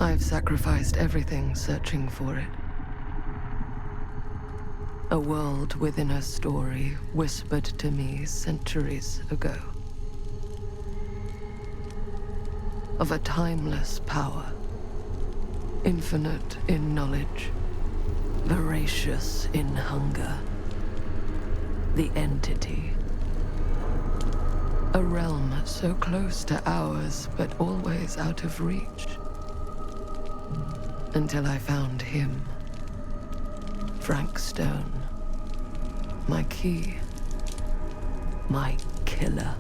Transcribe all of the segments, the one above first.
I've sacrificed everything searching for it. A world within a story whispered to me centuries ago. Of a timeless power, infinite in knowledge, voracious in hunger. The entity. A realm so close to ours, but always out of reach. Until I found him. Frank Stone. My key. My killer.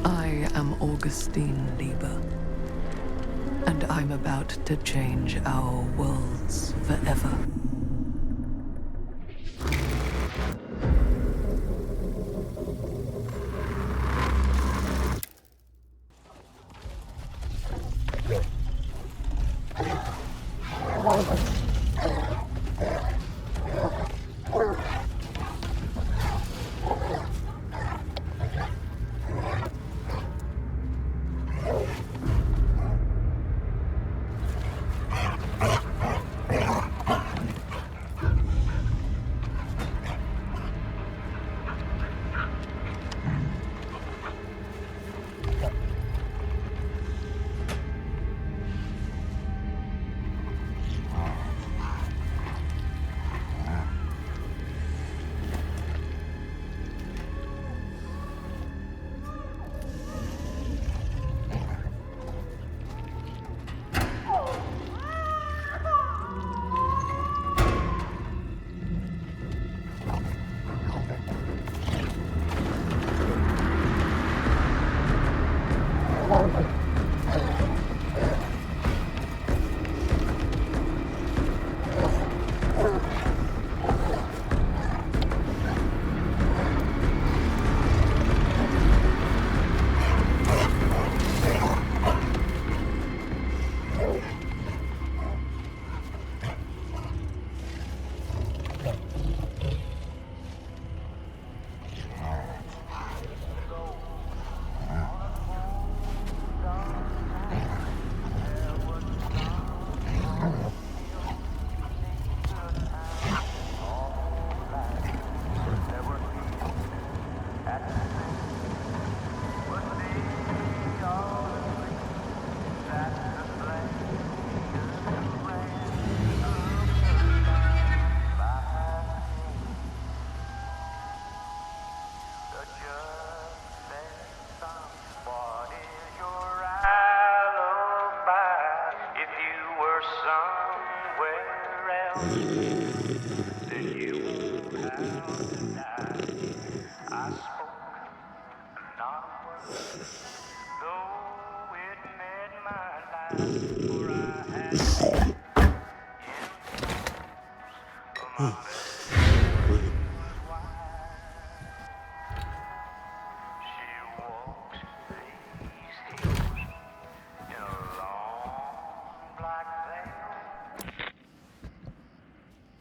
I am Augustine Lieber. And I'm about to change our worlds forever.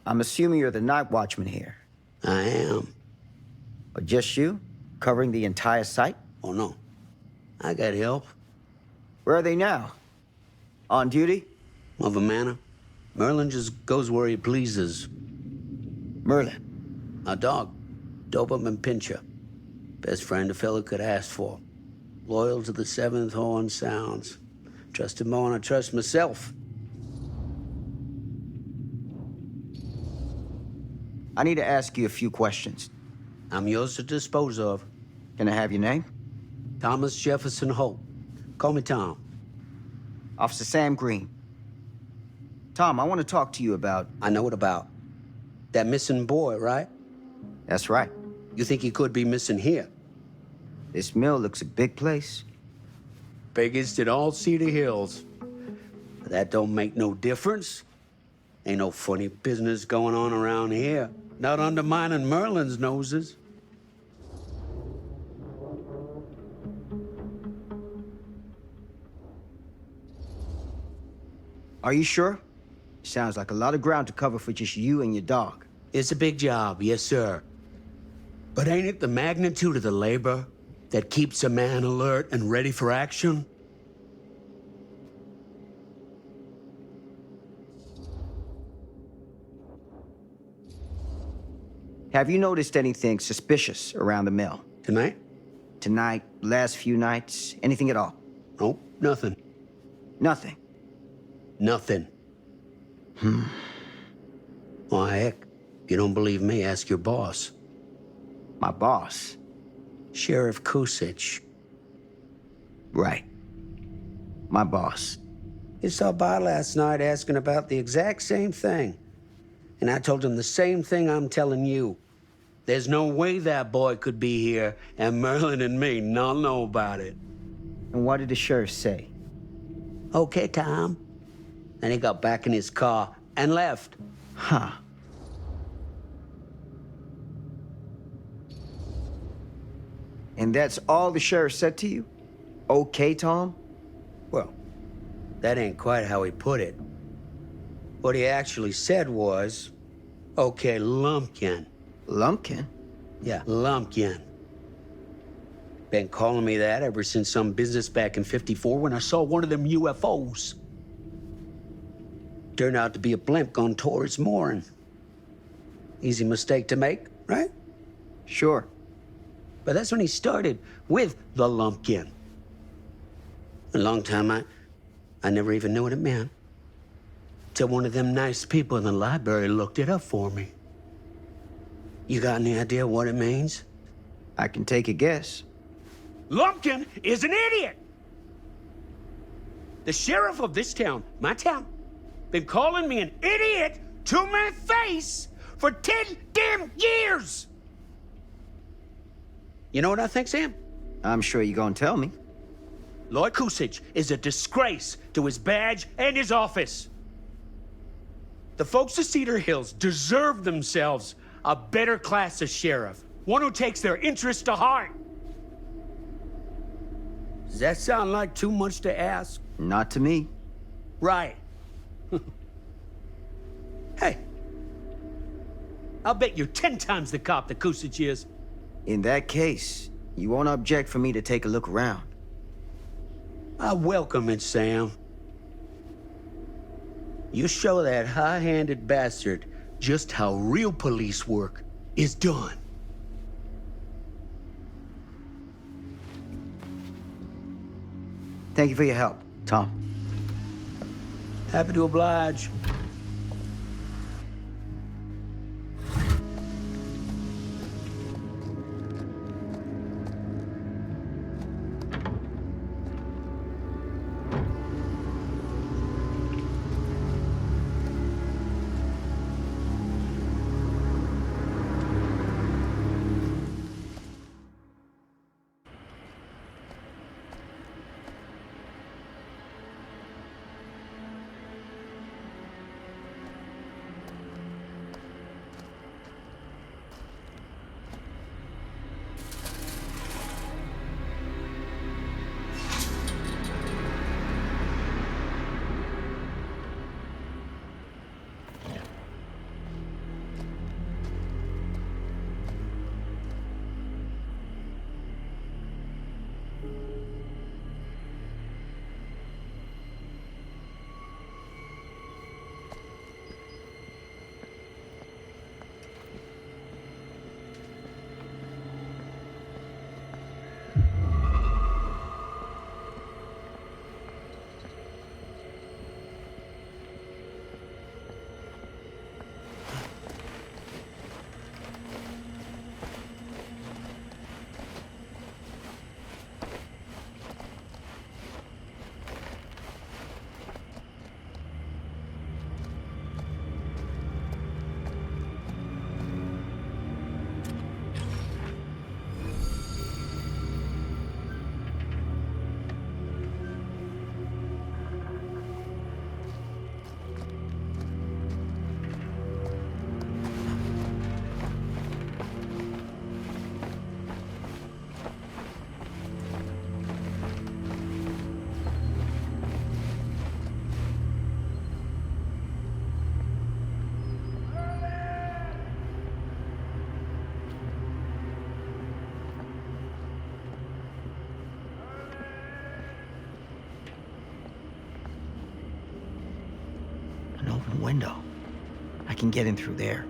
I'm assuming you're the night watchman here. I am. Or just you? Covering the entire site? Oh, no. I got help. Where are they now? On duty? Of a manner. Merlin just goes where he pleases. Merlin? A dog. Doberman Pinscher. Best friend a fella could ask for. Loyal to the seventh horn sounds. Trust him more than I trust myself. I need to ask you a few questions. I'm yours to dispose of. Can I have your name? Thomas Jefferson Hope. Call me Tom. Officer Sam Green. Tom, I want to talk to you about... I know what about. That missing boy, right? That's right. You think he could be missing here? This mill looks a big place. Biggest in all Cedar Hills. But that don't make no difference. Ain't no funny business going on around here. Not undermining Merlin's noses. Are you sure? Sounds like a lot of ground to cover for just you and your dog. It's a big job, yes, sir. But ain't it the magnitude of the labor that keeps a man alert and ready for action? Have you noticed anything suspicious around the mill? Tonight? Tonight, last few nights, anything at all? Nope, nothing. Nothing. Nothing. Why, heck, if you don't believe me, ask your boss. My boss? Sheriff Kusich. Right. My boss. He stopped by last night asking about the exact same thing. And I told him the same thing I'm telling you. There's no way that boy could be here and Merlin and me not know about it. And what did the sheriff say? Okay, Tom. Then he got back in his car and left. Huh. And that's all the sheriff said to you? Okay, Tom? Well, that ain't quite how he put it. What he actually said was, okay, Lumpkin. Lumpkin? Yeah, Lumpkin. Been calling me that ever since some business back in '54 when I saw one of them UFOs. Turned out to be a blimp gone towards mooring. Easy mistake to make, right? Sure. But that's when he started with the Lumpkin. A long time I never even knew what it meant. Till one of them nice people in the library looked it up for me. You got any idea what it means? I can take a guess. Lumpkin is an idiot! The sheriff of this town, my town, been calling me an idiot to my face for 10 damn years! You know what I think, Sam? I'm sure you're gonna tell me. Lloyd Kusich is a disgrace to his badge and his office. The folks of Cedar Hills deserve themselves a better class of sheriff, one who takes their interests to heart. Does that sound like too much to ask? Not to me. Right. Hey, I'll bet you're 10 times the cop that Kusich is. In that case, you won't object for me to take a look around. I welcome it, Sam. You show that high-handed bastard just how real police work is done. Thank you for your help, Tom. Happy to oblige. An open window. I can get in through there.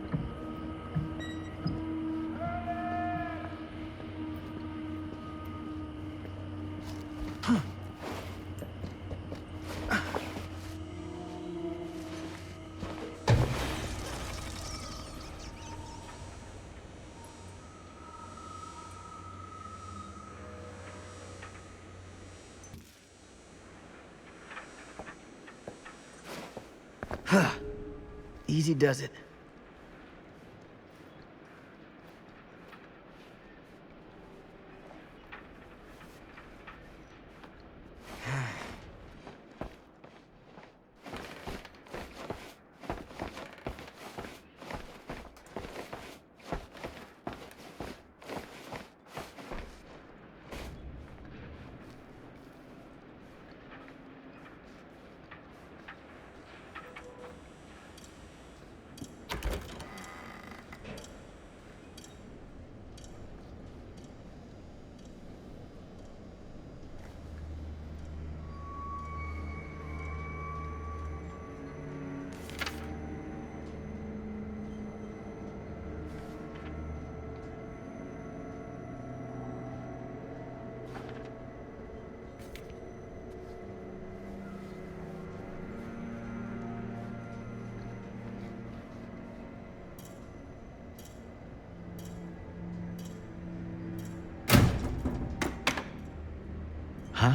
Easy does it. Huh?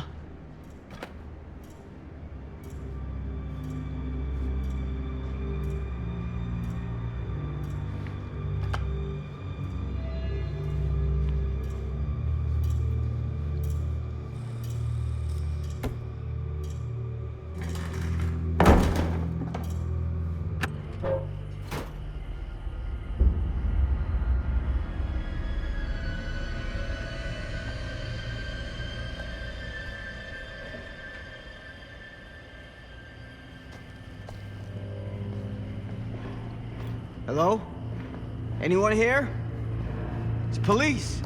Hello? Anyone here? It's police.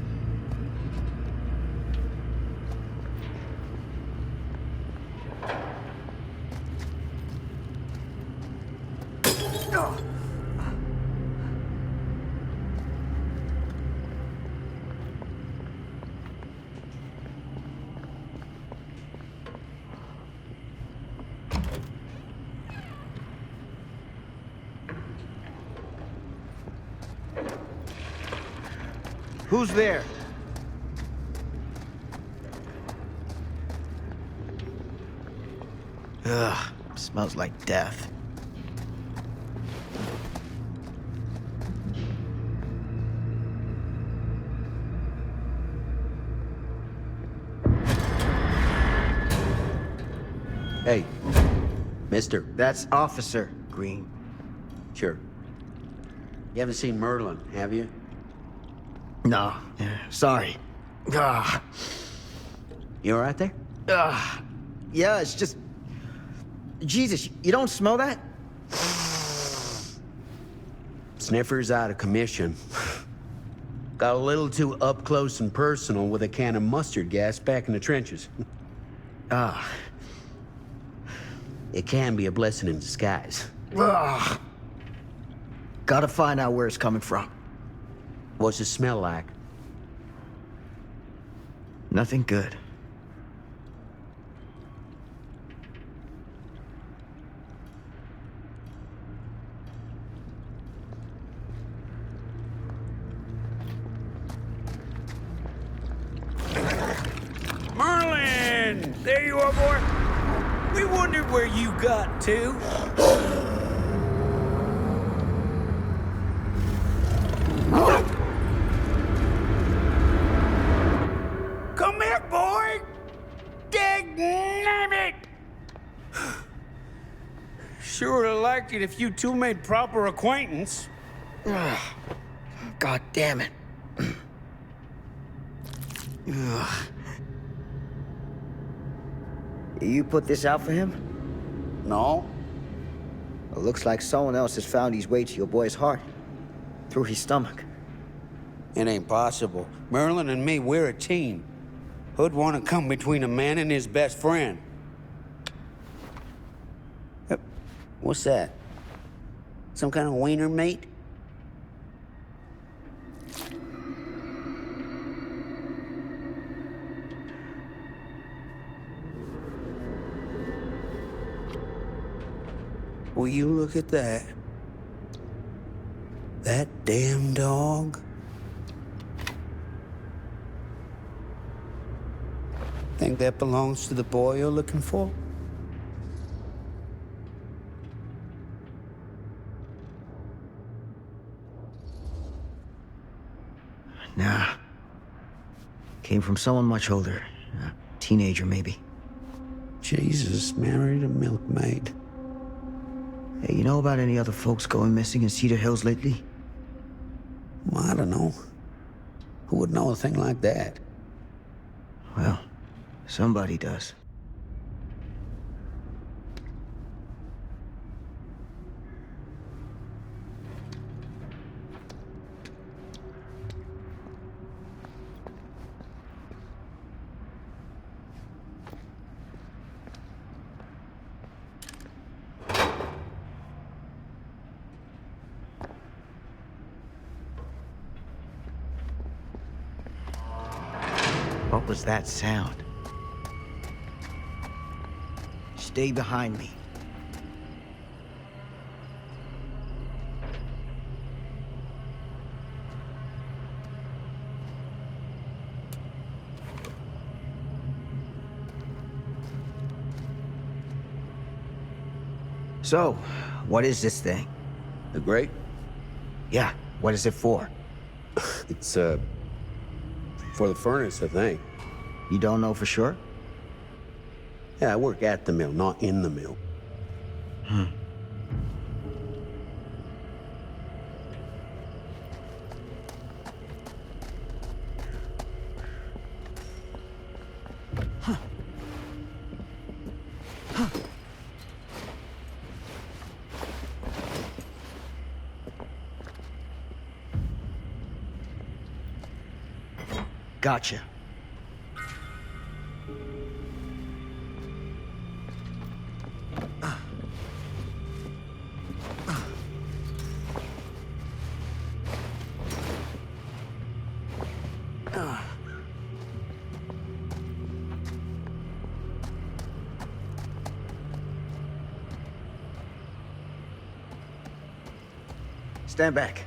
Who's there? Ugh, smells like death. Hey, mister. That's Officer Green. Sure. You haven't seen Merlin, have you? No, sorry. Ah, You all right there? yeah, it's just... Jesus, you don't smell that? Sniffer's out of commission. Got a little too up close and personal with a can of mustard gas back in the trenches. Ah. It can be a blessing in disguise. Ugh. Gotta find out where it's coming from. What's it smell like? Nothing good. Merlin! There you are, boy. We wondered where you got to. Come here, boy! Dang it! Sure would have liked it if you two made proper acquaintance. God damn it. Ugh. You put this out for him? No. It looks like someone else has found his way to your boy's heart. Through his stomach. It ain't possible. Merlin and me, we're a team. Who'd want to come between a man and his best friend? What's that? Some kind of wiener mate? Will you look at that? That damn dog? Think that belongs to the boy you're looking for? Nah. Came from someone much older. A teenager, maybe. Jesus, married a milkmaid. Hey, you know about any other folks going missing in Cedar Hills lately? Well, I don't know. Who would know a thing like that? Well, somebody does. What was that sound? Stay behind me. So, what is this thing? The grate? Yeah, what is it for? It's, for the furnace, I think. You don't know for sure? Yeah, I work at the mill, not in the mill. Gotcha. Stand back.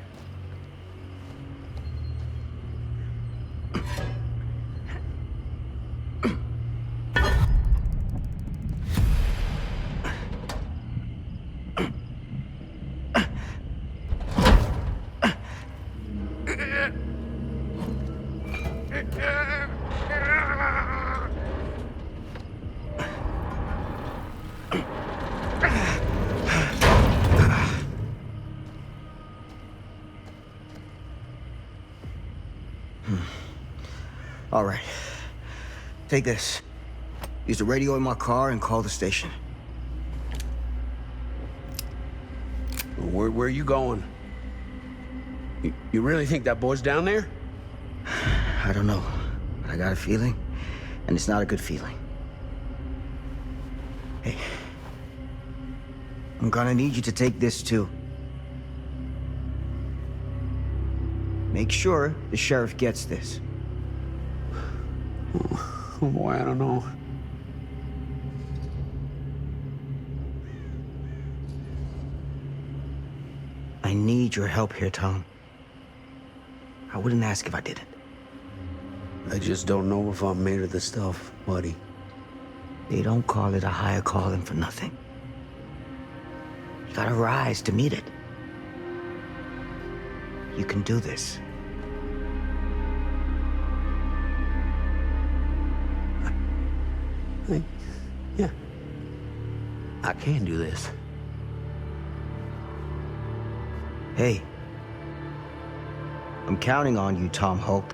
All right. Take this. Use the radio in my car and call the station. Where are you going? You really think that boy's down there? I don't know, but I got a feeling, and it's not a good feeling. Hey, I'm gonna need you to take this too. Make sure the sheriff gets this. Oh boy, I don't know. I need your help here, Tom. I wouldn't ask if I didn't. I just don't know if I'm made of the stuff, buddy. They don't call it a higher calling for nothing. You gotta rise to meet it. You can do this. Yeah. I can do this. Hey. I'm counting on you, Tom Holt.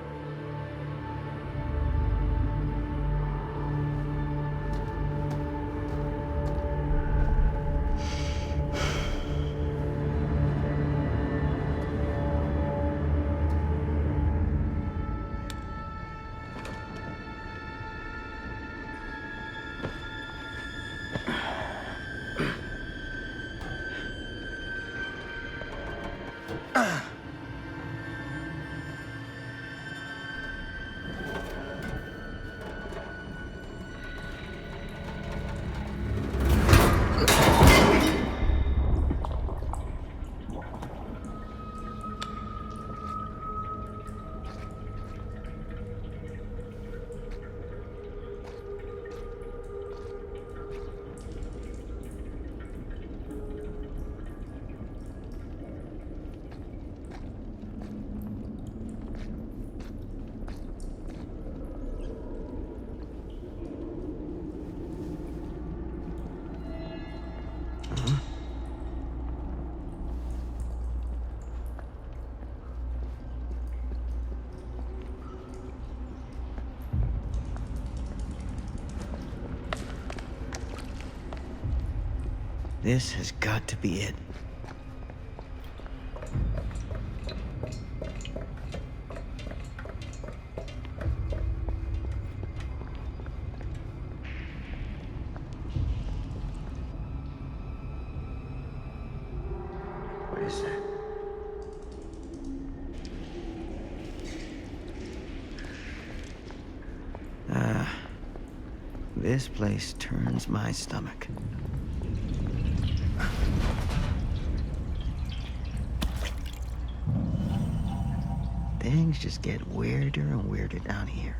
This has got to be it. What is that? This place turns my stomach. Things just get weirder and weirder down here.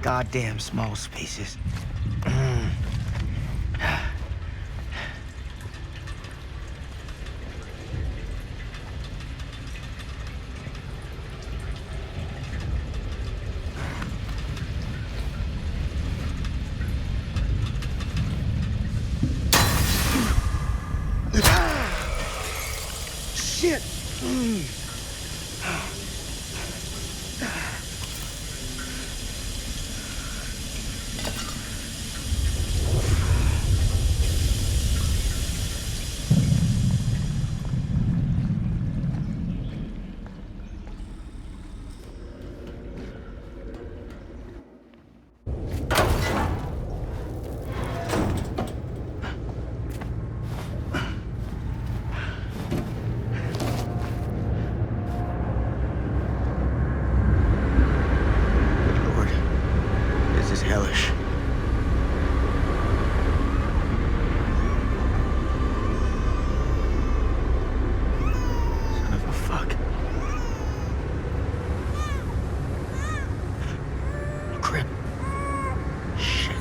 Goddamn small spaces. Shit! Hellish. Son of a fuck. Crap. Shit.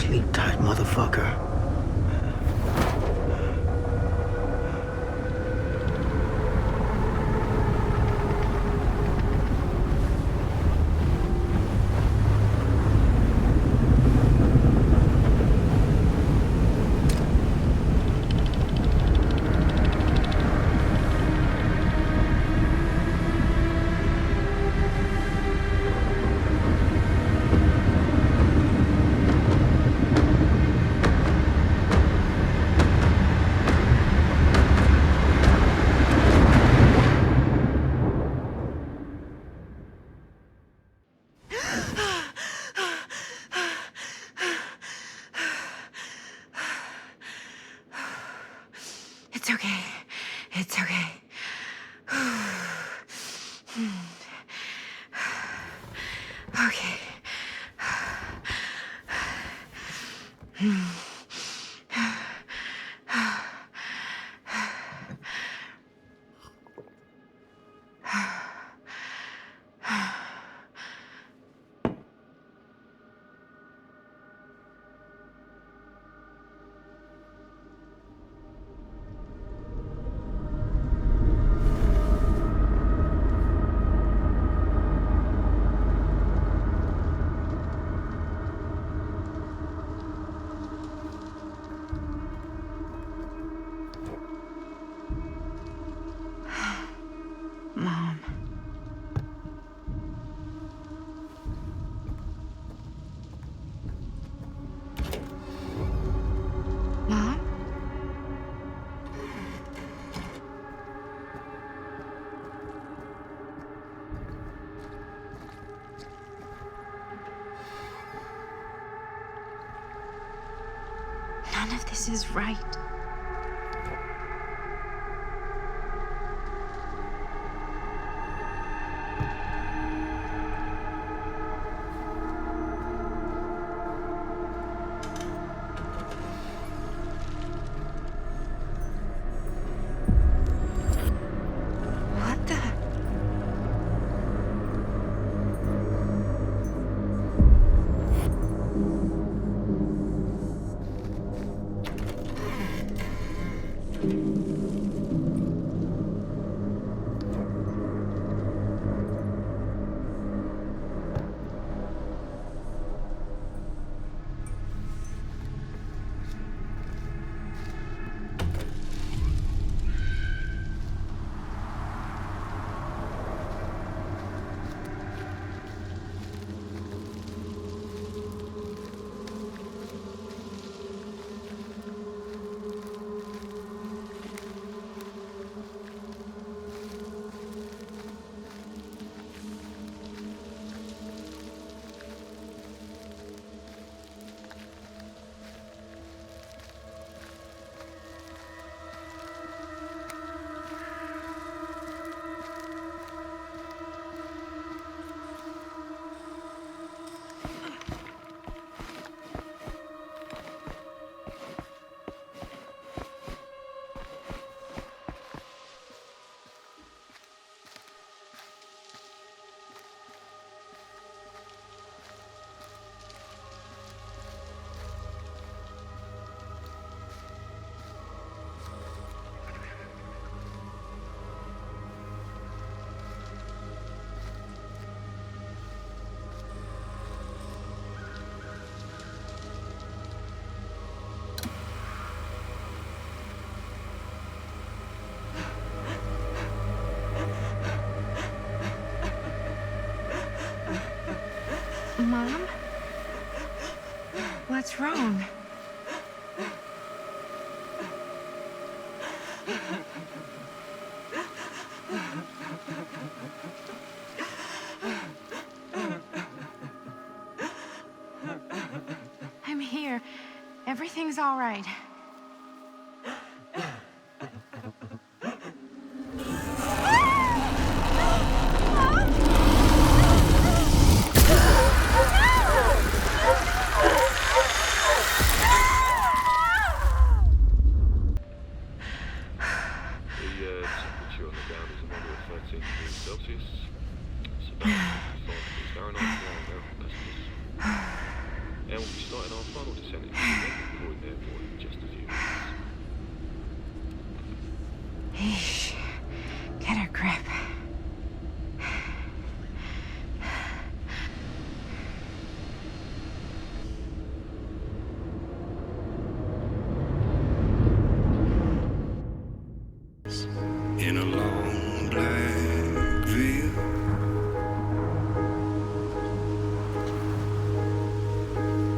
Sleep tight, motherfucker. It's okay. It's okay. Okay. Mom. Mom? None of this is right. What the? Mom? What's wrong? I'm here. Everything's all right. we'll be starting our final descent into the Croydon Airport in just a few minutes. Eesh. Get her grip. In a long black veil,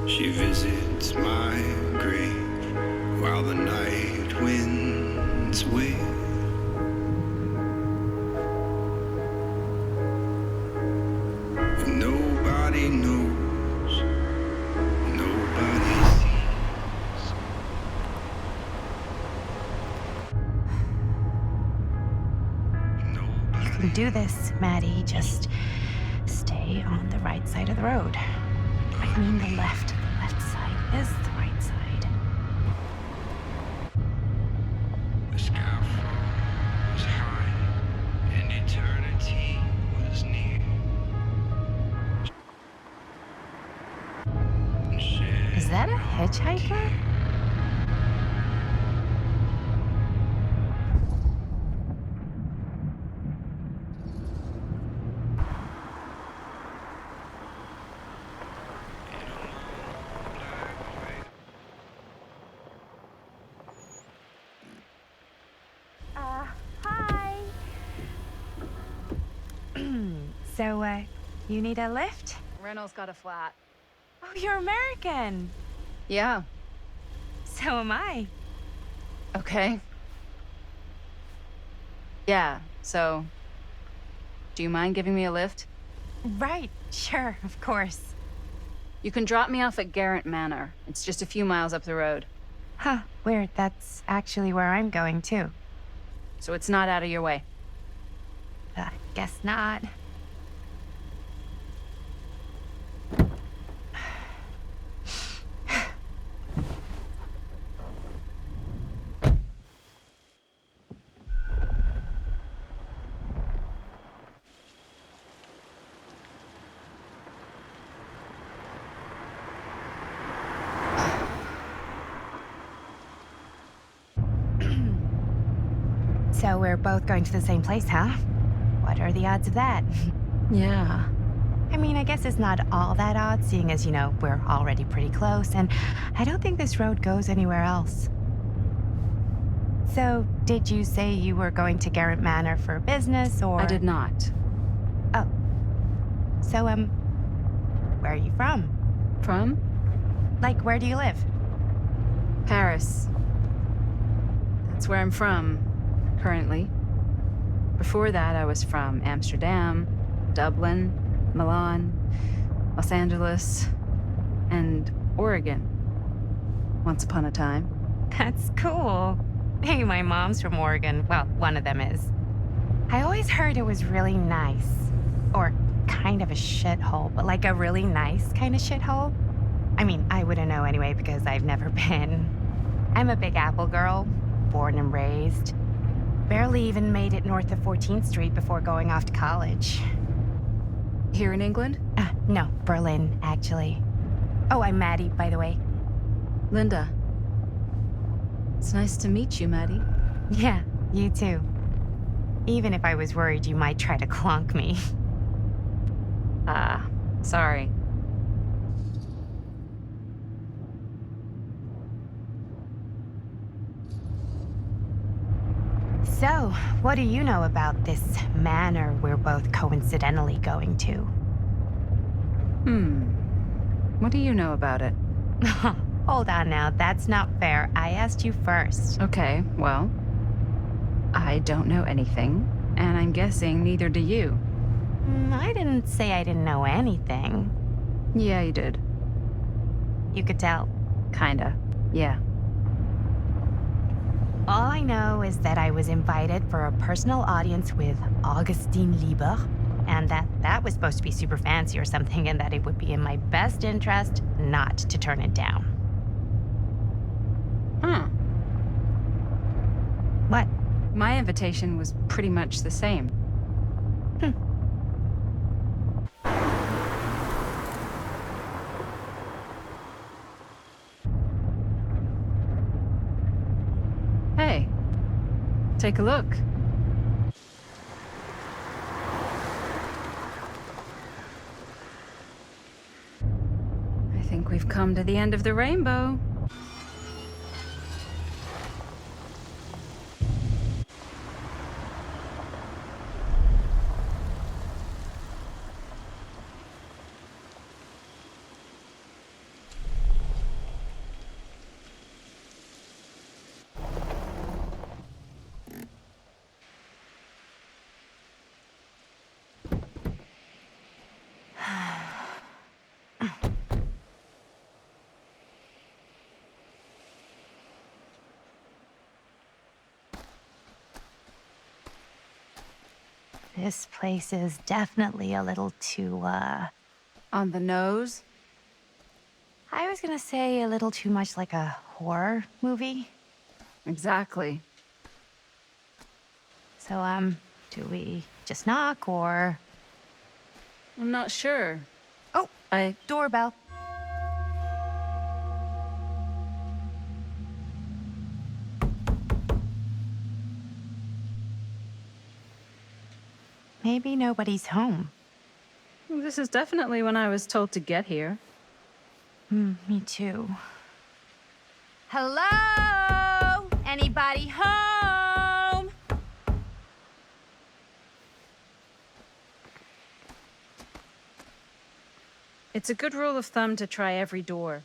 she visits my grave while the night winds wail. Nobody knows, nobody sees. You can do this, Maddie. Just stay on the right side of the road. I mean the left. The left side is the right side. The skyfall was high, and eternity was near. Is that a hitchhiker? Hi. So, you need a lift? Reynolds got a flat. Oh, you're American. Yeah. So am I. Okay. Yeah, so... Do you mind giving me a lift? Right, sure, of course. You can drop me off at Garrett Manor. It's just a few miles up the road. Huh, weird. That's actually where I'm going, too. So it's not out of your way. Guess not. So we're both going to the same place, huh? What are the odds of that? Yeah. I mean, I guess it's not all that odd, seeing as, you know, we're already pretty close, and I don't think this road goes anywhere else. So, did you say you were going to Garrett Manor for business, or...? I did not. Oh. So, where are you from? From? Like, where do you live? Paris. That's where I'm from, currently. Before that, I was from Amsterdam, Dublin, Milan, Los Angeles, and Oregon. Once upon a time. That's cool. Hey, my mom's from Oregon. Well, one of them is. I always heard it was really nice. Or kind of a shithole, but like a really nice kind of shithole. I mean, I wouldn't know anyway because I've never been. I'm a Big Apple girl, born and raised. Barely even made it north of 14th Street before going off to college. Here in England? No, Berlin, actually. Oh, I'm Maddie, by the way. Linda. It's nice to meet you, Maddie. Yeah, you too. Even if I was worried you might try to clonk me. Sorry. So, what do you know about this manor we're both coincidentally going to? What do you know about it? Hold on now, that's not fair. I asked you first. Okay, well, I don't know anything, and I'm guessing neither do you. I didn't say I didn't know anything. Yeah, you did. You could tell. Kinda, yeah. All I know is that I was invited for a personal audience with Augustine Lieber, and that was supposed to be super fancy or something, and that it would be in my best interest not to turn it down. Huh. What? My invitation was pretty much the same. take a look. I think we've come to the end of the rainbow. This place is definitely a little too, On the nose? I was gonna say a little too much like a horror movie. Exactly. So, do we just knock or... I'm not sure. Oh, doorbell. Maybe nobody's home. This is definitely when I was told to get here. Me too. Hello? Anybody home? It's a good rule of thumb to try every door.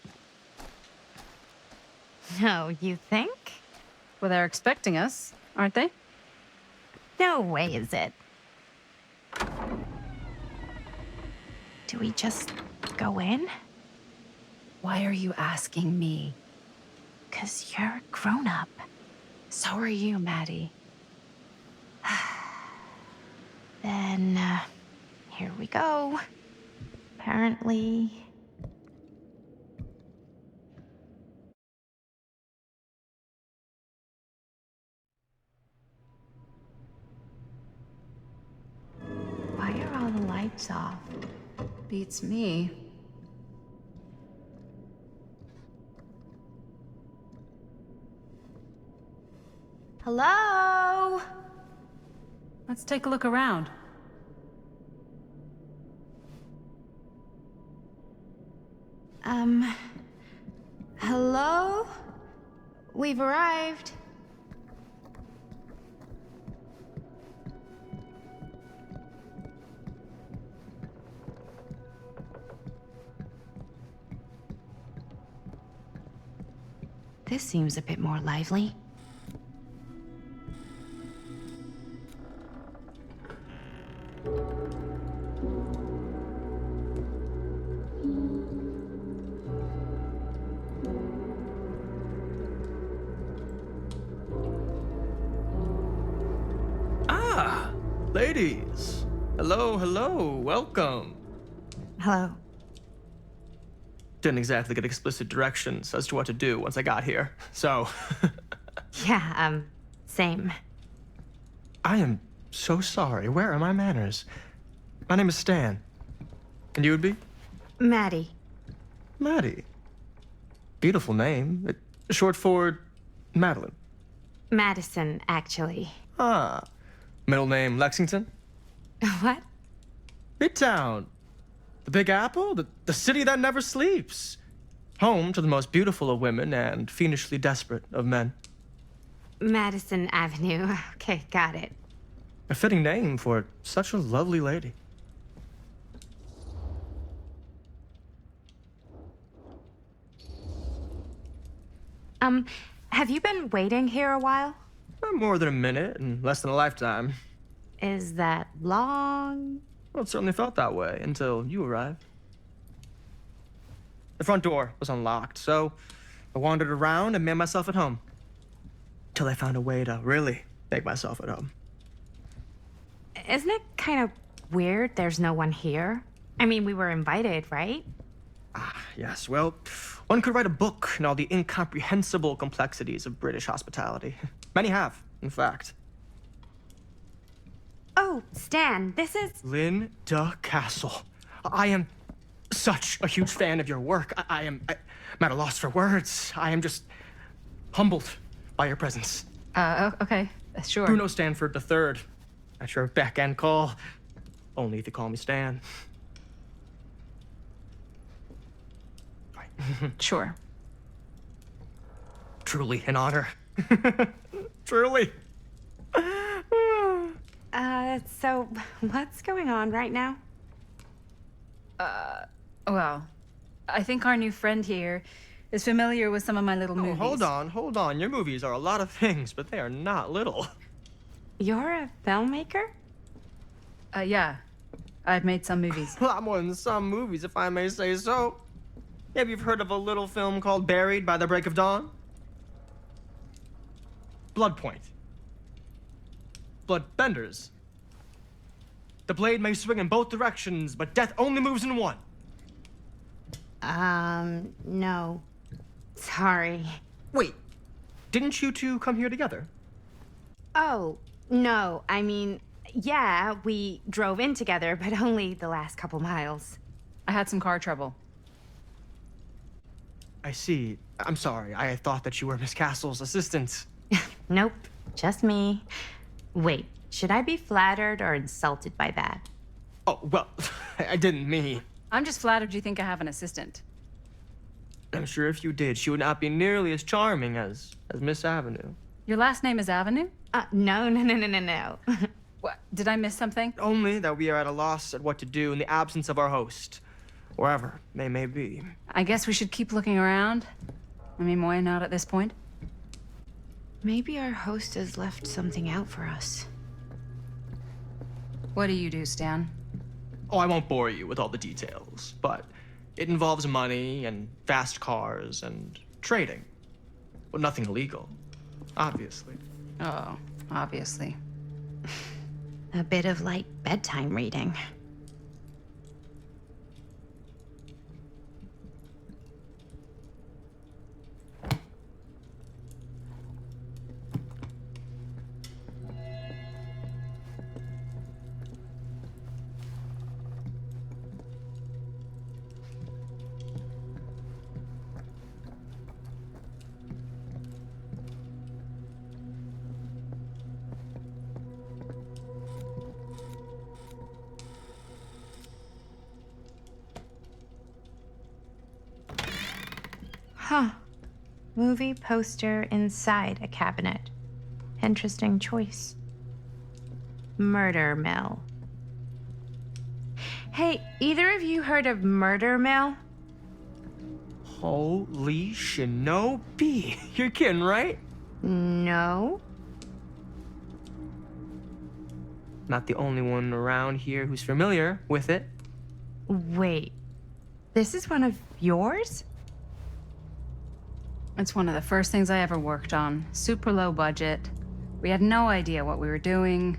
No, you think? Well, they're expecting us, aren't they? No way is it. Do we just go in? Why are you asking me? 'Cause you're a grown-up. So are you, Maddie. Then, here we go. Apparently... Why are all the lights off? Beats me. Hello? Let's take a look around. Hello? We've arrived. This seems a bit more lively. Ah, ladies. Hello, hello, welcome. Hello. Didn't exactly get explicit directions as to what to do once I got here, so. Yeah, same. I am so sorry. Where are my manners? My name is Stan. And you would be? Maddie. Maddie. Beautiful name. Short for Madeline. Madison, actually. Ah. Middle name Lexington? What? Midtown. The Big Apple? The city that never sleeps. Home to the most beautiful of women and fiendishly desperate of men. Madison Avenue. Okay, got it. A fitting name for such a lovely lady. Have you been waiting here a while? More than a minute and less than a lifetime. Is that long? Well, it certainly felt that way until you arrived. The front door was unlocked, so I wandered around and made myself at home. Till I found a way to really make myself at home. Isn't it kind of weird there's no one here? I mean, we were invited, right? Ah, yes. Well, one could write a book on all the incomprehensible complexities of British hospitality. Many have, in fact. Oh, Stan, this is... Linda Castle. I am such a huge fan of your work. I'm at a loss for words. I am just humbled by your presence. Okay. Sure. Bruno Stanford III. At your beck and call. Only if you call me Stan. Sure. Truly an honor. Truly. So what's going on right now? Well, I think our new friend here is familiar with some of my little Oh, movies. hold on. Your movies are a lot of things, but they are not little. You're a filmmaker? Yeah. I've made some movies. A lot more than some movies, if I may say so. Maybe you've heard of a little film called Buried by the Break of Dawn? Blood Point. Bloodbenders. The blade may swing in both directions, but death only moves in one. No. Sorry. Wait, didn't you two come here together? Oh, no. I mean, yeah, we drove in together, but only the last couple miles. I had some car trouble. I see. I'm sorry. I thought that you were Miss Castle's assistant. Nope, just me. Wait, should I be flattered or insulted by that? Oh, well, I didn't mean. I'm just flattered you think I have an assistant. I'm sure if you did, she would not be nearly as charming as Miss Avenue. Your last name is Avenue? No. What? Did I miss something? Only that we are at a loss at what to do in the absence of our host, wherever they may be. I guess we should keep looking around. I mean, why not at this point? Maybe our host has left something out for us. What do you do, Stan? Oh, I won't bore you with all the details, but it involves money and fast cars and trading. Well, nothing illegal, obviously. Oh, obviously. A bit of light bedtime reading. Huh. Movie poster inside a cabinet. Interesting choice. Murder Mill. Hey, either of you heard of Murder Mill? Holy shinobi. You're kidding, right? No. Not the only one around here who's familiar with it. Wait. This is one of yours? It's one of the first things I ever worked on. Super low budget. We had no idea what we were doing.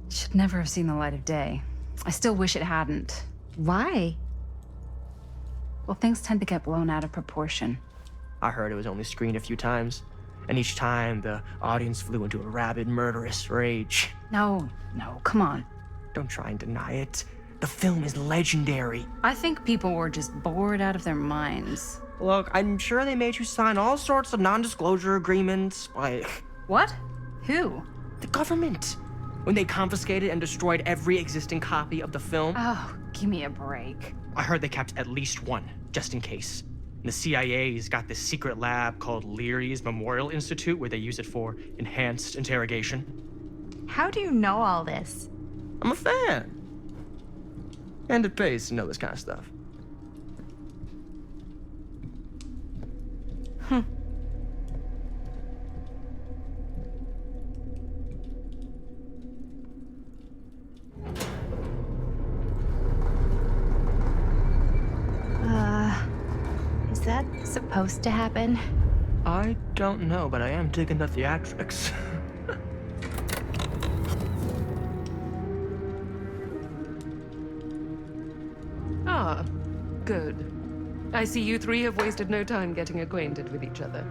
Should never have seen the light of day. I still wish it hadn't. Why? Well, things tend to get blown out of proportion. I heard it was only screened a few times, and each time the audience flew into a rabid, murderous rage. No, come on. Don't try and deny it. The film is legendary. I think people were just bored out of their minds. Look, I'm sure they made you sign all sorts of non-disclosure agreements, like... What? Who? The government. When they confiscated and destroyed every existing copy of the film. Oh, give me a break. I heard they kept at least one, just in case. The CIA's got this secret lab called Leary's Memorial Institute where they use it for enhanced interrogation. How do you know all this? I'm a fan. And it pays to know this kind of stuff. Is that supposed to happen? I don't know, but I am digging the theatrics. Ah, good. I see you three have wasted no time getting acquainted with each other.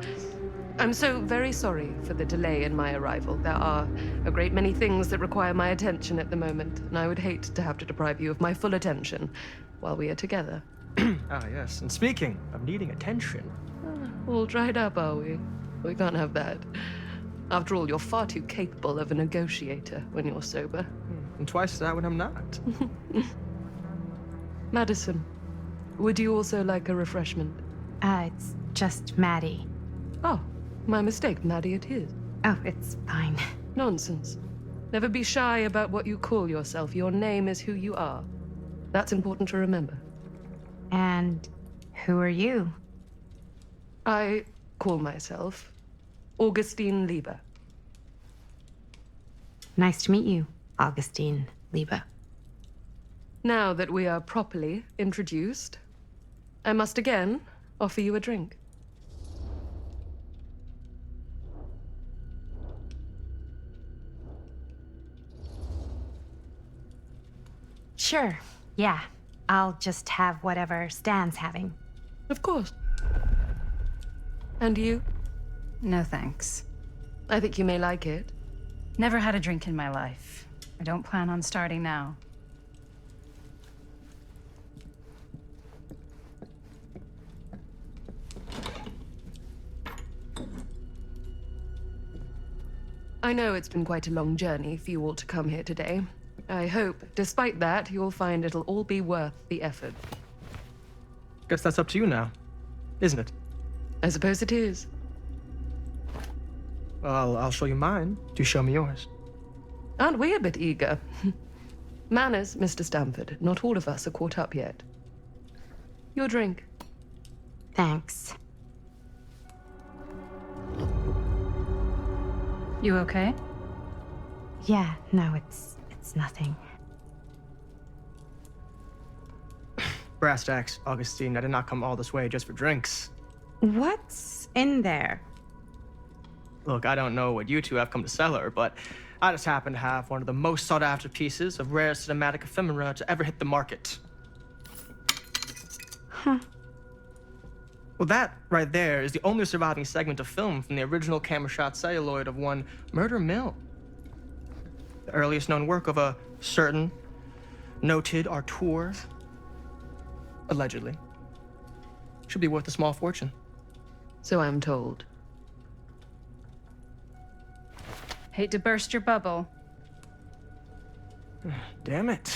I'm so very sorry for the delay in my arrival. There are a great many things that require my attention at the moment, and I would hate to have to deprive you of my full attention while we are together. Ah, yes. And speaking of needing attention. All dried up, are we? We can't have that. After all, you're far too capable of a negotiator when you're sober. And twice that when I'm not. Madison, would you also like a refreshment? It's just Maddie. Oh, my mistake. Maddie it is. Oh, it's fine. Nonsense. Never be shy about what you call yourself. Your name is who you are. That's important to remember. And who are you? I call myself Augustine Lieber. Nice to meet you, Augustine Lieber. Now that we are properly introduced, I must again offer you a drink. Sure, yeah. I'll just have whatever Stan's having. Of course. And you? No thanks. I think you may like it. Never had a drink in my life. I don't plan on starting now. I know it's been quite a long journey for you all to come here today. I hope, despite that, you'll find it'll all be worth the effort. Guess that's up to you now, isn't it? I suppose it is. Well, I'll show you mine. Do show me yours. Aren't we a bit eager? Manners, Mr. Stamford. Not all of us are caught up yet. Your drink. Thanks. You okay? Yeah, no, it's nothing. Brass tacks, Augustine. I did not come all this way just for drinks. What's in there? Look, I don't know what you two have come to sell her, but I just happen to have one of the most sought-after pieces of rare cinematic ephemera to ever hit the market. Huh. Well, that right there is the only surviving segment of film from the original camera shot celluloid of one Murder Mill. The earliest known work of a certain noted auteur, allegedly. Should be worth a small fortune. So I'm told. Hate to burst your bubble. Damn it.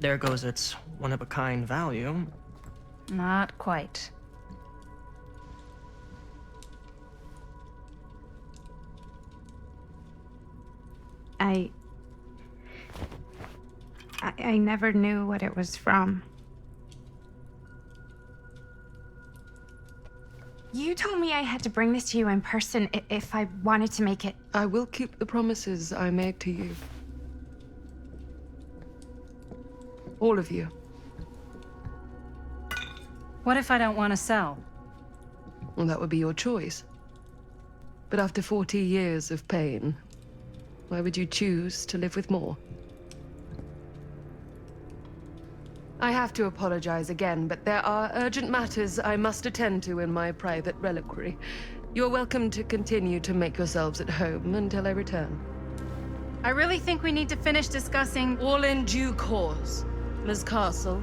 There goes its one-of-a-kind value. Not quite. I never knew what it was from. You told me I had to bring this to you in person if I wanted to make it. I will keep the promises I made to you. All of you. What if I don't want to sell? Well, that would be your choice. But after 40 years of pain, why would you choose to live with more? I have to apologize again, but there are urgent matters I must attend to in my private reliquary. You're welcome to continue to make yourselves at home until I return. I really think we need to finish discussing. All in due course, Ms. Castle.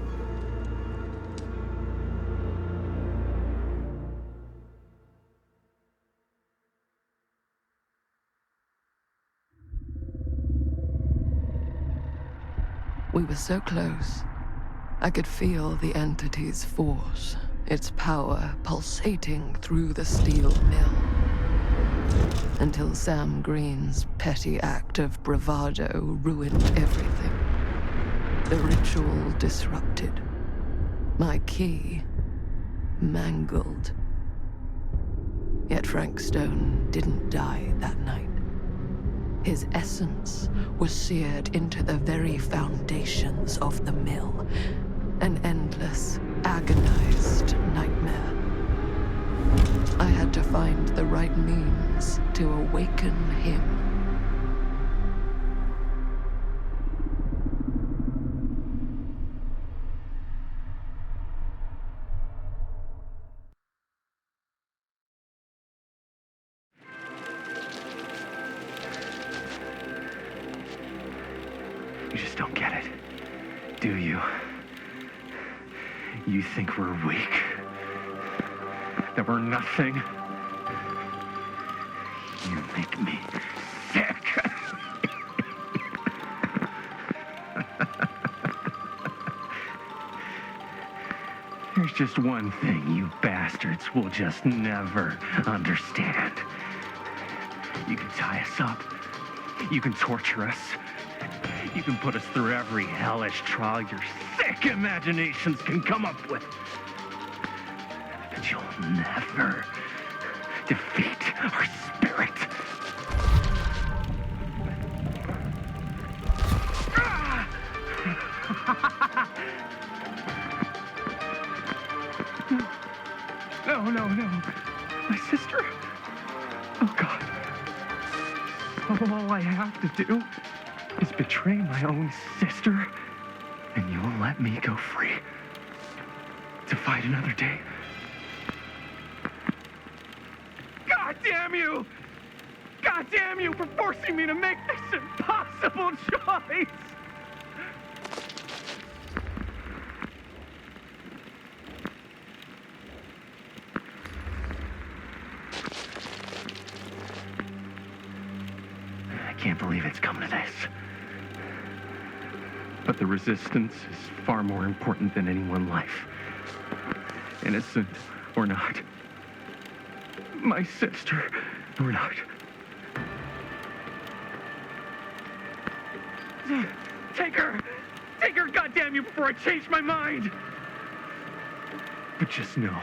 We were so close. I could feel the entity's force, its power pulsating through the steel mill. Until Sam Green's petty act of bravado ruined everything. The ritual disrupted. My key mangled. Yet Frank Stone didn't die that night. His essence was seared into the very foundations of the mill. An endless, agonized nightmare. I had to find the right means to awaken him. You just don't get it, do you? You think we're weak? That we're nothing? You make me sick. There's just one thing you bastards will just never understand. You can tie us up. You can torture us. You can put us through every hellish trial your sick imaginations can come up with. But you'll never defeat our spirit. No. My sister? Oh, God. All I have to do is betray my own sister, and you'll let me go free to fight another day. God damn you! God damn you for forcing me to make this impossible choice! I can't believe it's coming to this. But the resistance is far more important than any one life. Innocent or not. My sister or not. Take her! Take her, goddamn you, before I change my mind! But just know,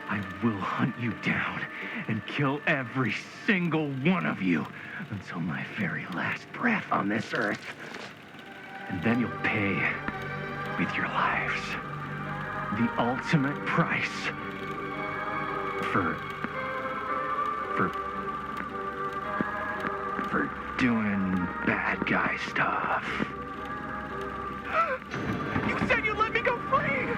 I will hunt you down and kill every single one of you until my very last breath on this earth. And then you'll pay with your lives. The ultimate price for doing bad guy stuff. You said you'd let me go free!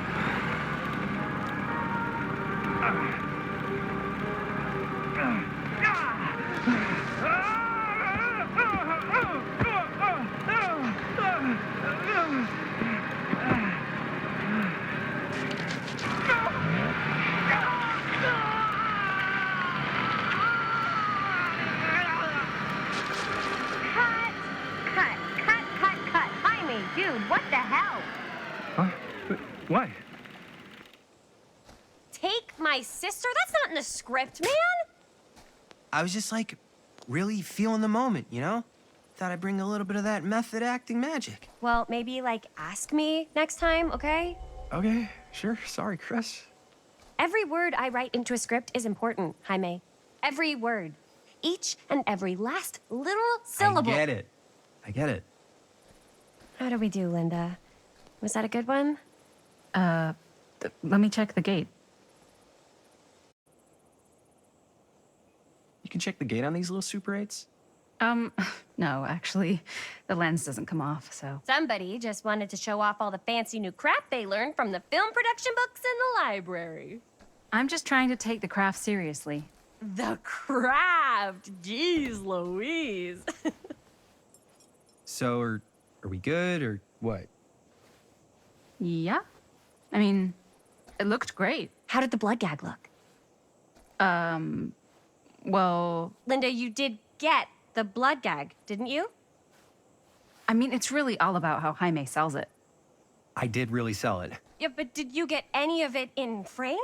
Cut. Jaime, dude, what the hell? Huh? What? Take my sister? That's not in the script, man. I was just like, really feeling the moment, you know? Thought I'd bring a little bit of that method acting magic. Well, maybe, like, ask me next time, okay? Okay, sure. Sorry, Chris. Every word I write into a script is important, Jaime. Every word. Each and every last little syllable. I get it. How do we do, Linda? Was that a good one? Let me check the gate. You can check the gate on these little Super 8s? No, actually, the lens doesn't come off, so. Somebody just wanted to show off all the fancy new crap they learned from the film production books in the library. I'm just trying to take the craft seriously. The craft! Jeez Louise. So, are we good, or what? Yeah. I mean, it looked great. How did the blood gag look? Well... Linda, you did get the blood gag, didn't you? I mean, it's really all about how Jaime sells it. I did really sell it. Yeah, but did you get any of it in frame?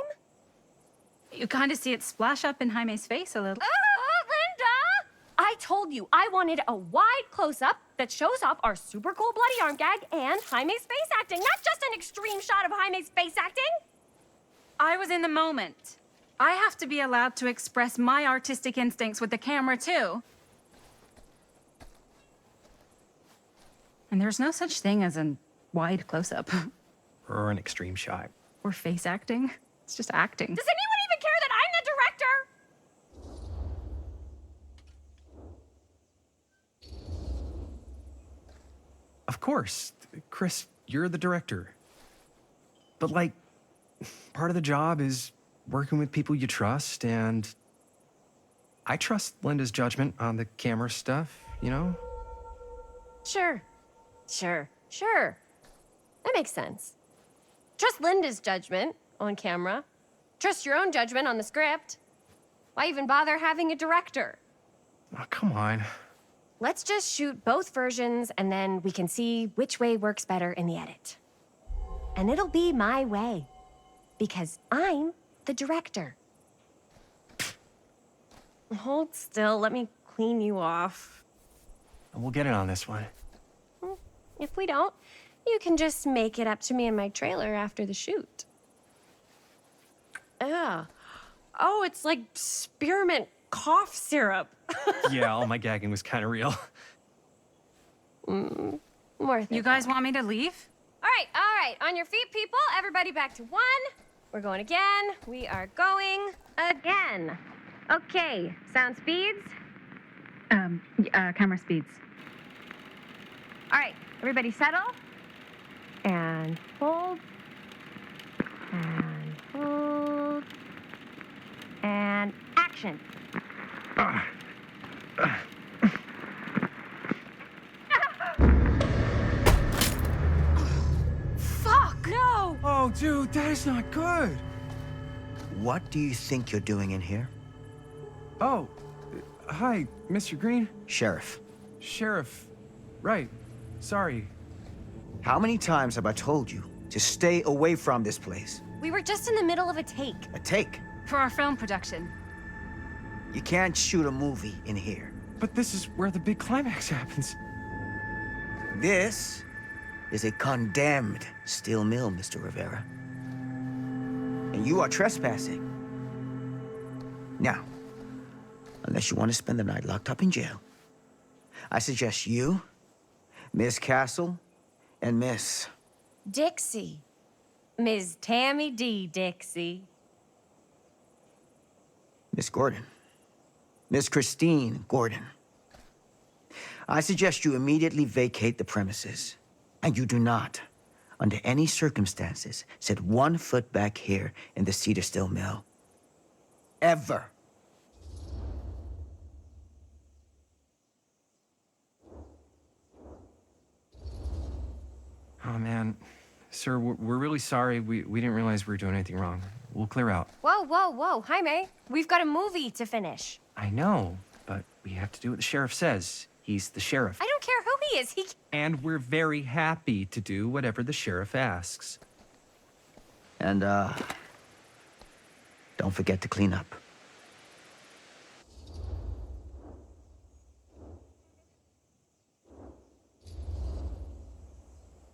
You kind of see it splash up in Jaime's face a little. Oh, Linda! I told you I wanted a wide close-up that shows off our super cool bloody arm gag and Jaime's face acting, not just an extreme shot of Jaime's face acting. I was in the moment. I have to be allowed to express my artistic instincts with the camera, too. And there's no such thing as a wide close-up. Or an extreme shot. Or face acting. It's just acting. Does anyone even care that I'm the director? Of course. Chris, you're the director. But, like, part of the job is working with people you trust, and I trust Linda's judgment on the camera stuff, you know? Sure. That makes sense. Trust Linda's judgment on camera. Trust your own judgment on the script. Why even bother having a director? Oh, come on. Let's just shoot both versions and then we can see which way works better in the edit. And it'll be my way. Because I'm the director. Hold still, let me clean you off. We'll get it on this one. If we don't, you can just make it up to me in my trailer after the shoot. Ugh. Oh, it's like spearmint cough syrup. Yeah, all my gagging was kind of real. More You guys want me to leave? All right. On your feet, people. Everybody back to 1. We're going again. We are going again. Okay, sound speeds. Camera speeds. All right, everybody settle. And hold. And hold. And action. Fuck! No! Oh, dude, that is not good. What do you think you're doing in here? Oh, hi, Mr. Green. Sheriff. Sheriff. Right. Sorry. How many times have I told you to stay away from this place? We were just in the middle of a take. A take? For our film production. You can't shoot a movie in here. But this is where the big climax happens. This is a condemned steel mill, Mr. Rivera. And you are trespassing. Now, unless you want to spend the night locked up in jail, I suggest you, Miss Castle, and Miss... Dixie. Ms. Tammy D. Dixie. Miss Gordon. Miss Christine Gordon. I suggest you immediately vacate the premises. And you do not, under any circumstances, set 1 foot back here in the Cedar Steel Mill. Ever. Oh, man. Sir, we're really sorry. We didn't realize we were doing anything wrong. We'll clear out. Whoa. Jaime, we've got a movie to finish. I know, but we have to do what the sheriff says. He's the sheriff. I don't care who he is. And we're very happy to do whatever the sheriff asks. And, don't forget to clean up.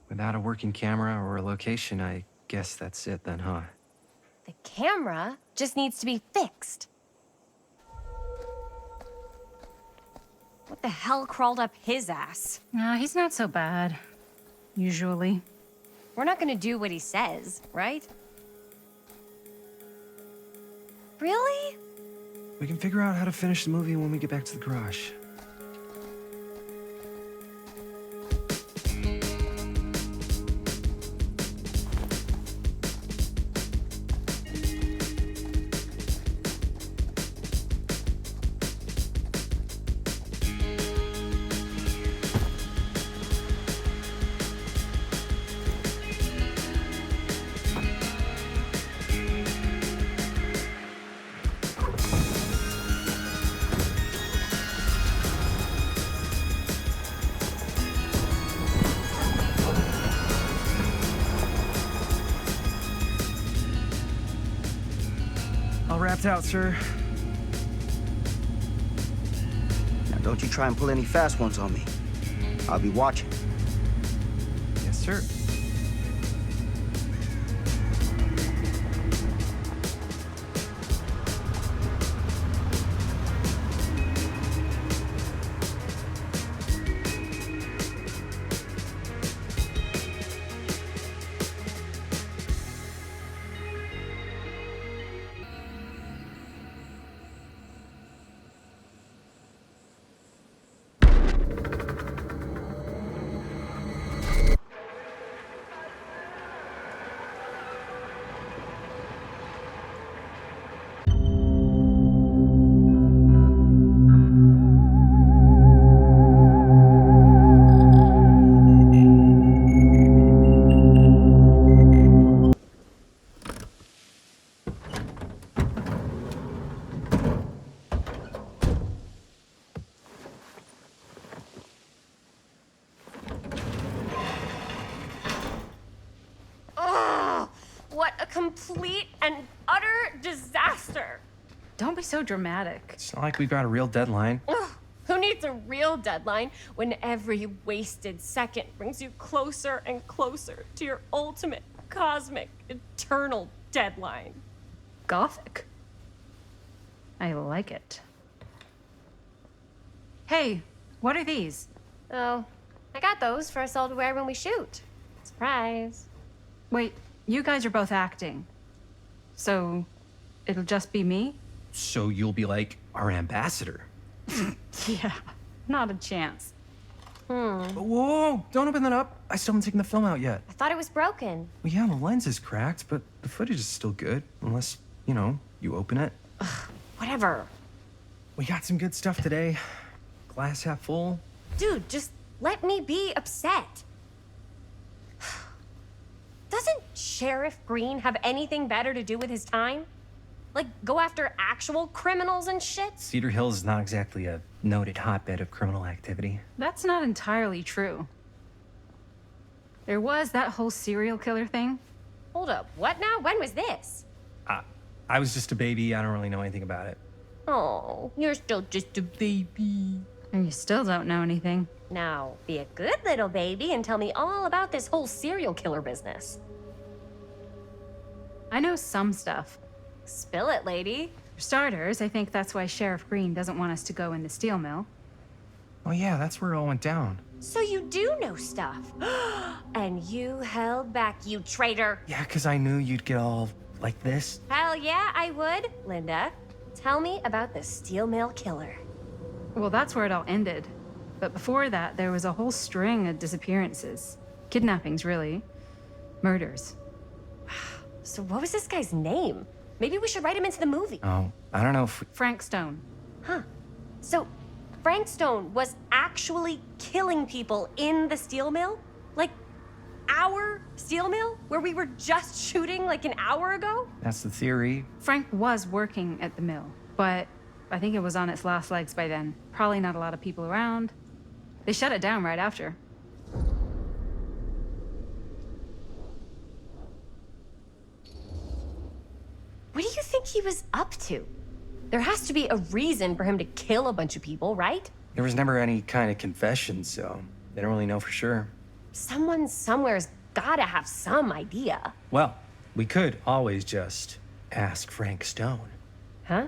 Without a working camera or a location, I guess that's it then, huh? The camera just needs to be fixed. What the hell crawled up his ass? He's not so bad. Usually. We're not gonna do what he says, right? Really? We can figure out how to finish the movie when we get back to the garage. All wrapped out, sir. Now, don't you try and pull any fast ones on me. I'll be watching. Yes, sir. a complete and utter disaster. Don't be so dramatic. It's not like we've got a real deadline. Ugh, who needs a real deadline when every wasted second brings you closer and closer to your ultimate, cosmic, eternal deadline? Gothic. I like it. Hey, what are these? Oh, I got those for us all to wear when we shoot. Surprise. Wait, you guys are both acting. So, it'll just be me? So you'll be like our ambassador. Yeah, not a chance. Whoa, don't open that up. I still haven't taken the film out yet. I thought it was broken. Well, yeah, the lens is cracked, but the footage is still good. Unless, you know, you open it. Whatever. We got some good stuff today. Glass half full. Dude, just let me be upset. Doesn't Sheriff Green have anything better to do with his time? Like, go after actual criminals and shit? Cedar Hills is not exactly a noted hotbed of criminal activity. That's not entirely true. There was that whole serial killer thing. Hold up, what now? When was this? I was just a baby. I don't really know anything about it. Oh, you're still just a baby. And you still don't know anything. Now, be a good little baby and tell me all about this whole serial killer business. I know some stuff. Spill it, lady. For starters, I think that's why Sheriff Green doesn't want us to go in the steel mill. Oh yeah, that's where it all went down. So you do know stuff. And you held back, you traitor. Yeah, because I knew you'd get all like this. Hell yeah, I would. Linda, tell me about the steel mill killer. Well, that's where it all ended. But before that, there was a whole string of disappearances. Kidnappings, really. Murders. So what was this guy's name? Maybe we should write him into the movie. Oh, I don't know if we... Frank Stone. Huh. So Frank Stone was actually killing people in the steel mill? Like, our steel mill? Where we were just shooting like an hour ago? That's the theory. Frank was working at the mill, but I think it was on its last legs by then. Probably not a lot of people around. They shut it down right after. What do you think he was up to? There has to be a reason for him to kill a bunch of people, right? There was never any kind of confession, so they don't really know for sure. Someone somewhere's gotta have some idea. Well, we could always just ask Frank Stone. Huh?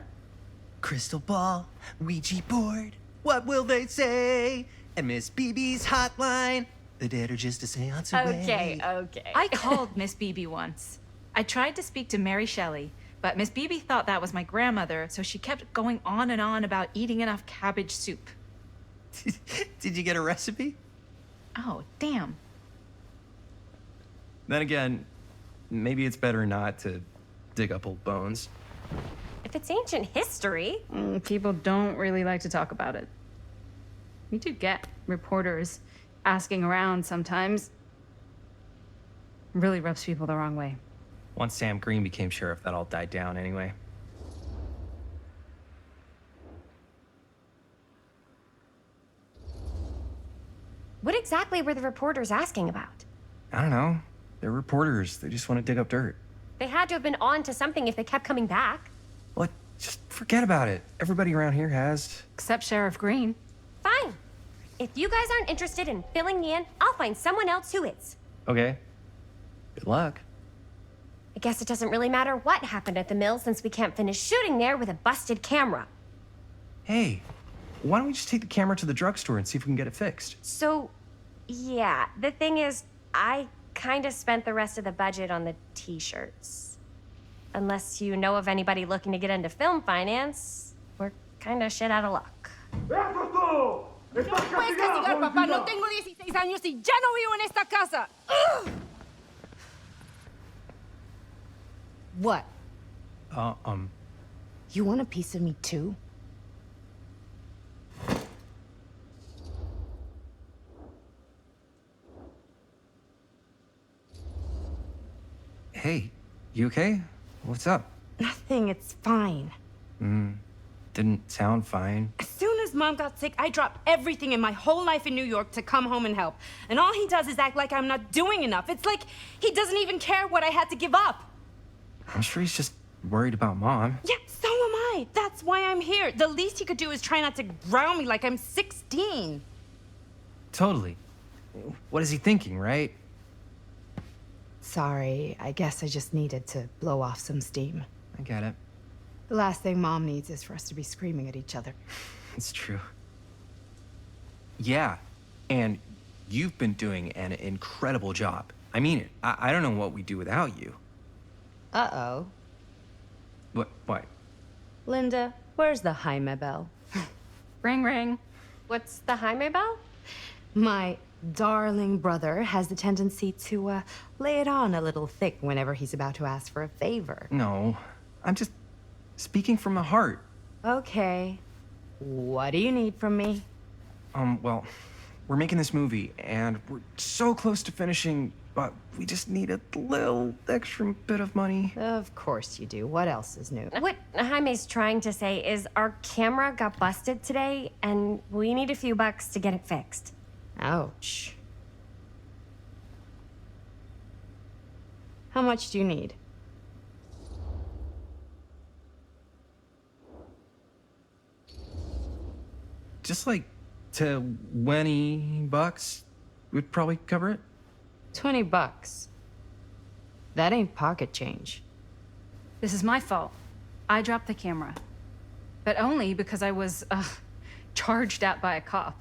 Crystal ball, Ouija board, what will they say? And Miss BB's hotline, the dead are just a seance away. Okay. I called Miss Beebe once. I tried to speak to Mary Shelley, but Miss Beebe thought that was my grandmother, so she kept going on and on about eating enough cabbage soup. Did you get a recipe? Oh, damn. Then again, maybe it's better not to dig up old bones. If it's ancient history. People don't really like to talk about it. We do get reporters asking around sometimes. It really rubs people the wrong way. Once Sam Green became sheriff, that all died down anyway. What exactly were the reporters asking about? I don't know. They're reporters. They just want to dig up dirt. They had to have been on to something if they kept coming back. What? Just forget about it. Everybody around here has. Except Sheriff Green. Fine. If you guys aren't interested in filling me in, I'll find someone else who is. Okay. Good luck. I guess it doesn't really matter what happened at the mill since we can't finish shooting there with a busted camera. Hey, why don't we just take the camera to the drugstore and see if we can get it fixed? So, yeah, the thing is, I kind of spent the rest of the budget on the t-shirts. Unless you know of anybody looking to get into film finance, we're kind of shit out of luck. Puedes castigar, papá. No tengo 16 años y ya no vivo en esta casa. Ugh. What? You want a piece of me too? Hey, you okay? What's up? Nothing, it's fine. Didn't sound fine. As soon as Mom got sick, I dropped everything in my whole life in New York to come home and help. And all he does is act like I'm not doing enough. It's like he doesn't even care what I had to give up. I'm sure he's just worried about Mom. Yeah, so am I. That's why I'm here. The least he could do is try not to ground me like I'm 16. Totally. What is he thinking, right? Sorry, I guess I just needed to blow off some steam. I get it. The last thing Mom needs is for us to be screaming at each other. It's true. Yeah, and you've been doing an incredible job. I mean it. I don't know what we'd do without you. Uh-oh. What? Linda, where's the Jaime bell? Ring, ring. What's the Jaime bell? My darling brother has the tendency to lay it on a little thick whenever he's about to ask for a favor. No, I'm just speaking from the heart. Okay. What do you need from me? Well, we're making this movie, and we're so close to finishing, but we just need a little extra bit of money. Of course you do. What else is new? What Jaime's trying to say is our camera got busted today, and we need a few bucks to get it fixed. Ouch. How much do you need? Just like $20 would probably cover it. $20. That ain't pocket change. This is my fault. I dropped the camera. But only because I was, charged at by a cop.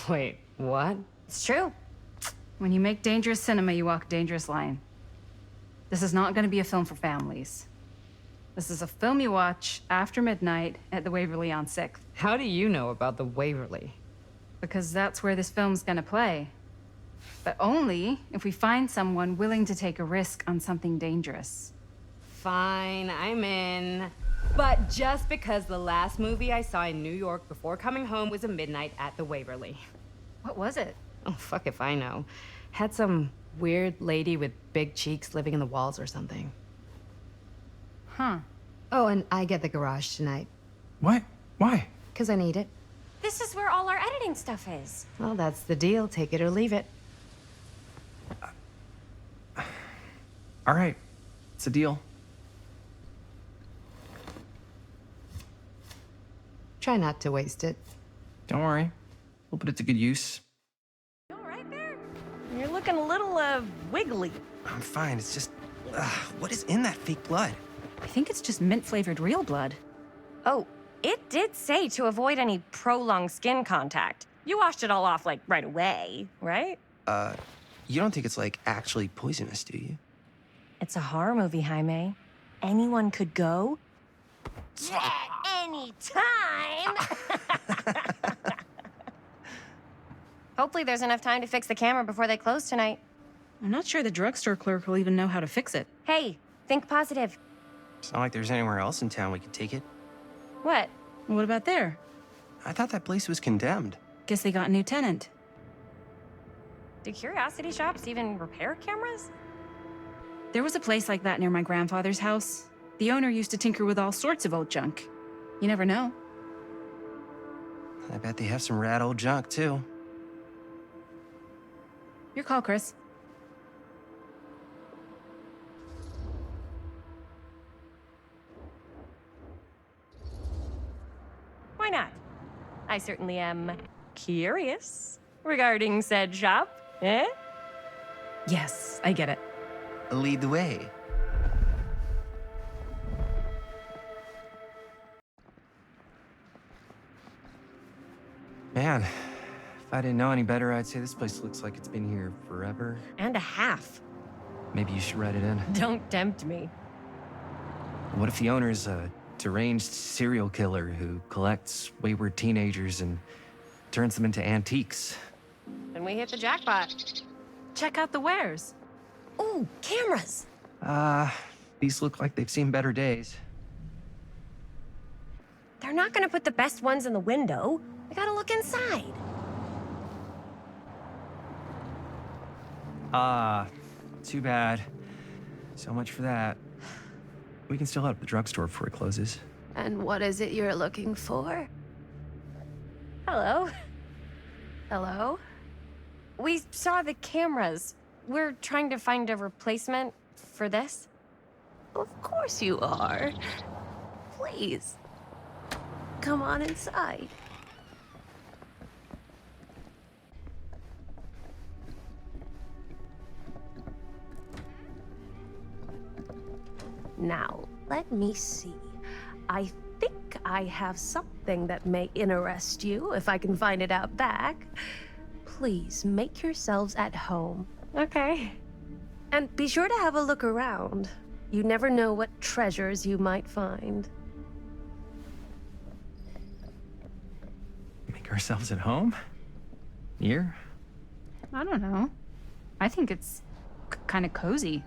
Wait, what? It's true. When you make dangerous cinema, you walk a dangerous line. This is not going to be a film for families. This is a film you watch after midnight at the Waverly on 6th. How do you know about the Waverly? Because that's where this film's gonna play. But only if we find someone willing to take a risk on something dangerous. Fine, I'm in. But just because the last movie I saw in New York before coming home was a midnight at the Waverly. What was it? Oh, fuck if I know. Had some weird lady with big cheeks living in the walls or something. Huh. Oh, and I get the garage tonight. What? Why? Because I need it. This is where all our editing stuff is. Well, that's the deal. Take it or leave it. All right. It's a deal. Try not to waste it. Don't worry. We'll put it to good use. You all right there? You're looking a little, wiggly. I'm fine. It's just... what is in that fake blood? I think it's just mint-flavored real blood. Oh, it did say to avoid any prolonged skin contact. You washed it all off, like, right away, right? You don't think it's, like, actually poisonous, do you? It's a horror movie, Jaime. Anyone could go. Yeah, anytime! Hopefully there's enough time to fix the camera before they close tonight. I'm not sure the drugstore clerk will even know how to fix it. Hey, think positive. It's not like there's anywhere else in town we could take it. What? What about there? I thought that place was condemned. Guess they got a new tenant. Do curiosity shops even repair cameras? There was a place like that near my grandfather's house. The owner used to tinker with all sorts of old junk. You never know. I bet they have some rad old junk, too. Your call, Chris. Why not? I certainly am curious regarding said shop, eh? Yes, I get it. Lead the way. Man, if I didn't know any better, I'd say this place looks like it's been here forever. And a half. Maybe you should write it in. Don't tempt me. What if the owner's a deranged serial killer who collects wayward teenagers and turns them into antiques? Then we hit the jackpot. Check out the wares. Ooh, cameras. These look like they've seen better days. They're not gonna put the best ones in the window. I gotta look inside. Too bad. So much for that. We can still head up the drugstore before it closes. And what is it you're looking for? Hello. Hello? We saw the cameras. We're trying to find a replacement for this. Of course you are. Please, come on inside. Now, let me see. I think I have something that may interest you, if I can find it out back. Please make yourselves at home. Okay. And be sure to have a look around. You never know what treasures you might find. Make ourselves at home? Here? I don't know. I think it's kind of cozy.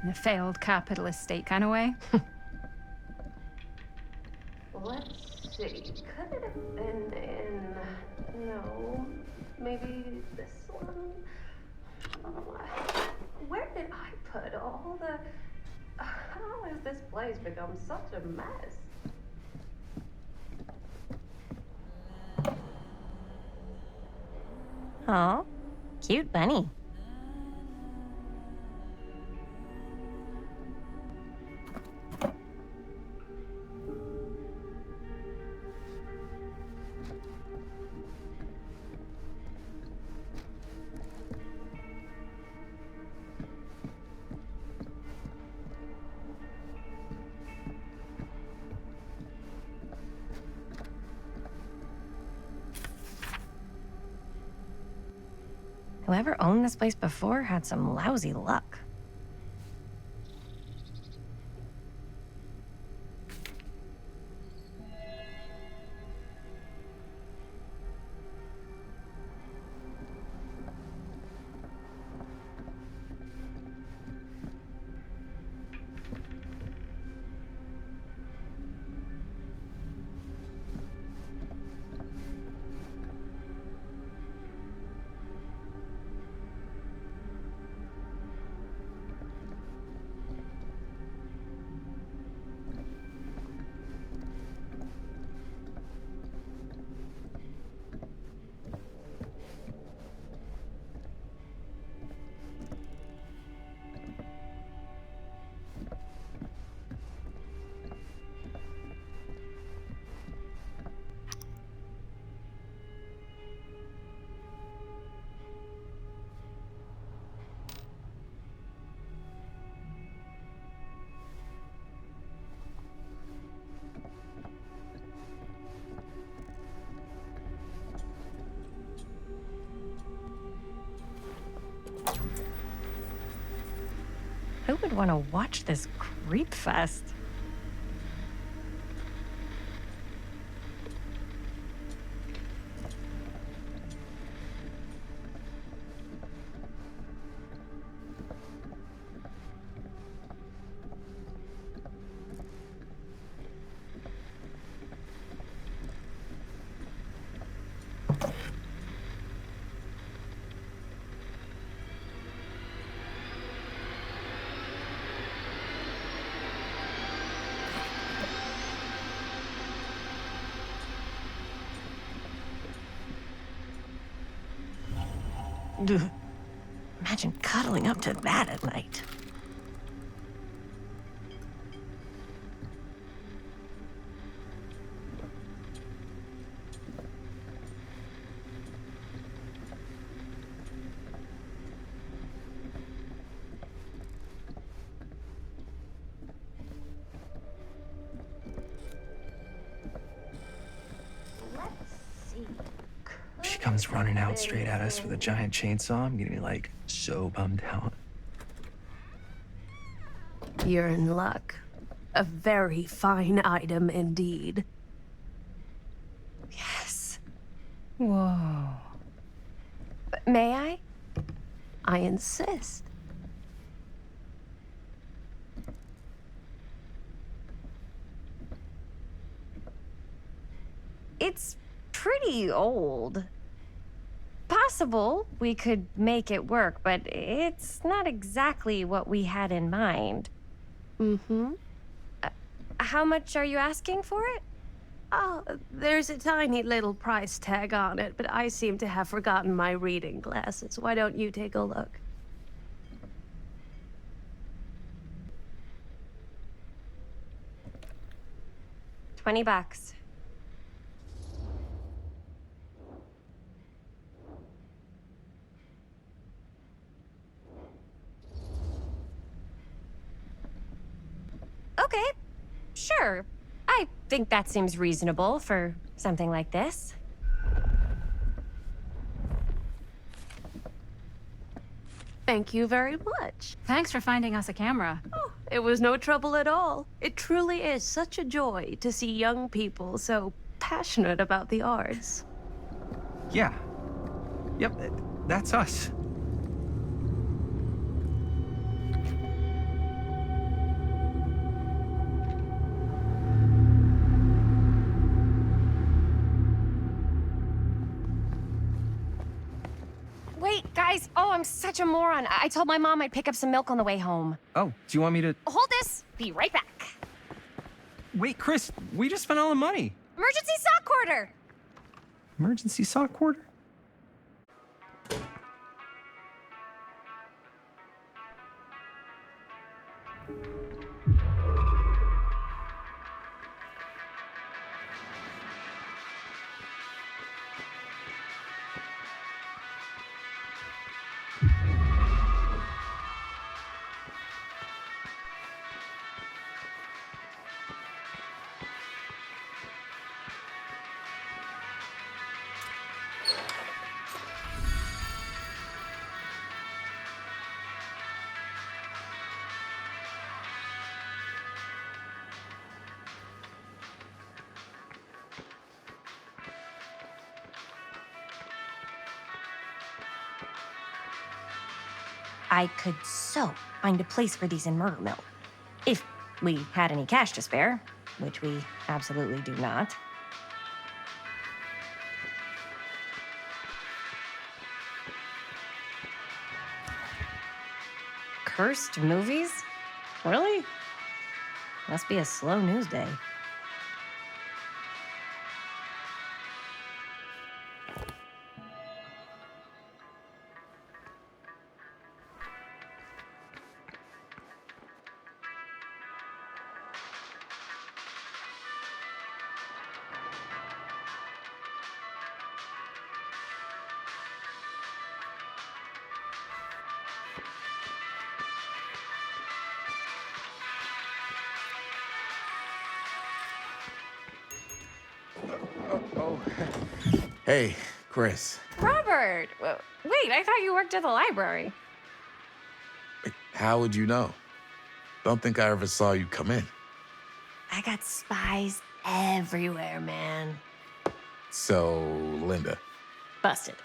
In a failed capitalist state kind of way. Let's see. Could it have been in... No. Maybe this one? Where did I put all the... How has this place become such a mess? Aw, cute bunny. Whoever owned this place before had some lousy luck. Who would want to watch this creep fest? Imagine cuddling up to that at night. She comes running out straight at us with a giant chainsaw. I'm getting like so bummed out. You're in luck. A very fine item indeed. Yes. Whoa. May I? I insist. It's pretty old. Possible we could make it work, but it's not exactly what we had in mind. Mm-hmm. How much are you asking for it? Oh, there's a tiny little price tag on it, but I seem to have forgotten my reading glasses. Why don't you take a look? $20. Okay, sure. I think that seems reasonable for something like this. Thank you very much. Thanks for finding us a camera. Oh, it was no trouble at all. It truly is such a joy to see young people so passionate about the arts. Yeah. Yep, that's us. Wait, guys. Oh, I'm such a moron. I told my mom I'd pick up some milk on the way home. Oh, do you want me to... Hold this. Be right back. Wait, Chris, we just spent all the money. Emergency sock quarter. Emergency sock quarter? I could so find a place for these in Murder Mill. If we had any cash to spare, which we absolutely do not. Cursed movies? Really? Must be a slow news day. Hey, Chris. Robert! Wait, I thought you worked at the library. How would you know? Don't think I ever saw you come in. I got spies everywhere, man. So, Linda. Busted.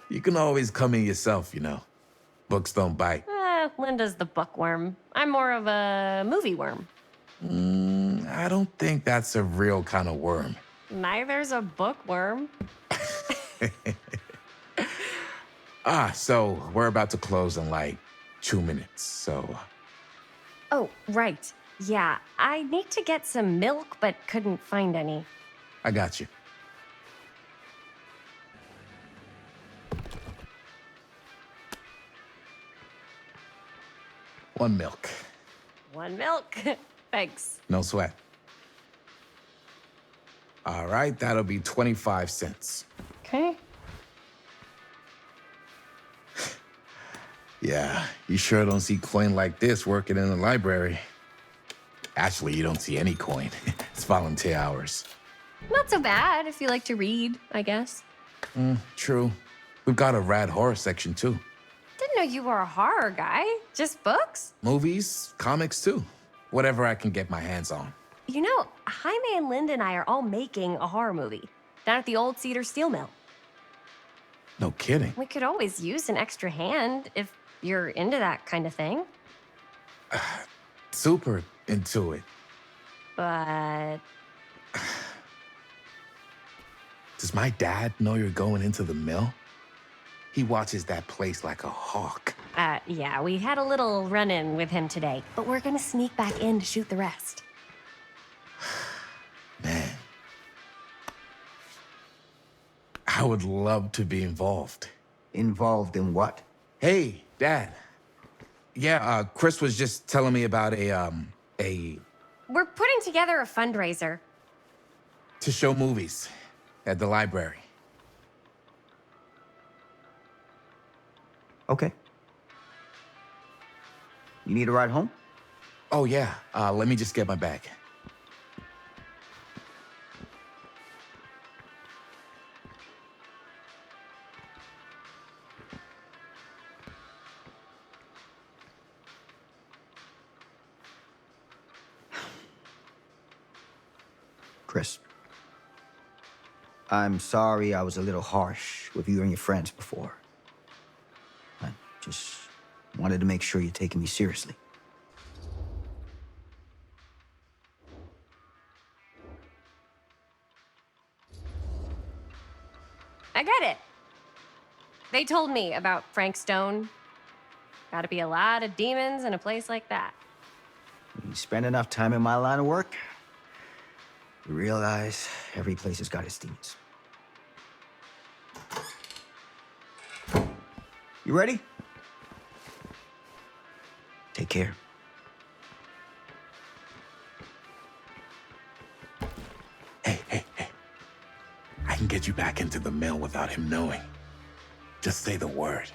You can always come in yourself, you know. Books don't bite. Linda's the bookworm. I'm more of a movie worm. I don't think that's a real kind of worm. Neither's a bookworm. So we're about to close in like 2 minutes, so... Oh, right. Yeah, I need to get some milk, but couldn't find any. I got you. One milk. One milk. Thanks. No sweat. All right, that'll be 25 cents. Okay. Yeah, you sure don't see coin like this working in the library. Actually, you don't see any coin. It's volunteer hours. Not so bad if you like to read, I guess. True. We've got a rad horror section, too. Didn't know you were a horror guy. Just books? Movies, comics, too. Whatever I can get my hands on. You know, Jaime and Linda and I are all making a horror movie down at the old Cedar Steel Mill. No kidding. We could always use an extra hand if you're into that kind of thing. Super into it. But... Does my dad know you're going into the mill? He watches that place like a hawk. Yeah, we had a little run-in with him today, but we're gonna sneak back in to shoot the rest. Man. I would love to be involved. Involved in what? Hey, Dad. Yeah, Chris was just telling me about a... we're putting together a fundraiser. To show movies at the library. Okay. You need a ride home? Oh, yeah. Let me just get my bag. Chris, I'm sorry I was a little harsh with you and your friends before. I just wanted to make sure you're taking me seriously. I get it. They told me about Frank Stone. Gotta be a lot of demons in a place like that. When you spend enough time in my line of work, you realize every place has got its demons. You ready? Take care. Hey. I can get you back into the mill without him knowing. Just say the word.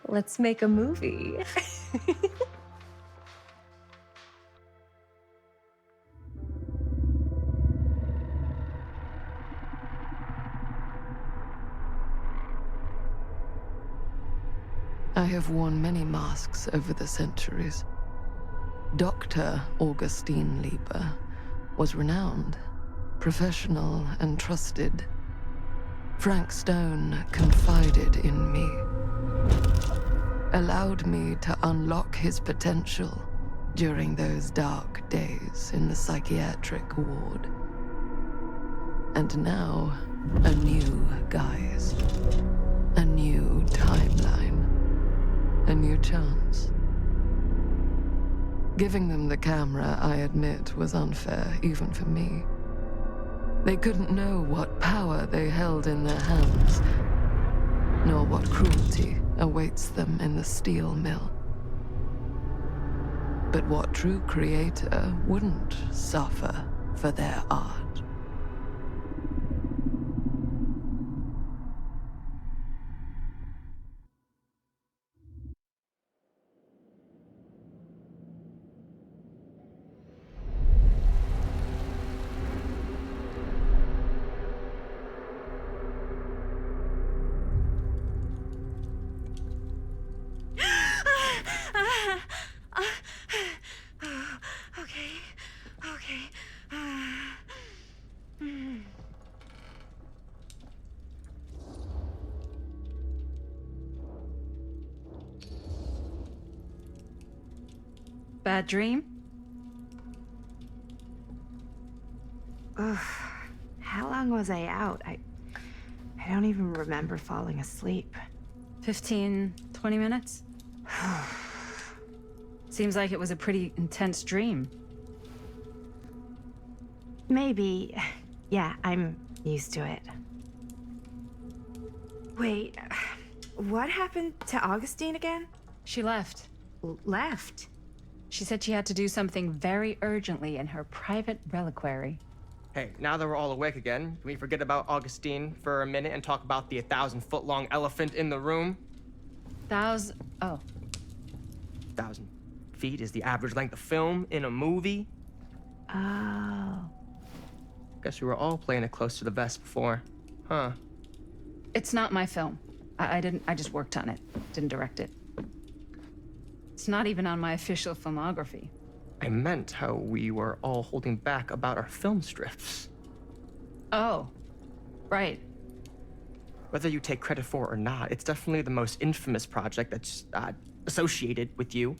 Let's make a movie. I have worn many masks over the centuries. Dr. Augustine Lieber was renowned, professional, and trusted. Frank Stone confided in me, allowed me to unlock his potential during those dark days in the psychiatric ward. And now, a new guise, a new timeline, a new chance. Giving them the camera, I admit, was unfair, even for me. They couldn't know what power they held in their hands, nor what cruelty awaits them in the steel mill. But what true creator wouldn't suffer for their art? Bad dream? Ugh. How long was I out? I don't even remember falling asleep. 15, 20 minutes? Seems like it was a pretty intense dream. Maybe. Yeah, I'm used to it. Wait, what happened to Augustine again? She left. Left? She said she had to do something very urgently in her private reliquary. Hey, now that we're all awake again, can we forget about Augustine for a minute and talk about the 1,000-foot-long elephant in the room? Oh. 1,000 feet is the average length of film in a movie. Oh. Guess we were all playing it close to the vest before, huh? It's not my film. I just worked on it, didn't direct it. It's not even on my official filmography. I meant how we were all holding back about our film strips. Oh, right. Whether you take credit for it or not, it's definitely the most infamous project that's associated with you.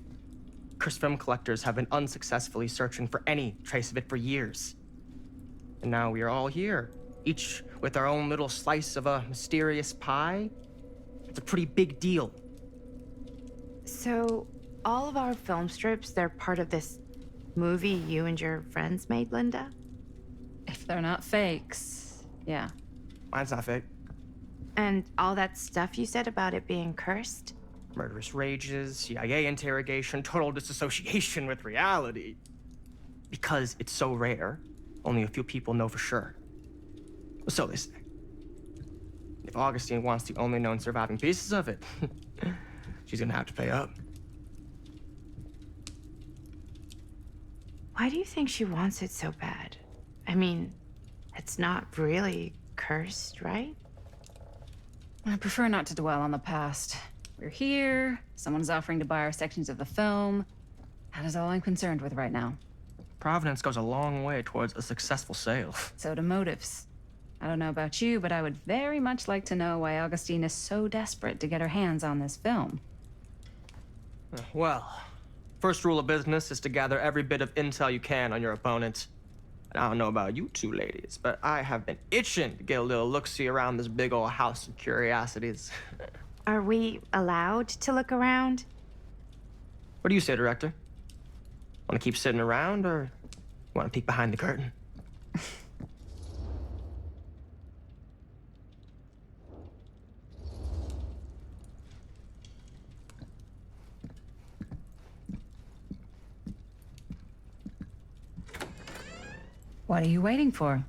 Cursed film collectors have been unsuccessfully searching for any trace of it for years. And now we are all here, each with our own little slice of a mysterious pie. It's a pretty big deal. So, all of our film strips, they're part of this movie you and your friends made, Linda? If they're not fakes, yeah. Mine's not fake. And all that stuff you said about it being cursed? Murderous rages, CIA interrogation, total disassociation with reality. because it's so rare, only a few people know for sure. So they say. If Augustine wants the only known surviving pieces of it, she's gonna have to pay up. Why do you think she wants it so bad? I mean, it's not really cursed, right? I prefer not to dwell on the past. We're here, someone's offering to buy our sections of the film. That is all I'm concerned with right now. Providence goes a long way towards a successful sale. So do motives. I don't know about you, but I would very much like to know why Augustine is so desperate to get her hands on this film. Well, first rule of business is to gather every bit of intel you can on your opponent. And I don't know about you two ladies, but I have been itching to get a little look-see around this big old house of curiosities. Are we allowed to look around? What do you say, director? Want to keep sitting around, or want to peek behind the curtain? What are you waiting for?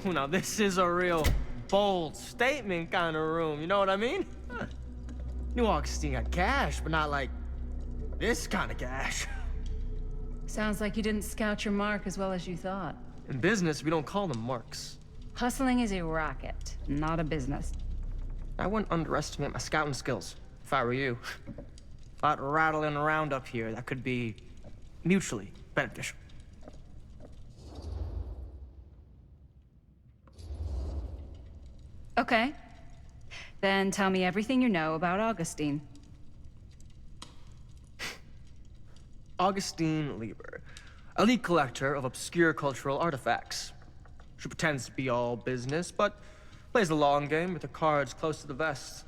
Now this is a real bold statement kind of room, you know what I mean? New Augustine got cash, but not like this kind of cash. Sounds like you didn't scout your mark as well as you thought. In business, we don't call them marks. Hustling is a racket, not a business. I wouldn't underestimate my scouting skills, if I were you. A lot rattling around up here that could be mutually beneficial. Okay. Then tell me everything you know about Augustine. Augustine Lieber, elite collector of obscure cultural artifacts. She pretends to be all business, but plays the long game with her cards close to the vest.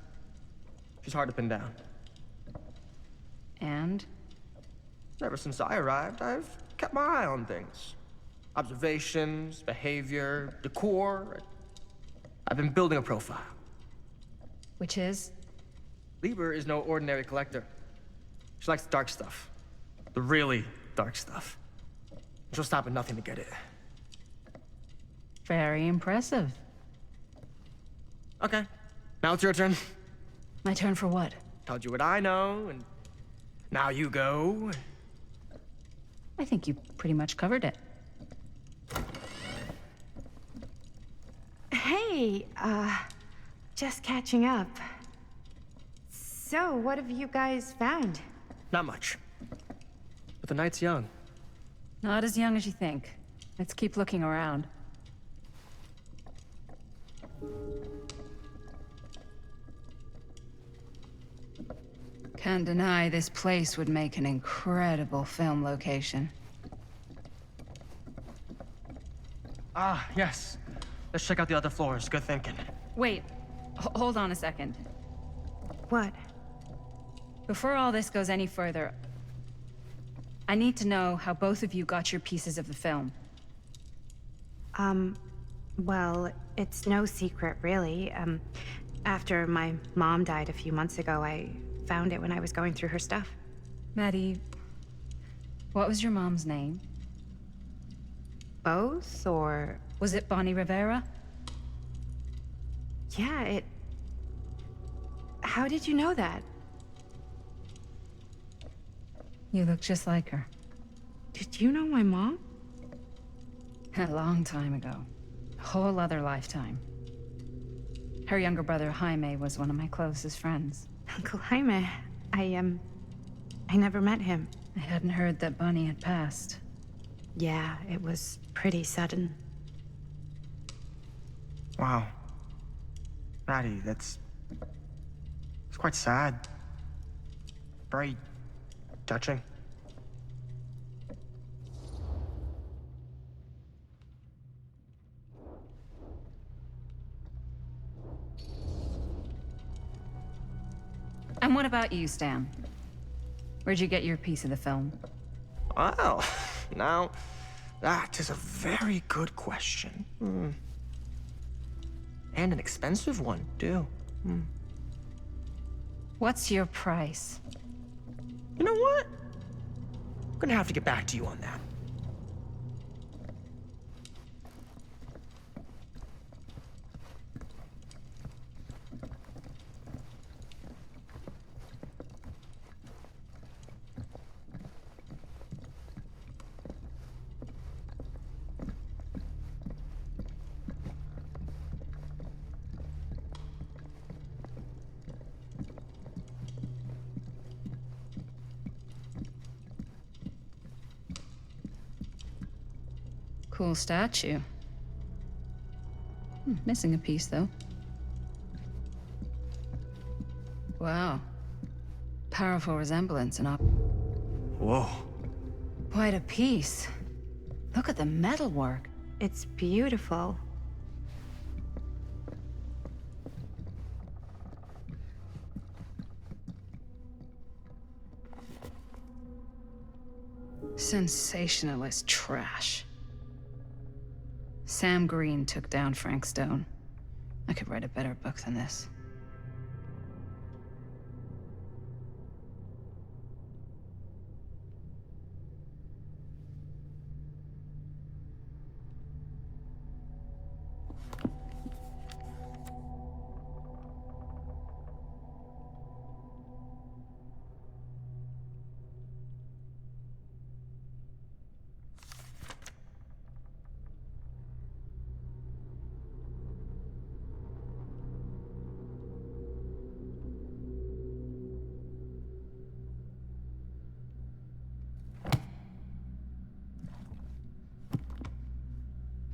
She's hard to pin down. And? Ever since I arrived, I've kept my eye on things. Observations, behavior, decor. I've been building a profile. Which is? Lieber is no ordinary collector. She likes the dark stuff. The really dark stuff. She'll stop at nothing to get it. Very impressive. Okay, now it's your turn. My turn for what? Told you what I know, and now you go. I think you pretty much covered it. Hey, just catching up. So, what have you guys found? Not much. But the night's young. Not as young as you think. Let's keep looking around. Can't deny this place would make an incredible film location. Ah, yes. Let's check out the other floors. Good thinking. Wait, hold on a second. What? Before all this goes any further, I need to know how both of you got your pieces of the film. Well, it's no secret, really. After my mom died a few months ago, I found it when I was going through her stuff. Maddie, what was your mom's name? Both, or... Was it Bonnie Rivera? Yeah, it... How did you know that? You look just like her. Did you know my mom? A long time ago. A whole other lifetime. Her younger brother, Jaime, was one of my closest friends. Uncle Jaime, I never met him. I hadn't heard that Bonnie had passed. Yeah, it was pretty sudden. Wow. Maddie, it's quite sad. Very touching. And what about you, Stan? Where'd you get your piece of the film? Well, now, that is a very good question. And an expensive one, too. What's your price? You know what? I'm gonna have to get back to you on that. Cool statue. Missing a piece, though. Wow. Powerful resemblance and Whoa. quite a piece. Look at the metalwork. It's beautiful. Sensationalist trash. Sam Green took down Frank Stone. I could write a better book than this.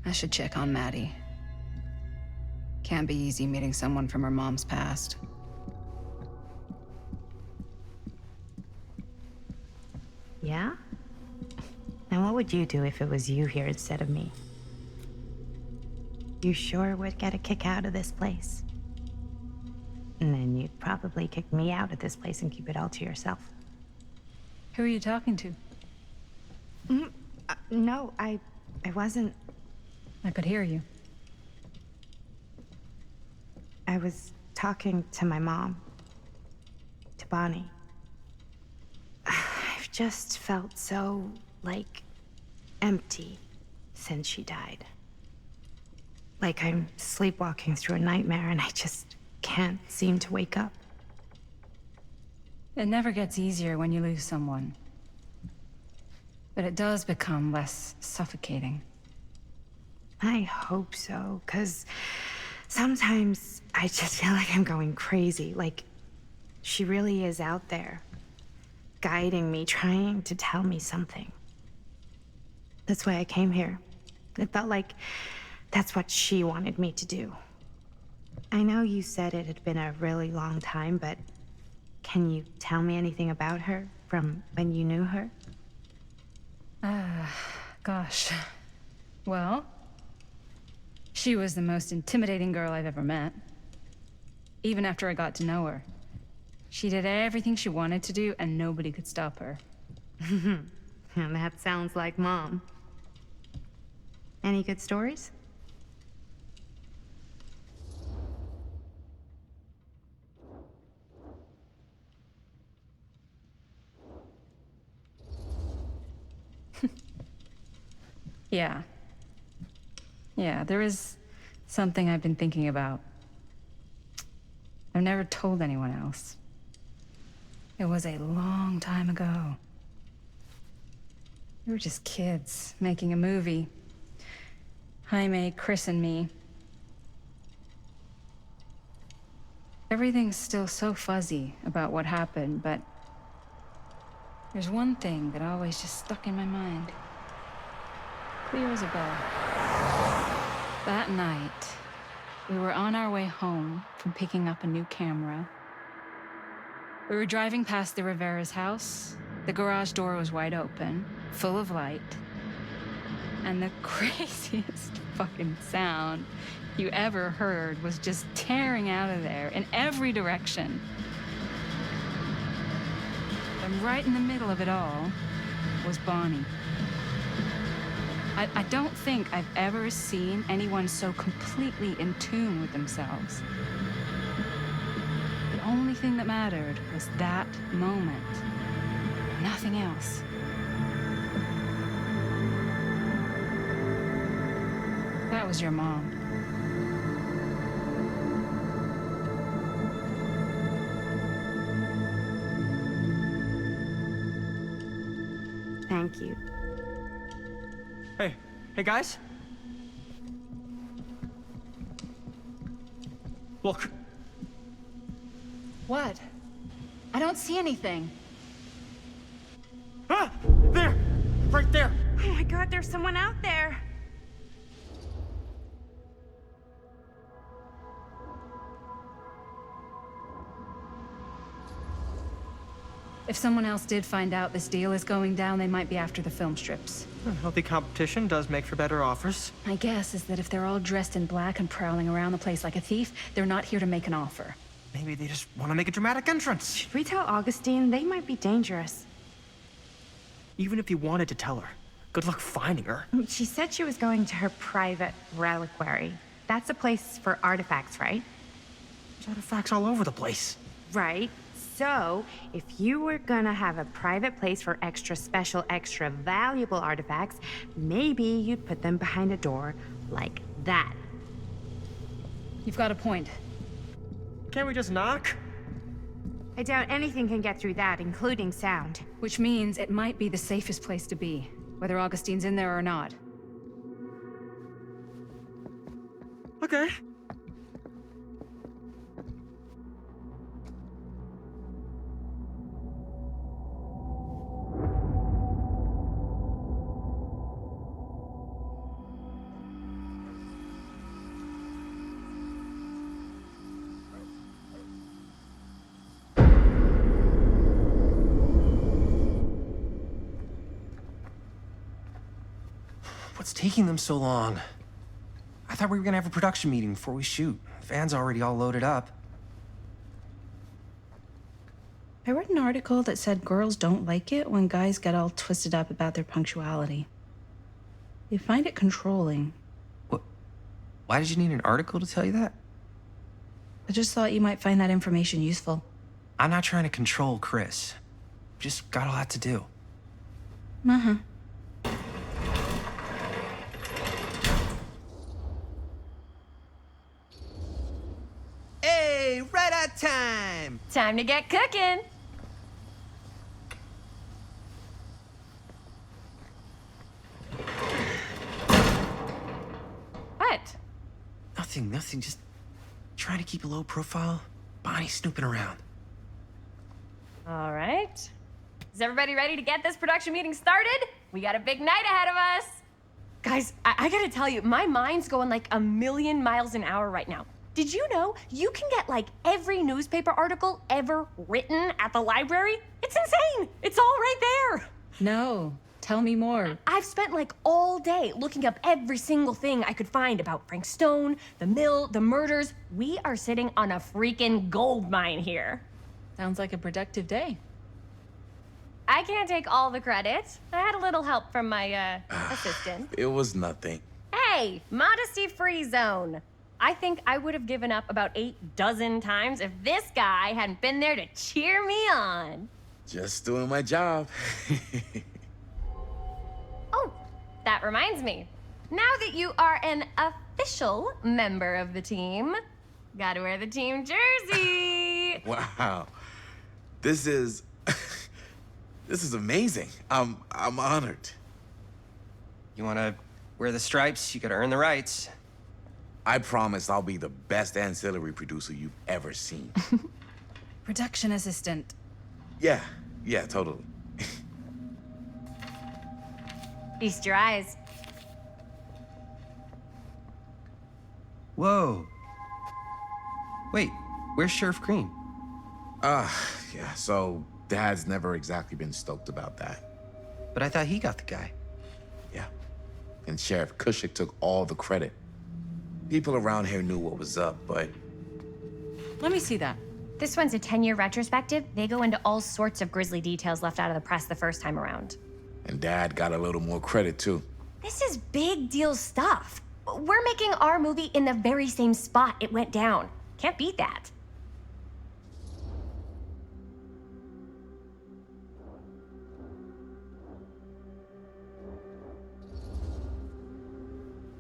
I should check on Maddie. Can't be easy meeting someone from her mom's past. Yeah? And what would you do if it was you here instead of me? You sure would get a kick out of this place. And then you'd probably kick me out of this place and keep it all to yourself. Who are you talking to? No, I wasn't. I could hear you. I was talking to my mom. To Bonnie. I've just felt so, like, empty since she died. Like I'm sleepwalking through a nightmare and I just can't seem to wake up. It never gets easier when you lose someone. But it does become less suffocating. I hope so, because sometimes I just feel like I'm going crazy. Like, she really is out there, guiding me, trying to tell me something. That's why I came here. It felt like that's what she wanted me to do. I know you said it had been a really long time, but can you tell me anything about her from when you knew her? Gosh. Well, she was the most intimidating girl I've ever met. Even after I got to know her. She did everything she wanted to do, and nobody could stop her. And that sounds like Mom. Any good stories? Yeah. Yeah, there is something I've been thinking about. I've never told anyone else. It was a long time ago. We were just kids making a movie. Jaime, Chris, and me. Everything's still so fuzzy about what happened, but there's one thing that always just stuck in my mind. Clear as a bell. That night, we were on our way home from picking up a new camera. We were driving past the Rivera's house. The garage door was wide open, full of light. And the craziest fucking sound you ever heard was just tearing out of there in every direction. And right in the middle of it all was Bonnie. I don't think I've ever seen anyone so completely in tune with themselves. The only thing that mattered was that moment. Nothing else. That was your mom. Thank you. Hey guys. Look. What? I don't see anything. Ah! There! Right there! Oh my god, there's someone out there. If someone else did find out this deal is going down, they might be after the film strips. Healthy competition does make for better offers. My guess is that if they're all dressed in black and prowling around the place like a thief, they're not here to make an offer. Maybe they just want to make a dramatic entrance. Should we tell Augustine? They might be dangerous. Even if you wanted to tell her, good luck finding her. She said she was going to her private reliquary. That's a place for artifacts, right? There's artifacts all over the place. Right. So, if you were gonna have a private place for extra special, extra valuable artifacts, maybe you'd put them behind a door like that. You've got a point. Can't we just knock? I doubt anything can get through that, including sound. Which means it might be the safest place to be, whether Augustine's in there or not. Okay. What's taking them so long? I thought we were gonna have a production meeting before we shoot. The van's already all loaded up. I read an article that said girls don't like it when guys get all twisted up about their punctuality. They find it controlling. What? Why did you need an article to tell you that? I just thought you might find that information useful. I'm not trying to control Chris. Just got a lot to do. Uh-huh. Hey, right on time! Time to get cooking. What? Nothing. Just trying to keep a low profile. Bonnie snooping around. All right. Is everybody ready to get this production meeting started? We got a big night ahead of us. Guys, I gotta tell you, my mind's going like a million miles an hour right now. Did you know you can get like every newspaper article ever written at the library? It's insane. It's all right there. No. Tell me more. I've spent like all day looking up every single thing I could find about Frank Stone, the mill, the murders. We are sitting on a freaking gold mine here. Sounds like a productive day. I can't take all the credit. I had a little help from my assistant. It was nothing. Hey, modesty-free zone. I think I would have given up about 8 dozen times if this guy hadn't been there to cheer me on. Just doing my job. Oh, that reminds me. Now that you are an official member of the team, gotta wear the team jersey. Wow. This is amazing. I'm honored. You wanna wear the stripes? You gotta earn the rights. I promise I'll be the best ancillary producer you've ever seen. Production assistant. Yeah, totally. Feast your eyes. Whoa. Wait, where's Sheriff Green? Yeah, so Dad's never exactly been stoked about that. But I thought he got the guy. Yeah, and Sheriff Cushik took all the credit. People around here knew what was up, but... Let me see that. This one's a 10-year retrospective. They go into all sorts of grisly details left out of the press the first time around. And Dad got a little more credit, too. This is big deal stuff. We're making our movie in the very same spot it went down. Can't beat that.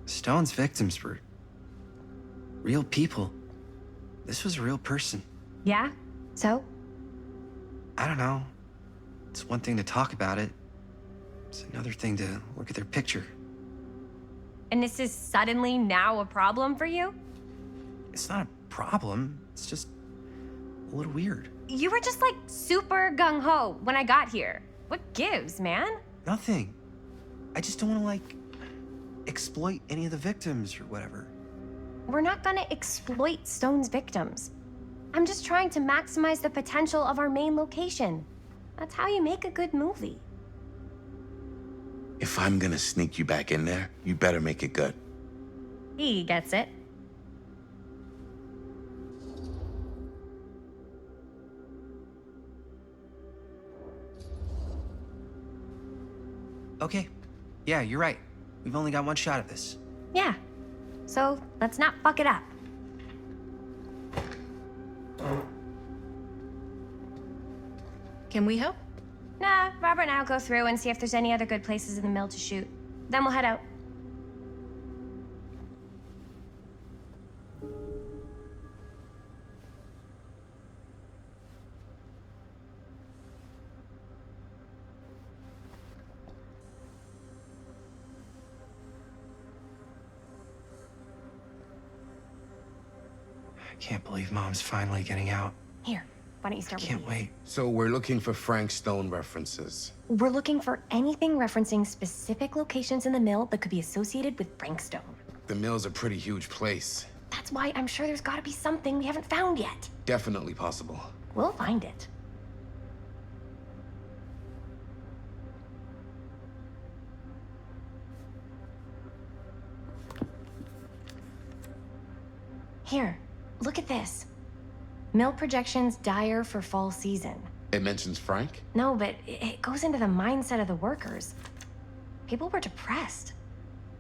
Stone's victims were real people. This was a real person. Yeah? So? I don't know. It's one thing to talk about it. It's another thing to look at their picture. And this is suddenly now a problem for you? It's not a problem. It's just a little weird. You were just like super gung-ho when I got here. What gives, man? Nothing. I just don't want to, like, exploit any of the victims or whatever. We're not gonna exploit Stone's victims. I'm just trying to maximize the potential of our main location. That's how you make a good movie. If I'm gonna sneak you back in there, you better make it good. He gets it. Okay. Yeah, you're right. We've only got one shot at this. Yeah. So let's not fuck it up. Can we help? Nah, Robert and I'll go through and see if there's any other good places in the mill to shoot. Then we'll head out. I can't believe Mom's finally getting out. Here, why don't you start with Can't wait. So we're looking for Frank Stone references. We're looking for anything referencing specific locations in the mill that could be associated with Frank Stone. The mill's a pretty huge place. That's why I'm sure there's gotta be something we haven't found yet. Definitely possible. We'll find it. Here, look at this. Mill projections dire for fall season. It mentions Frank? No, but it goes into the mindset of the workers. People were depressed.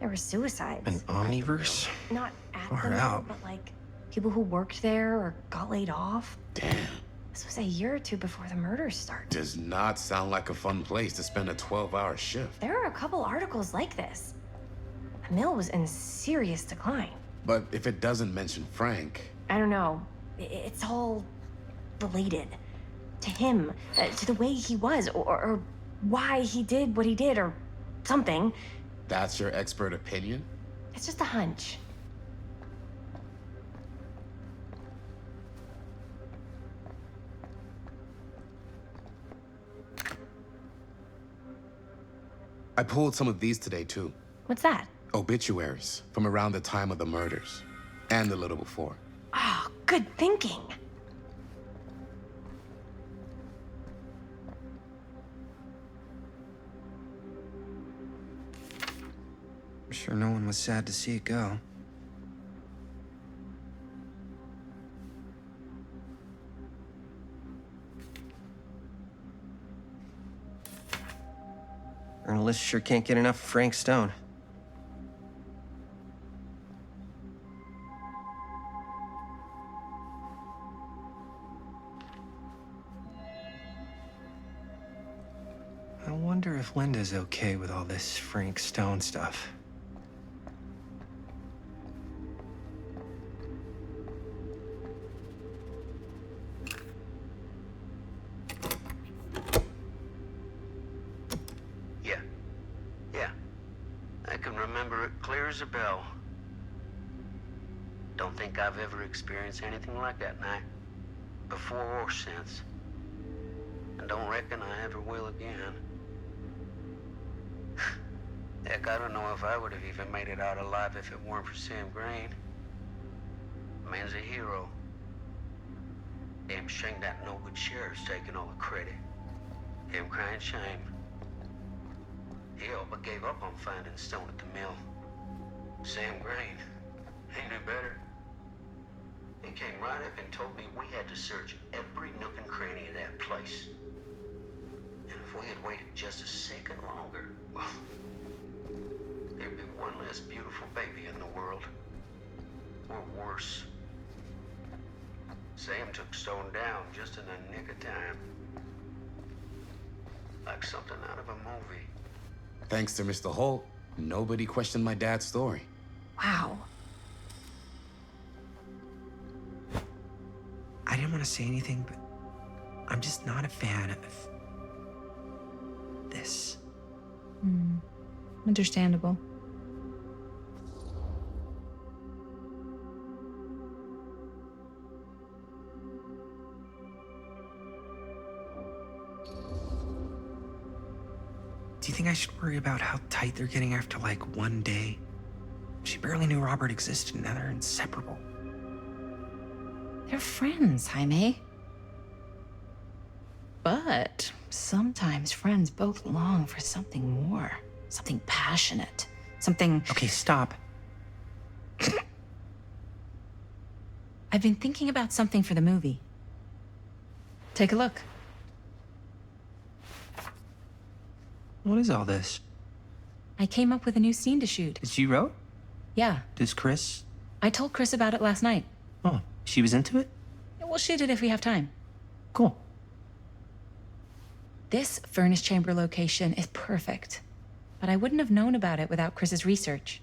There were suicides. An omniverse? Not at Far the mill, out. but like people who worked there or got laid off. Damn. This was a year or two before the murders started. Does not sound like a fun place to spend a 12-hour shift. There are a couple articles like this. The mill was in serious decline. But if it doesn't mention Frank, I don't know. It's all related to him, to the way he was, or why he did what he did, or something. that's your expert opinion? It's just a hunch. I pulled some of these today, too. What's that? Obituaries from around the time of the murders, and a little before. Oh, good thinking. I'm sure no one was sad to see it go. Journalists sure can't get enough of Frank Stone. I wonder if Linda's okay with all this Frank Stone stuff. Yeah. I can remember it clear as a bell. Don't think I've ever experienced anything like that night, before or since. And don't reckon I ever will again. Heck, I don't know if I would have even made it out alive if it weren't for Sam Green. Man's a hero. Damn shame that no good sheriff's taking all the credit. Damn crying shame. He all but gave up on finding Stone at the mill. Sam Green, he knew better. He came right up and told me we had to search every nook and cranny of that place. And if we had waited just a second longer, well, there'd be one less beautiful baby in the world. Or worse. Sam took Stone down just in the nick of time. Like something out of a movie. Thanks to Mr. Holt, nobody questioned my dad's story. Wow. I didn't want to say anything, but I'm just not a fan of this. Understandable. Do you think I should worry about how tight they're getting after like one day? She barely knew Robert existed, and now they're inseparable. They're friends, Jaime. But sometimes friends both long for something more, something passionate, something. Okay, stop. I've been thinking about something for the movie. Take a look. What is all this? I came up with a new scene to shoot. That you wrote? Yeah. Does Chris? I told Chris about it last night. Oh, she was into it? We'll shoot it if we have time. Cool. This furnace chamber location is perfect, but I wouldn't have known about it without Chris's research.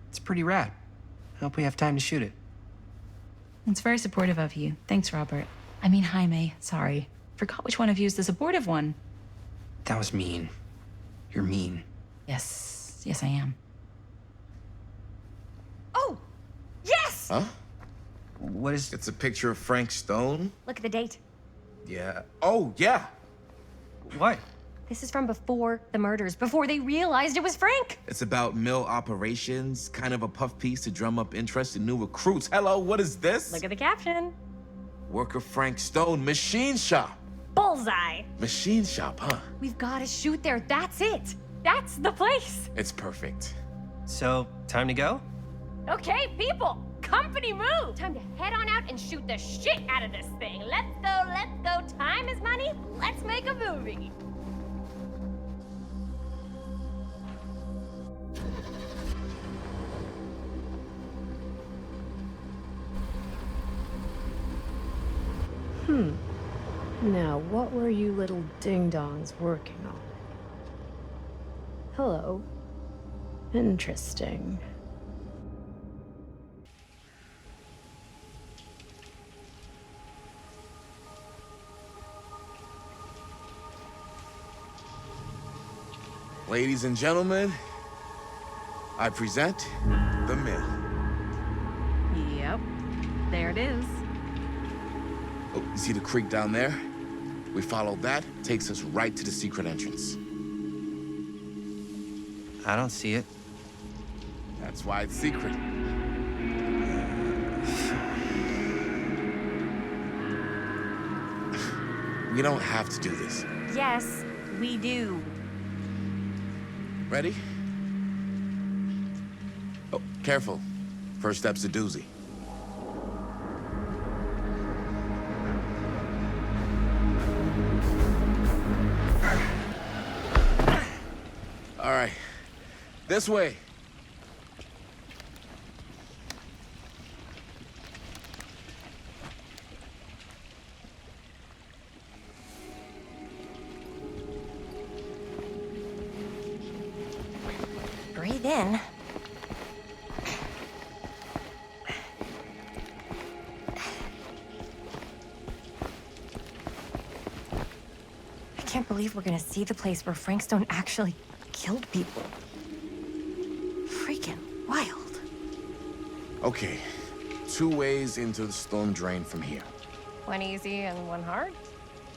It's pretty rad. I hope we have time to shoot it. It's very supportive of you. Thanks, Robert. I mean, Jaime, sorry. Forgot which one of you is the supportive one. That was mean. You're mean. Yes, I am. Oh! Yes! Huh? What is... It's a picture of Frank Stone? Look at the date. Yeah. Oh, yeah. What? This is from before the murders, before they realized it was Frank. It's about mill operations, kind of a puff piece to drum up interest in new recruits. Hello, what is this? Look at the caption. Worker Frank Stone, machine shop. Bullseye. Machine shop, huh? We've got to shoot there. That's it. That's the place. It's perfect. So, time to go? Okay, people. Company move. Time to head on out and shoot the shit out of this thing. Let's go, let's go. Time is money. Let's make a movie. Now, what were you little ding-dongs working on? Hello. Interesting. Ladies and gentlemen, I present the mill. Yep. There it is. Oh, you see the creek down there? We follow that, takes us right to the secret entrance. I don't see it. That's why it's secret. We don't have to do this. Yes, we do. Ready? Oh, careful. First step's a doozy. All right, this way. Breathe in. I can't believe we're gonna see the place where Frank Stone actually killed people. Freaking wild. Okay, 2 ways into the storm drain from here. One easy and one hard?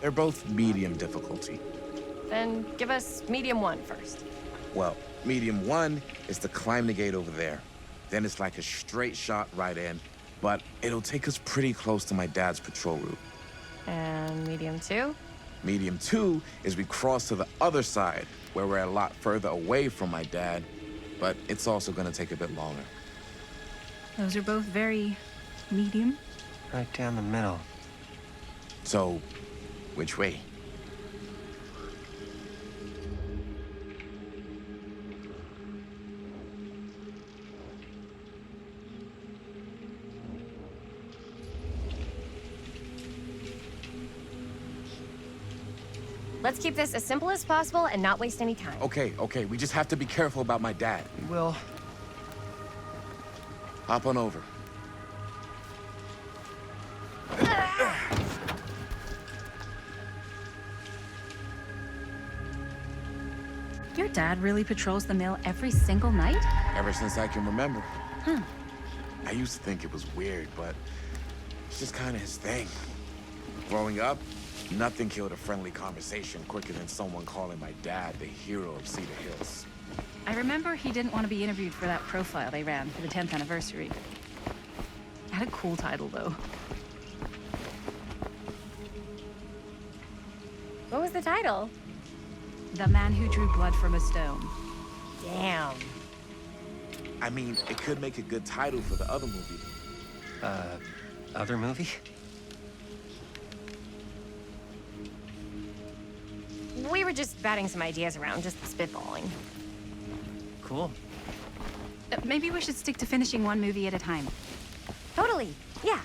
They're both medium difficulty. Then give us medium one first. Well, medium 1 is to climb the gate over there. Then it's like a straight shot right in, but it'll take us pretty close to my dad's patrol route. And medium two? Medium 2 is we cross to the other side, where we're a lot further away from my dad, but it's also gonna take a bit longer. Those are both very medium. Right down the middle. So, which way? Let's keep this as simple as possible and not waste any time. Okay, we just have to be careful about my dad. We will. Hop on over. Your dad really patrols the mill every single night? Ever since I can remember. Huh. I used to think it was weird, but it's just kind of his thing. Growing up, nothing killed a friendly conversation quicker than someone calling my dad the hero of Cedar Hills. I remember he didn't want to be interviewed for that profile they ran for the 10th anniversary. Had a cool title, though. What was the title? The Man Who Drew Blood from a Stone. Damn. I mean, it could make a good title for the other movie. Other movie? We were just batting some ideas around, just spitballing. Cool. Maybe we should stick to finishing one movie at a time. Totally, yeah.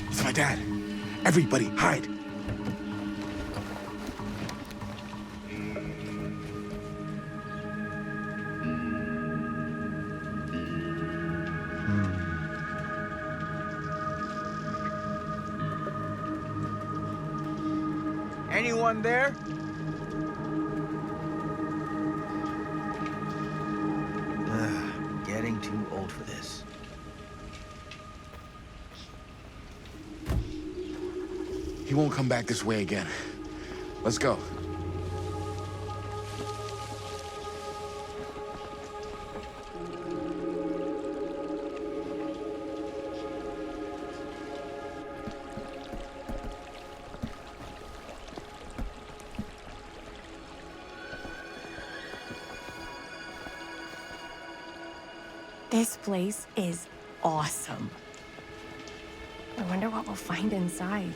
It's my dad. Everybody, hide. Anyone there? Getting too old for this. He won't come back this way again. Let's go. This place is awesome. I wonder what we'll find inside.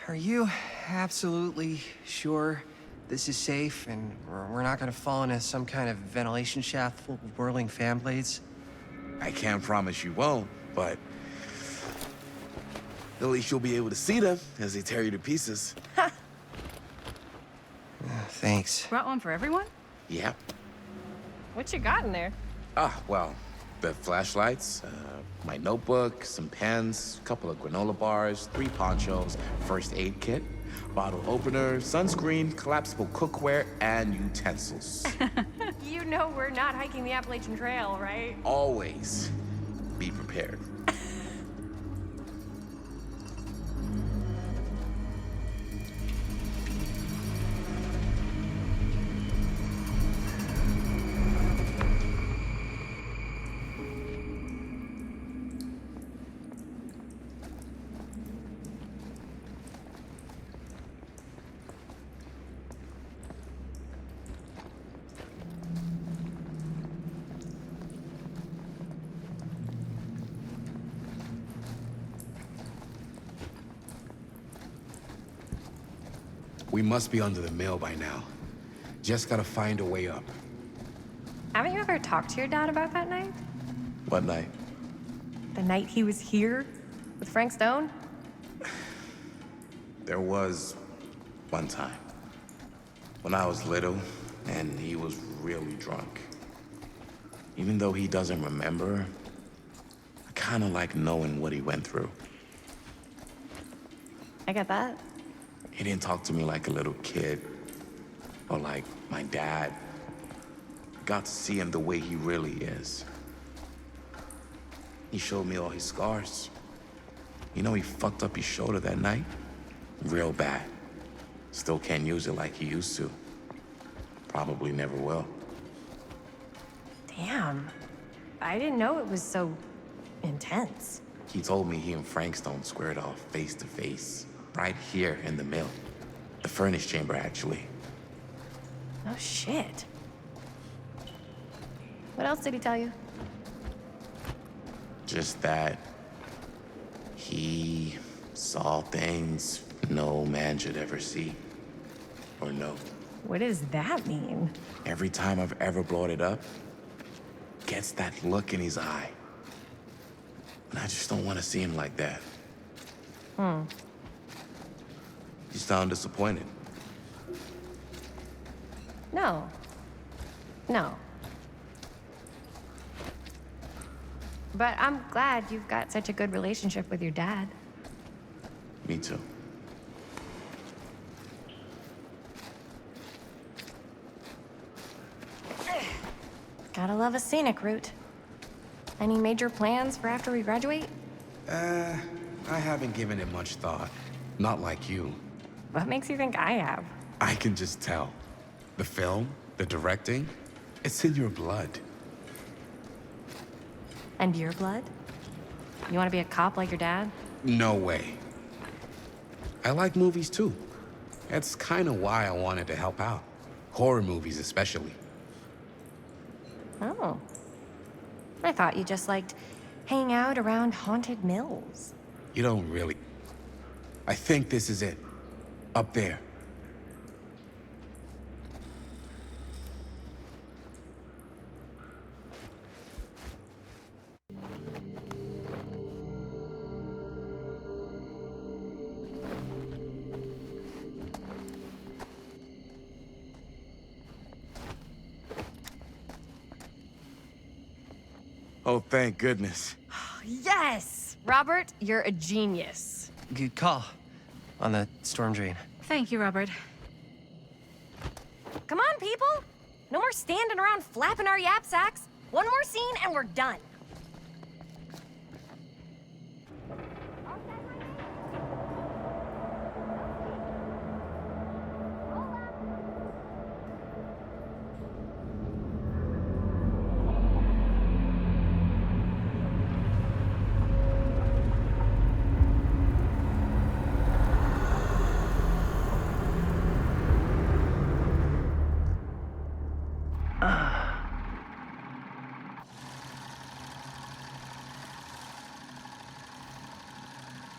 Are you absolutely sure this is safe and we're not gonna fall into some kind of ventilation shaft full of whirling fan blades? I can't promise you won't, but at least you'll be able to see them as they tear you to pieces. Thanks. Brought one for everyone? Yep. What you got in there? Well, the flashlights, my notebook, some pens, a couple of granola bars, 3 ponchos, first aid kit, bottle opener, sunscreen, collapsible cookware, and utensils. You know we're not hiking the Appalachian Trail, right? Always be prepared. We must be under the mill by now. Just gotta find a way up. Haven't you ever talked to your dad about that night? What night? The night he was here with Frank Stone? There was one time. when I was little, and he was really drunk. Even though he doesn't remember, I kind of like knowing what he went through. I get that. He didn't talk to me like a little kid, or like my dad. I got to see him the way he really is. He showed me all his scars. You know, he fucked up his shoulder that night? Real bad. Still can't use it like he used to. Probably never will. Damn. I didn't know it was so intense. He told me he and Frankstone squared off face to face, right here in the mill. The furnace chamber, actually. Oh, shit. What else did he tell you? Just that he saw things no man should ever see or know. What does that mean? Every time I've ever brought it up, gets that look in his eye. And I just don't want to see him like that. You sound disappointed. No. No. But I'm glad you've got such a good relationship with your dad. Me too. Gotta love a scenic route. Any major plans for after we graduate? I haven't given it much thought. Not like you. What makes you think I have? I can just tell. The film, the directing, it's in your blood. And your blood? You want to be a cop like your dad? No way. I like movies too. That's kind of why I wanted to help out. Horror movies especially. Oh. I thought you just liked hanging out around haunted mills. You don't really. I think this is it. Up there. Oh, thank goodness. Yes! Robert, you're a genius. Good call on the storm drain. Thank you, Robert. Come on, people! No more standing around flapping our yap sacks. One more scene and we're done.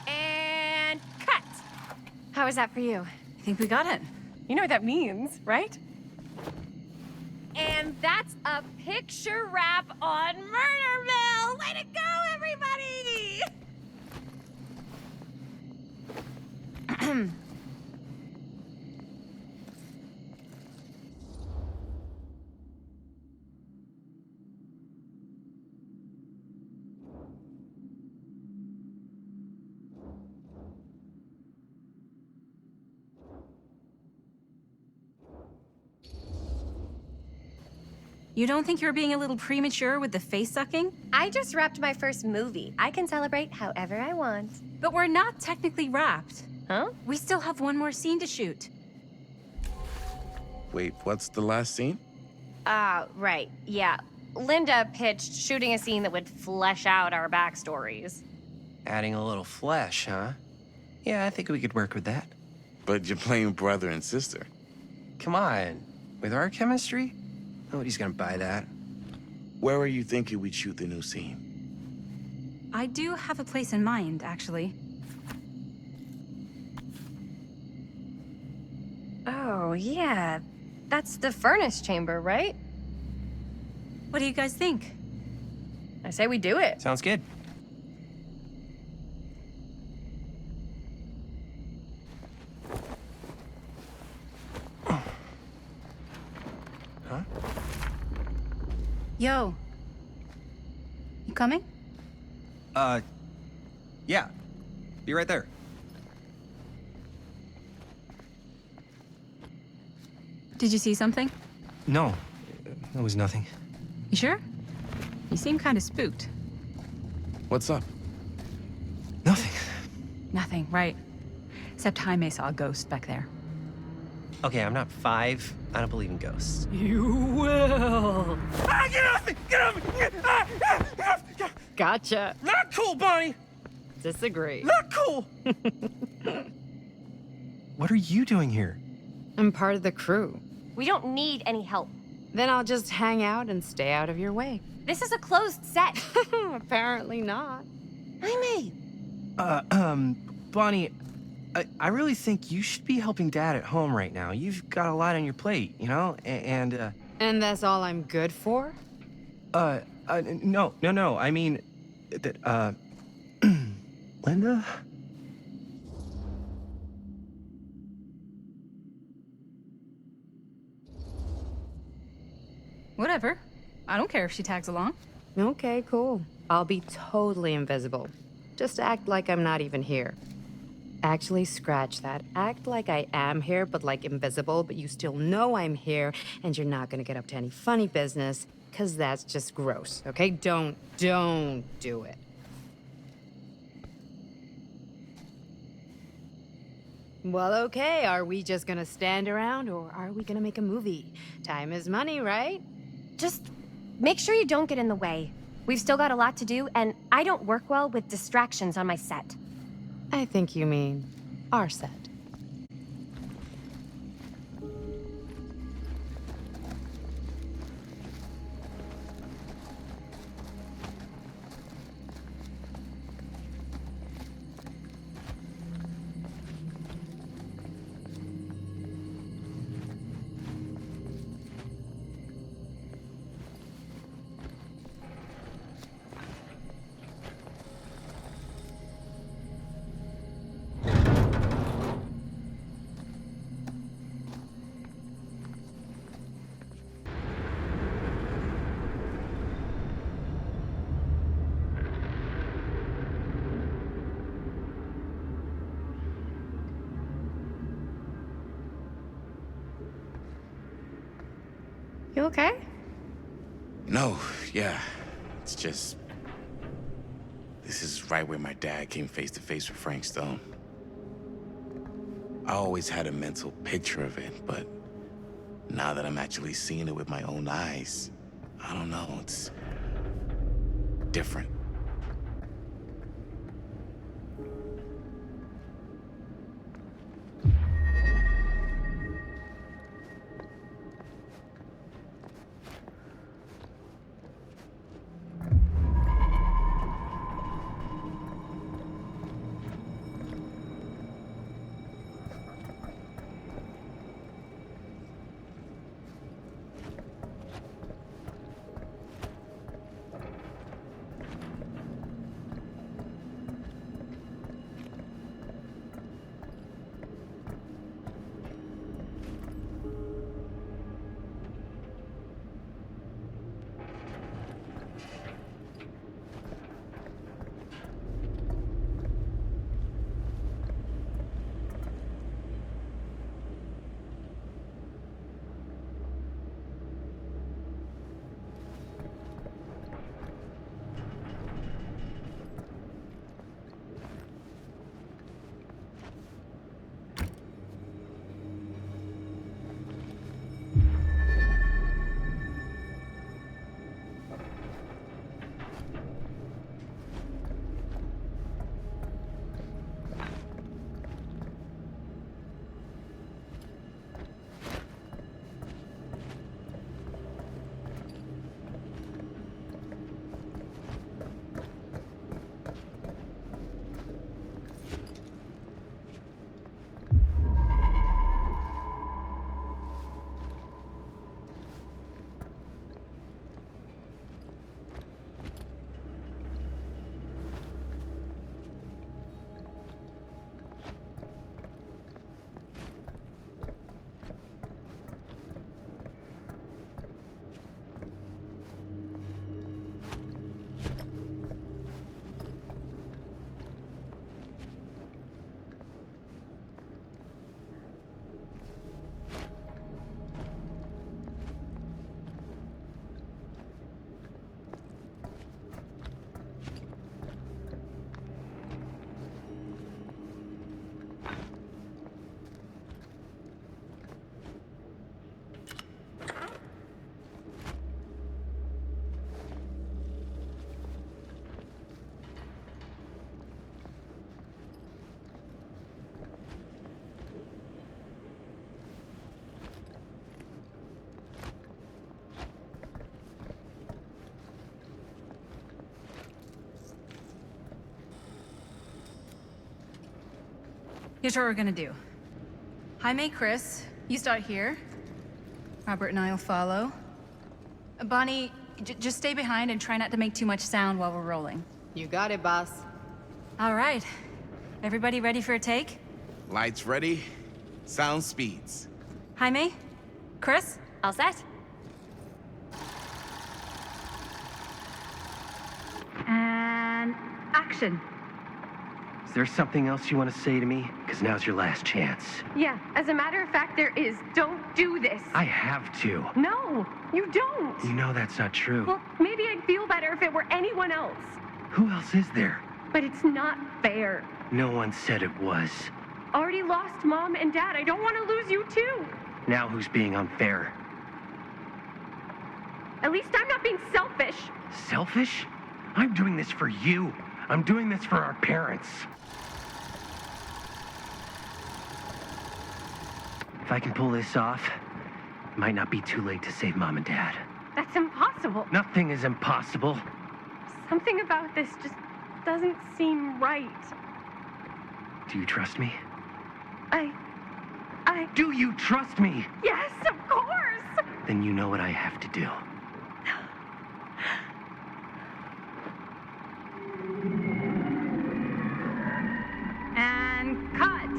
And cut! How was that for you? I think we got it. You know what that means, right? And that's a picture wrap on Murder Mill! Way to go, everybody! You don't think you're being a little premature with the face sucking? I just wrapped my first movie. I can celebrate however I want. But we're not technically wrapped. Huh? We still have one more scene to shoot. Wait, what's the last scene? Right. Yeah. Linda pitched shooting a scene that would flesh out our backstories. Adding a little flesh, huh? Yeah, I think we could work with that. But you're playing brother and sister. Come on. With our chemistry? Nobody's gonna buy that. Where are you thinking we'd shoot the new scene? I do have a place in mind, actually. Oh, yeah. That's the furnace chamber, right? What do you guys think? I say we do it. Sounds good. Yo. You coming? Yeah. Be right there. Did you see something? No, it was nothing. You sure? You seem kind of spooked. What's up? Nothing, right. Except Jaime saw a ghost back there. Okay, I'm not 5. I don't believe in ghosts. You will. Ah, get off me! Get off me! Gotcha. Not cool, Bonnie! Disagree. Not cool! What are you doing here? I'm part of the crew. We don't need any help. Then I'll just hang out and stay out of your way. This is a closed set. Apparently not. Jaime! Bonnie, I really think you should be helping Dad at home right now. You've got a lot on your plate, you know? And that's all I'm good for? No. I mean, that, Linda? Whatever. I don't care if she tags along. Okay, cool. I'll be totally invisible. Just act like I'm not even here. Actually, scratch that. Act like I am here, but like invisible, but you still know I'm here, and you're not gonna get up to any funny business, because that's just gross, okay? Don't do it. Well, okay, are we just gonna stand around, or are we gonna make a movie? Time is money, right? Just make sure you don't get in the way. We've still got a lot to do, and I don't work well with distractions on my set. I think you mean our set. You okay? No, yeah. It's just... This is right where my dad came face to face with Frank Stone. I always had a mental picture of it, but now that I'm actually seeing it with my own eyes, I don't know, it's different. Here's what we're gonna do. Jaime, Chris, you start here. Robert and I'll follow. Bonnie, just stay behind and try not to make too much sound while we're rolling. You got it, boss. All right. Everybody ready for a take? Lights ready, sound speeds. Jaime? Chris? All set? And action. Is there something else you want to say to me? Because now's your last chance. Yeah, as a matter of fact, there is. Don't do this. I have to. No, you don't. You know that's not true. Well, maybe I'd feel better if it were anyone else. Who else is there? But it's not fair. No one said it was. Already lost Mom and Dad. I don't want to lose you too. Now who's being unfair? At least I'm not being selfish. Selfish? I'm doing this for you. I'm doing this for our parents. If I can pull this off, it might not be too late to save Mom and Dad. That's impossible. Nothing is impossible. Something about this just doesn't seem right. Do you trust me? I... Do you trust me? Yes, of course! Then you know what I have to do. And cut.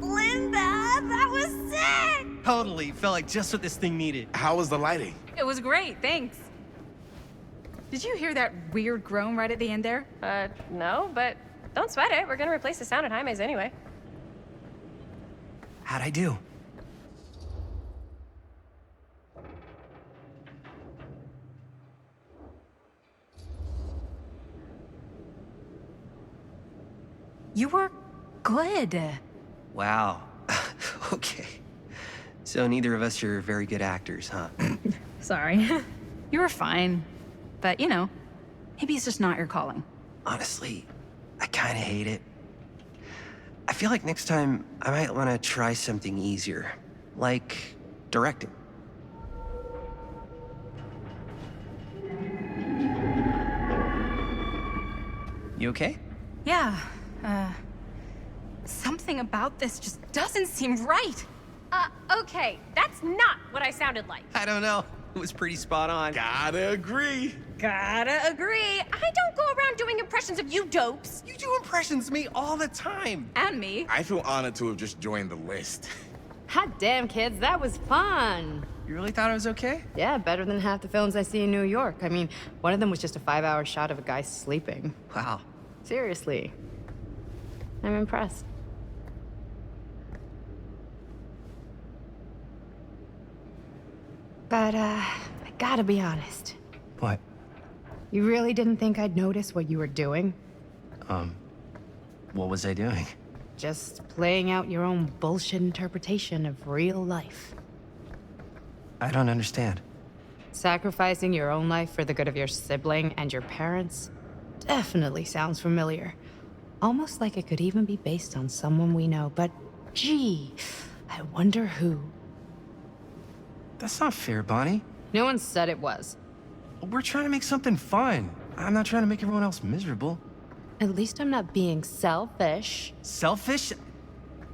Linda, that was sick! Totally. Felt like just what this thing needed. How was the lighting? It was great, thanks. Did you hear that weird groan right at the end there? No, but don't sweat it. We're gonna replace the sound at Jaime's anyway. How'd I do? You were good. Wow. Okay. So neither of us are very good actors, huh? Sorry. You were fine. But, you know, maybe it's just not your calling. Honestly, I kind of hate it. I feel like next time I might want to try something easier, like directing. You okay? Yeah, something about this just doesn't seem right. Okay, that's not what I sounded like. I don't know. It was pretty spot on. Gotta agree. Gotta agree. I don't go around doing impressions of you dopes. You do impressions of me all the time. And me. I feel honored to have just joined the list. Hot damn, kids, that was fun. You really thought I was okay? Yeah, better than half the films I see in New York. I mean, one of them was just a 5-hour shot of a guy sleeping. Wow. Seriously. I'm impressed. But, I gotta be honest. What? You really didn't think I'd notice what you were doing? What was I doing? Just playing out your own bullshit interpretation of real life. I don't understand. Sacrificing your own life for the good of your sibling and your parents definitely sounds familiar. Almost like it could even be based on someone we know, but gee, I wonder who. That's not fair, Bonnie. No one said it was. We're trying to make something fun. I'm not trying to make everyone else miserable. At least I'm not being selfish. Selfish?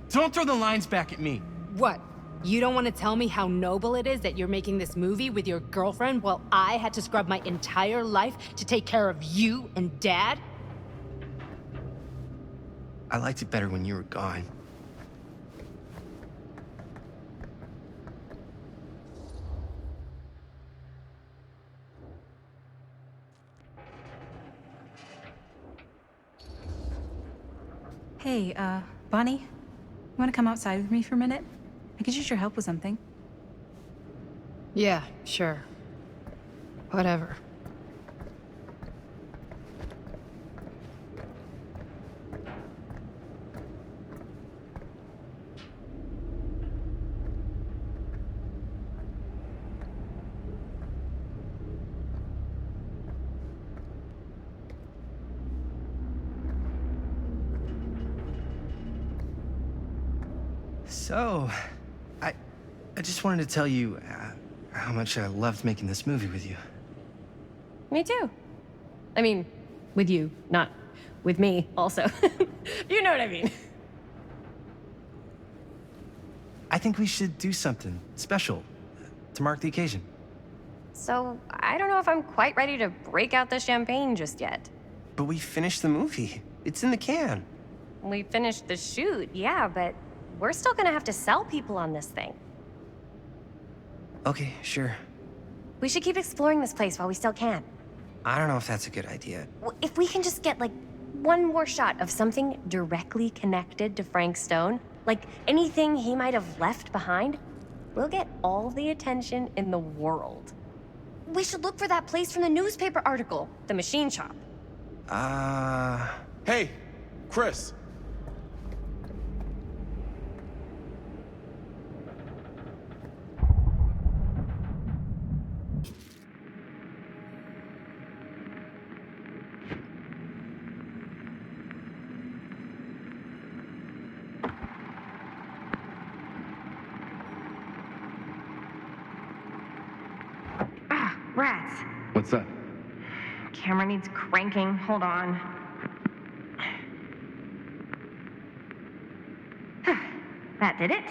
Don't throw the lines back at me. What? You don't want to tell me how noble it is that you're making this movie with your girlfriend while I had to scrub my entire life to take care of you and Dad? I liked it better when you were gone. Hey, Bonnie, you want to come outside with me for a minute? I could use your help with something. Yeah, sure. Whatever. So, I just wanted to tell you how much I loved making this movie with you. Me too. I mean, with you, not with me, also. You know what I mean. I think we should do something special to mark the occasion. So, I don't know if I'm quite ready to break out the champagne just yet. But we finished the movie. It's in the can. We finished the shoot, yeah, but we're still gonna have to sell people on this thing. Okay, sure. We should keep exploring this place while we still can. I don't know if that's a good idea. If we can just get, like, one more shot of something directly connected to Frank Stone, like anything he might have left behind, we'll get all the attention in the world. We should look for that place from the newspaper article, the machine shop. Hey, Chris. Rats. What's that? Camera needs cranking. Hold on. That did it.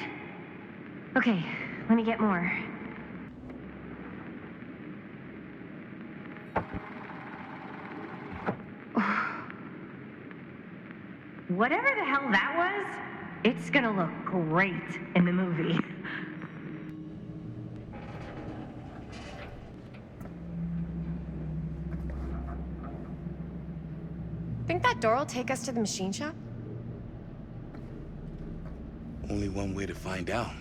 Okay, let me get more. Whatever the hell that was, it's gonna look great in the movie. Think that door will take us to the machine shop? Only one way to find out.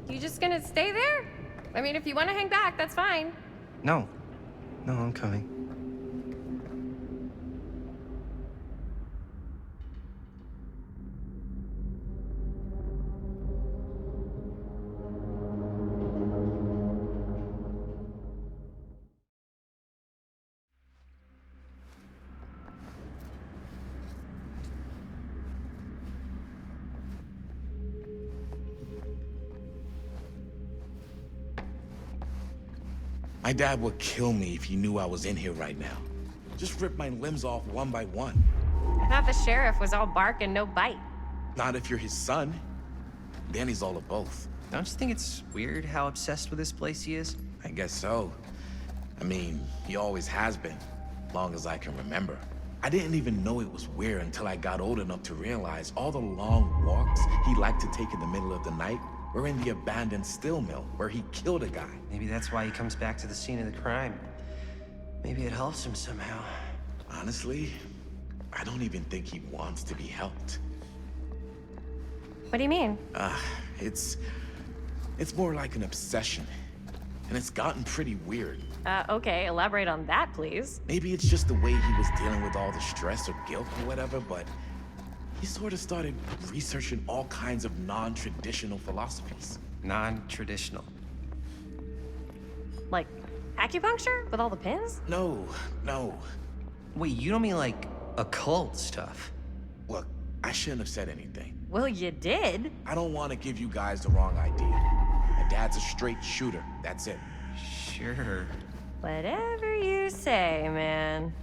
You just gonna stay there? I mean, if you want to hang back, that's fine. No. No, I'm coming. My dad would kill me if he knew I was in here right now. Just rip my limbs off one by one. I thought the sheriff was all bark and no bite. Not if you're his son. Danny's all of both. Don't you think it's weird how obsessed with this place he is? I guess so. I mean, he always has been, long as I can remember. I didn't even know it was weird until I got old enough to realize all the long walks he liked to take in the middle of the night were in the abandoned steel mill where he killed a guy. Maybe that's why he comes back to the scene of the crime. Maybe it helps him somehow. Honestly, I don't even think he wants to be helped. What do you mean? It's more like an obsession. And it's gotten pretty weird. Okay, elaborate on that, please. Maybe it's just the way he was dealing with all the stress or guilt or whatever, but he sort of started researching all kinds of non-traditional philosophies. Non-traditional? Like acupuncture with all the pins? No. Wait, you don't mean like occult stuff? Look, I shouldn't have said anything. Well, you did. I don't want to give you guys the wrong idea. My dad's a straight shooter, that's it. Sure. Whatever you say, man.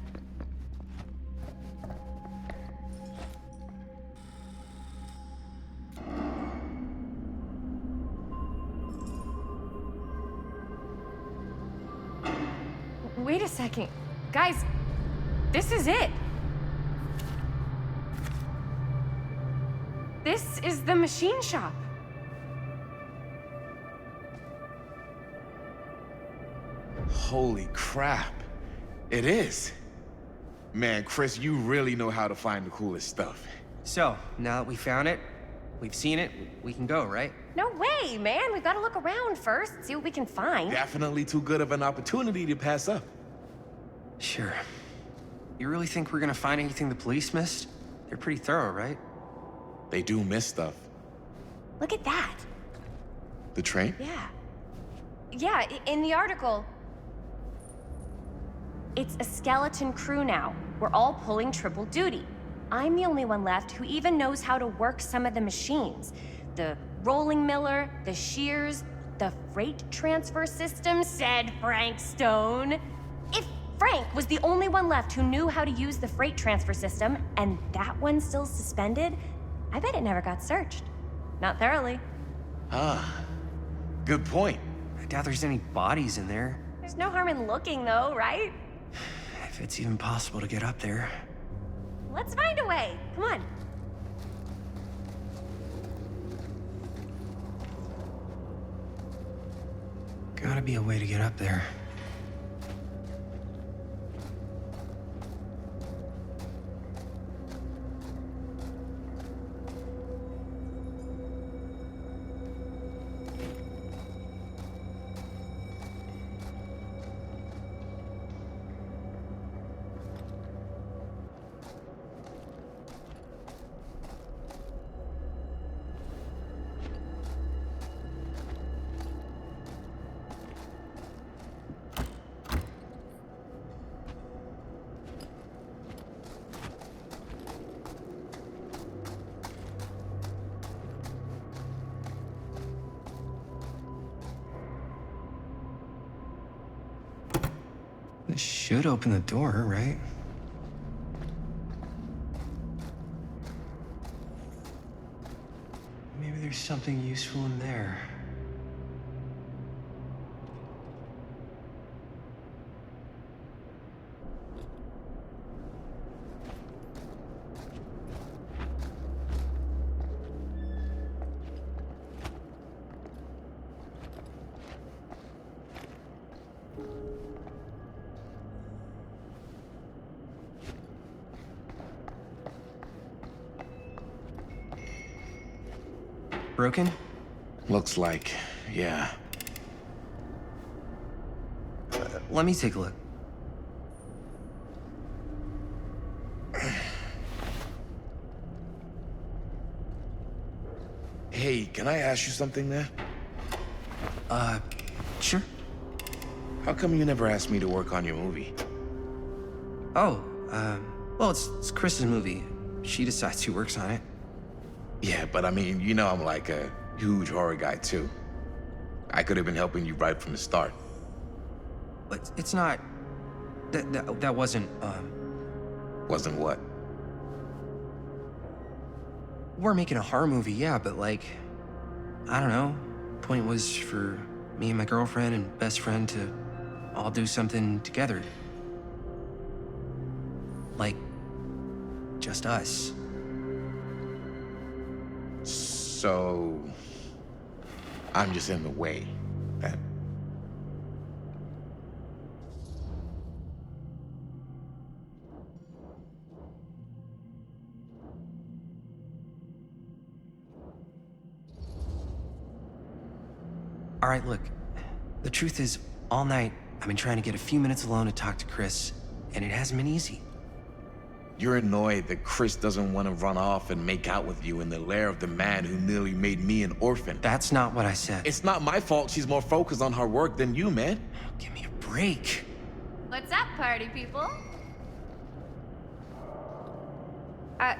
Wait a second. Guys, this is it. This is the machine shop. Holy crap. It is. Man, Chris, you really know how to find the coolest stuff. So, now that we found it, we've seen it, we can go, right? No way, man. We've got to look around first, see what we can find. Definitely too good of an opportunity to pass up. Sure. You really think we're gonna find anything the police missed? They're pretty thorough, right? They do miss stuff. Look at that. The train? Yeah. Yeah, in the article, it's a skeleton crew now. We're all pulling triple duty. I'm the only one left who even knows how to work some of the machines. The rolling miller, the shears, the freight transfer system, said Frank Stone. Frank was the only one left who knew how to use the freight transfer system, and that one's still suspended. I bet it never got searched. Not thoroughly. Ah, good point. I doubt there's any bodies in there. There's no harm in looking, though, right? If it's even possible to get up there. Let's find a way. Come on. Gotta be a way to get up there. This should open the door, right? Maybe there's something useful in there. Broken? Looks like, yeah. Let me take a look. Hey, can I ask you something there? Sure. How come you never asked me to work on your movie? Oh, well, it's Chris's movie. She decides who works on it. Yeah, but I mean, you know I'm like a huge horror guy too. I could have been helping you right from the start. But it's not... That wasn't, Wasn't what? We're making a horror movie, yeah, but like... I don't know. Point was for me and my girlfriend and best friend to all do something together. Like... just us. So... I'm just in the way, then. All right, look. The truth is, all night, I've been trying to get a few minutes alone to talk to Chris, and it hasn't been easy. You're annoyed that Chris doesn't want to run off and make out with you in the lair of the man who nearly made me an orphan. That's not what I said. It's not my fault she's more focused on her work than you, man. Give me a break. What's up, party people?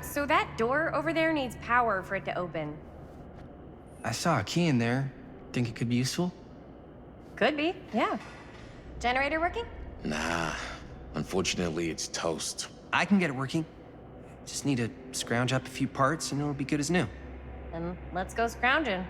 So that door over there needs power for it to open. I saw a key in there. Think it could be useful? Could be, yeah. Generator working? Nah, unfortunately it's toast. I can get it working. Just need to scrounge up a few parts and it'll be good as new. Then let's go scrounging.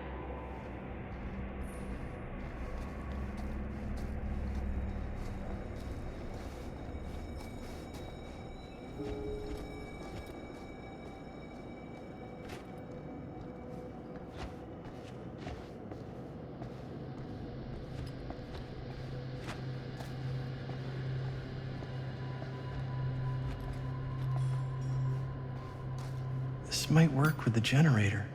This might work with the generator.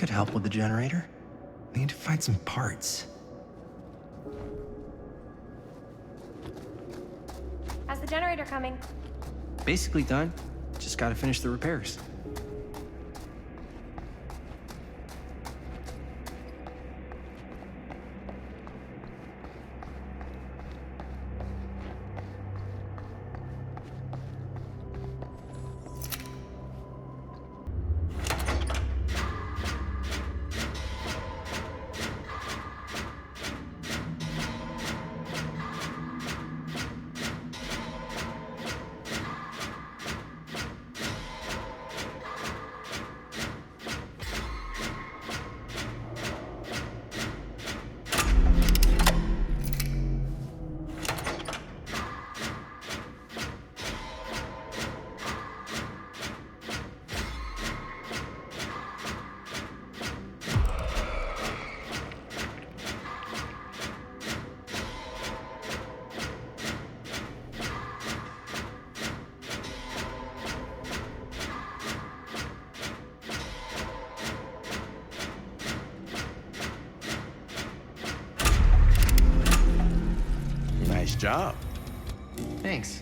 could help with the generator. We need to find some parts. How's the generator coming? Basically done. Just gotta finish the repairs. Nice job. Thanks.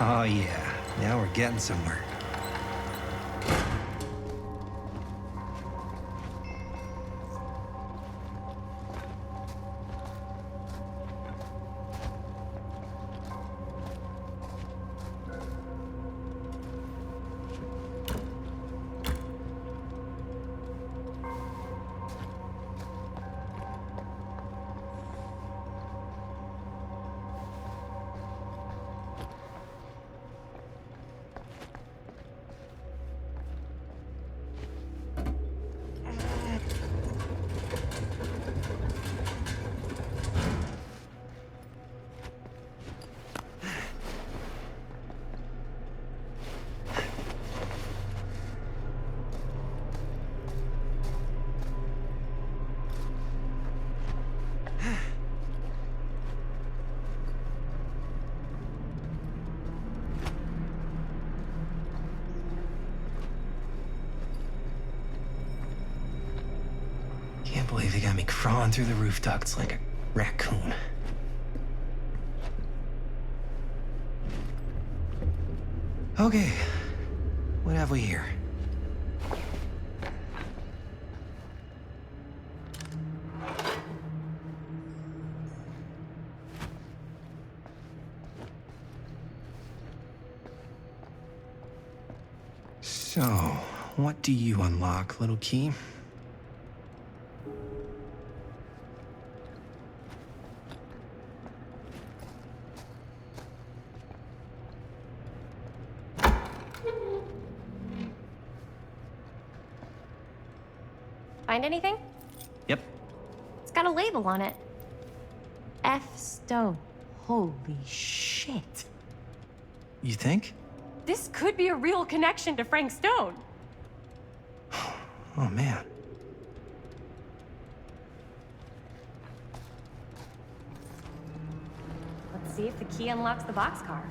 Oh yeah, now we're getting somewhere. Can't believe they got me crawling through the roof ducts like a raccoon. Okay, what have we here? So, what do you unlock, little key? Find anything? Yep. It's got a label on it. F. Stone. Holy shit. You think? This could be a real connection to Frank Stone. Oh, man. Let's see if the key unlocks the boxcar.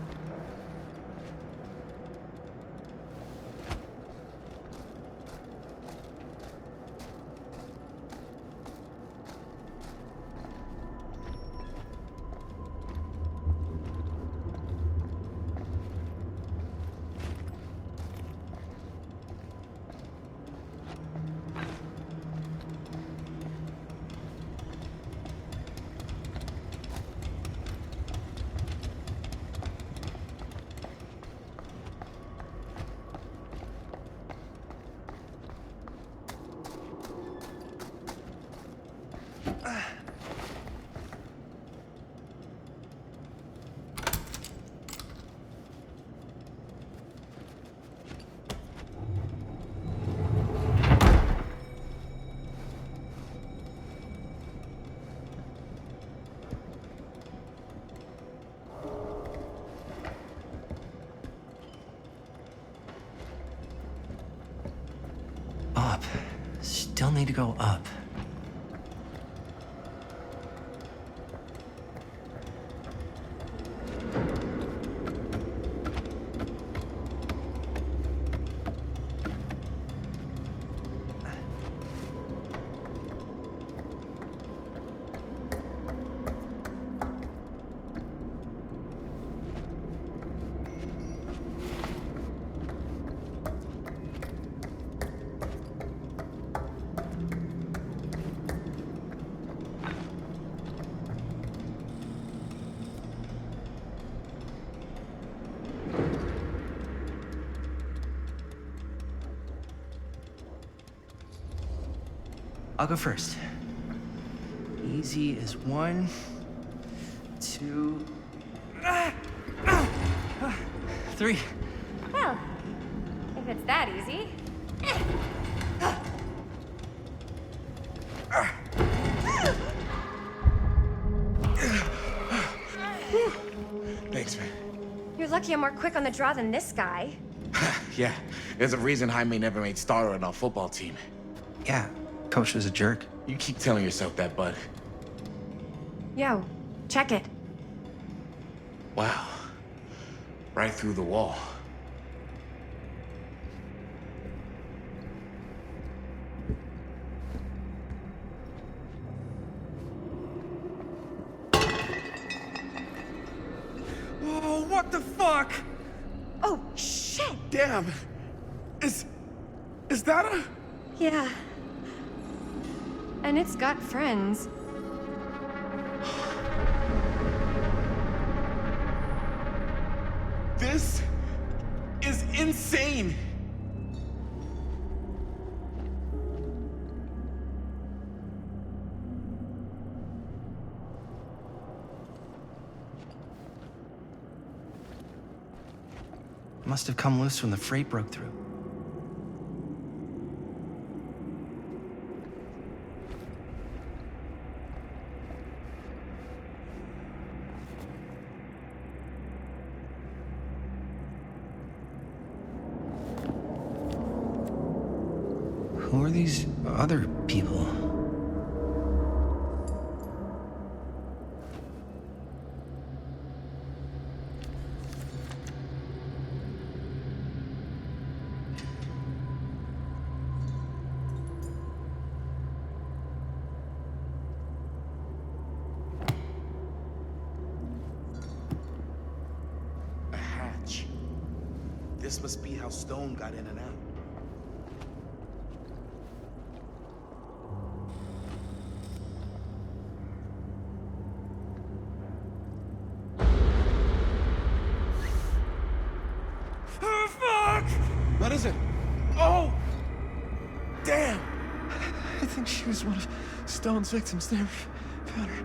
still need to go up. I'll go first. Easy is 1, 2, 3. Well, if it's that easy. Thanks, man. You're lucky I'm more quick on the draw than this guy. Yeah, there's a reason Jaime never made starter on our football team. Yeah, coach was a jerk. You keep telling yourself that, bud. Yo, check it. Wow. Right through the wall. Whoa, what the fuck? Oh, shit! Damn! Is that a... Yeah. And it's got friends. This is insane! Must have come loose when the freight broke through. Who are these other people? A hatch. This must be how Stone got in and out. What is it? Oh! Damn! I think she was one of Stone's victims. They never found her.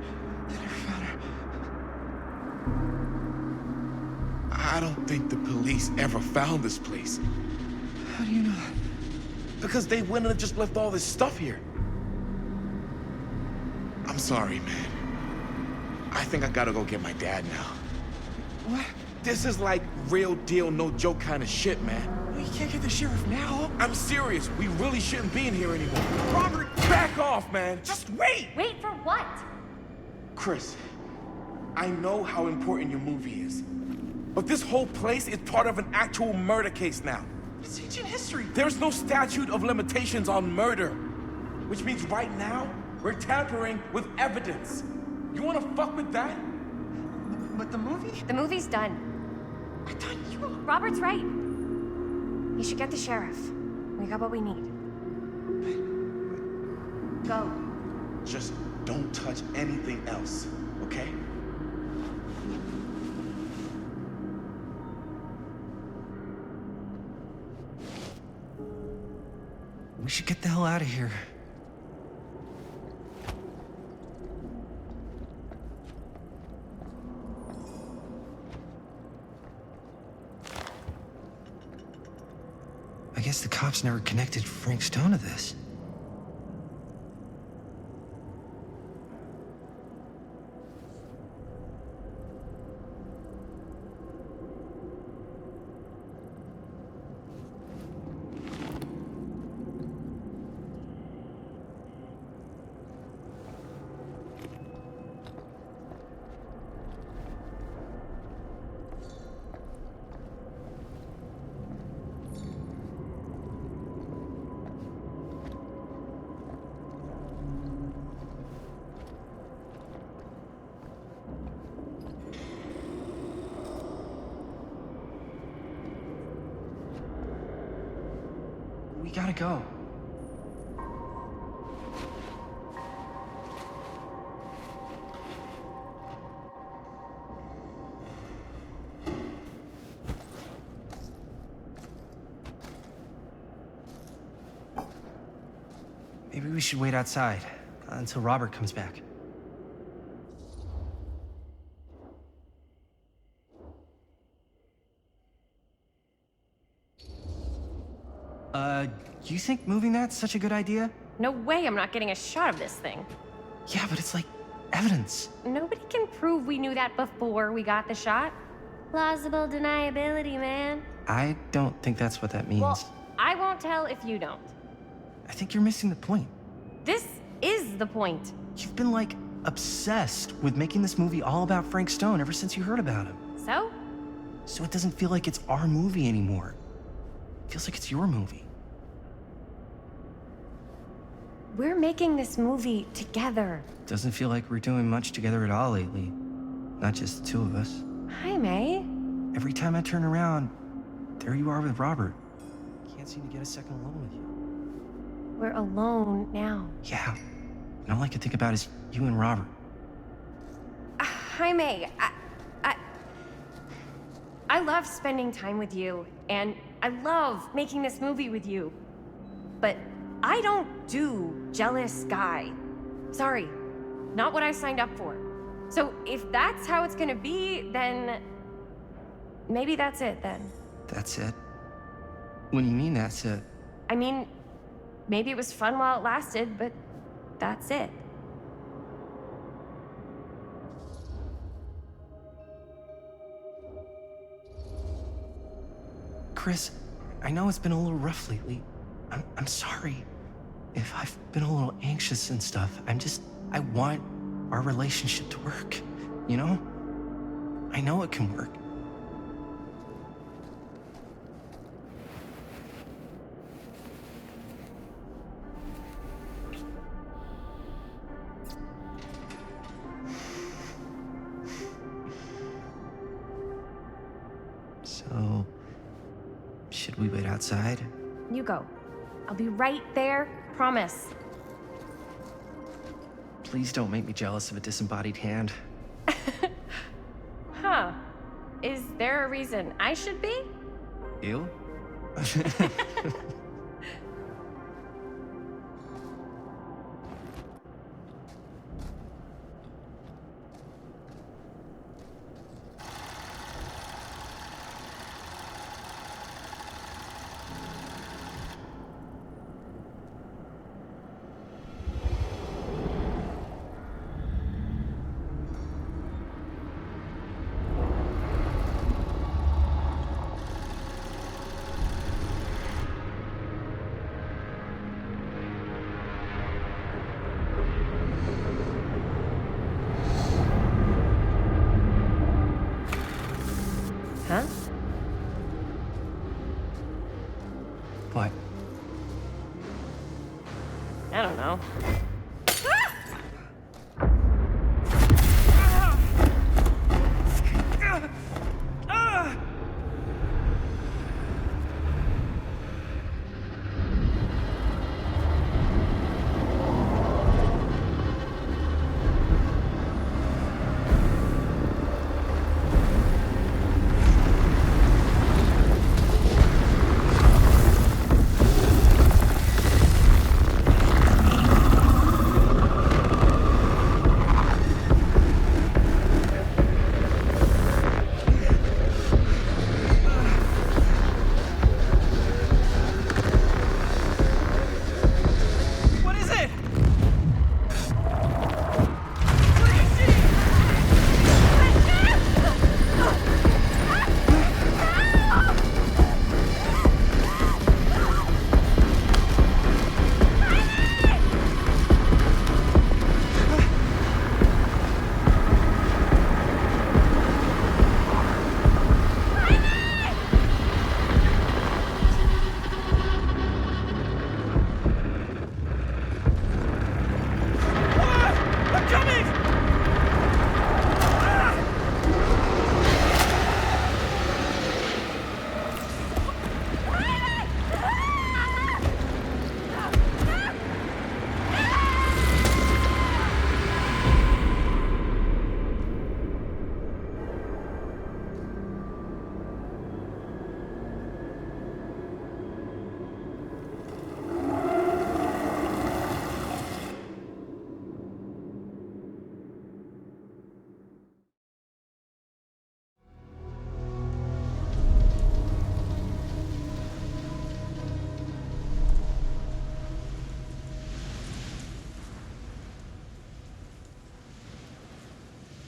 I don't think the police ever found this place. How do you know that? Because they wouldn't have just left all this stuff here. I'm sorry, man. I think I gotta go get my dad now. What? This is like real deal, no joke kind of shit, man. You can't get the sheriff now. I'm serious. We really shouldn't be in here anymore. Robert, back off, man. Just wait. Wait for what? Chris, I know how important your movie is. But this whole place is part of an actual murder case now. It's ancient history. There's no statute of limitations on murder. Which means right now, we're tampering with evidence. You wanna fuck with that? But the movie? The movie's done. I thought you... Robert's right. You should get the sheriff. We got what we need. Go. Just don't touch anything else, okay? We should get the hell out of here. I guess the cops never connected Frank Stone to this. We gotta go. Maybe we should wait outside until Robert comes back. You think moving that's such a good idea? No way I'm not getting a shot of this thing. Yeah, but it's like evidence. Nobody can prove we knew that before we got the shot. Plausible deniability, man. I don't think that's what that means. Well, I won't tell if you don't. I think you're missing the point. This is the point. You've been, like, obsessed with making this movie all about Frank Stone ever since you heard about him. So? So it doesn't feel like it's our movie anymore. It feels like it's your movie. We're making this movie together. Doesn't feel like we're doing much together at all lately. Not just the two of us. Hi, May. Every time I turn around, there you are with Robert. Can't seem to get a second alone with you. We're alone now. Yeah. And all I can think about is you and Robert. Hi, May. I love spending time with you, and I love making this movie with you. But I don't do jealous guy. Sorry, not what I signed up for. So if that's how it's gonna be, then maybe that's it then. That's it? What do you mean that's it? I mean, maybe it was fun while it lasted, but that's it. Chris, I know it's been a little rough lately. I'm sorry if I've been a little anxious and stuff. I want our relationship to work, you know? I know it can work. So, should we wait outside? You go. I'll be right there, promise. Please don't make me jealous of a disembodied hand. Huh. Is there a reason I should be? You? Huh? What? I don't know.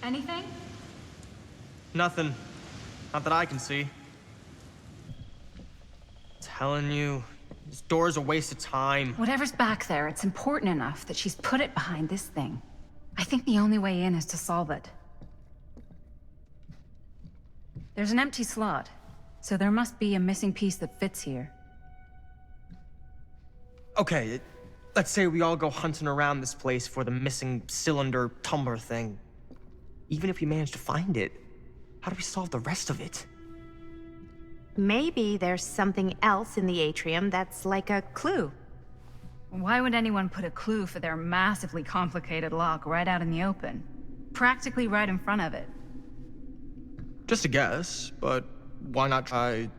Anything? Nothing. Not that I can see. Telling you, this door's a waste of time. Whatever's back there, it's important enough that she's put it behind this thing. I think the only way in is to solve it. There's an empty slot, so there must be a missing piece that fits here. Okay, let's say we all go hunting around this place for the missing cylinder tumbler thing. Even if we manage to find it, how do we solve the rest of it? Maybe there's something else in the atrium that's like a clue. Why would anyone put a clue for their massively complicated lock right out in the open? Practically right in front of it. Just a guess, but why not try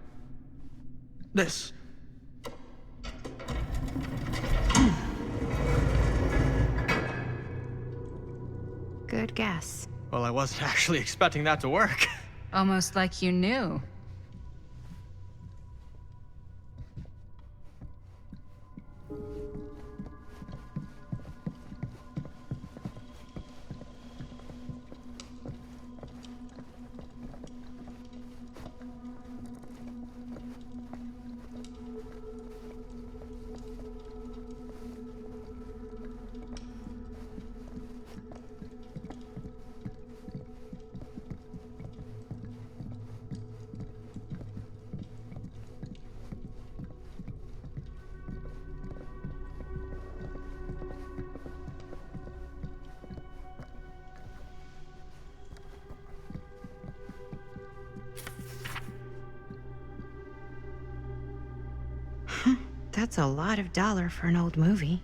this? Good guess. Well, I wasn't actually expecting that to work. Almost like you knew. That's a lot of dollar for an old movie.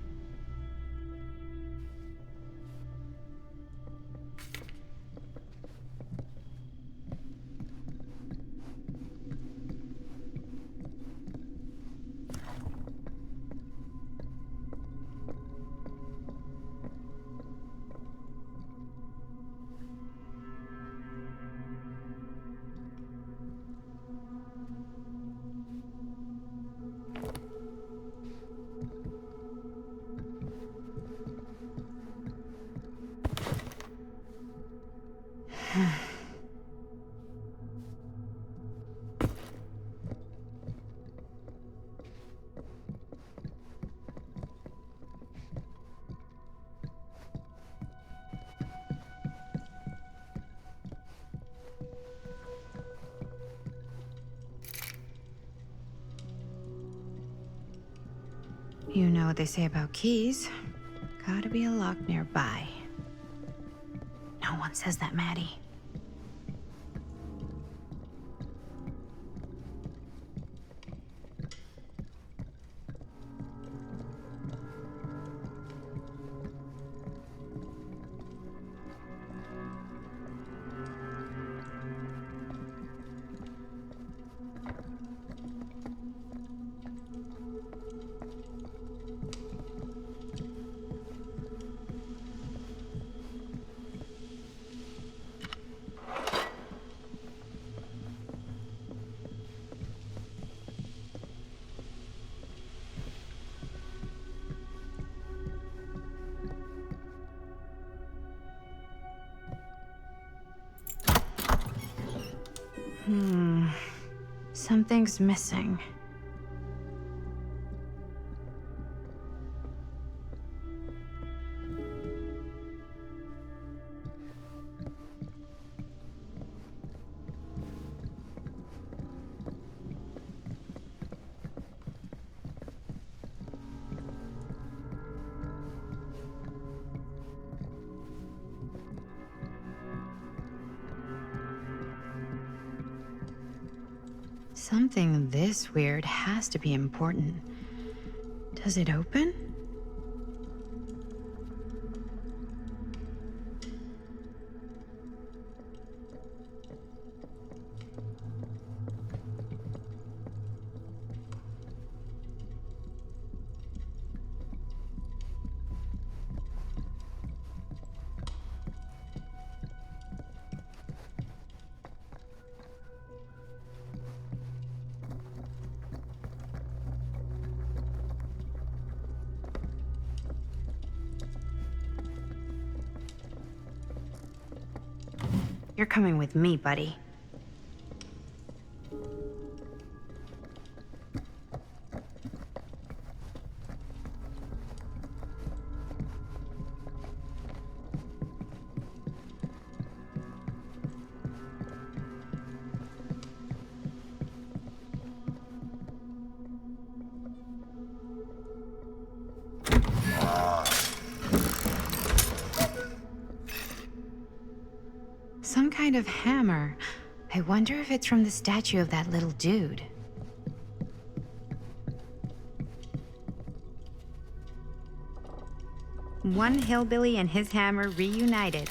You know what they say about keys. Gotta be a lock nearby. No one says that, Maddie. Something's missing. Something this weird has to be important. Does it open? You're coming with me, buddy. Some kind of hammer. I wonder if it's from the statue of that little dude. One hillbilly and his hammer reunited.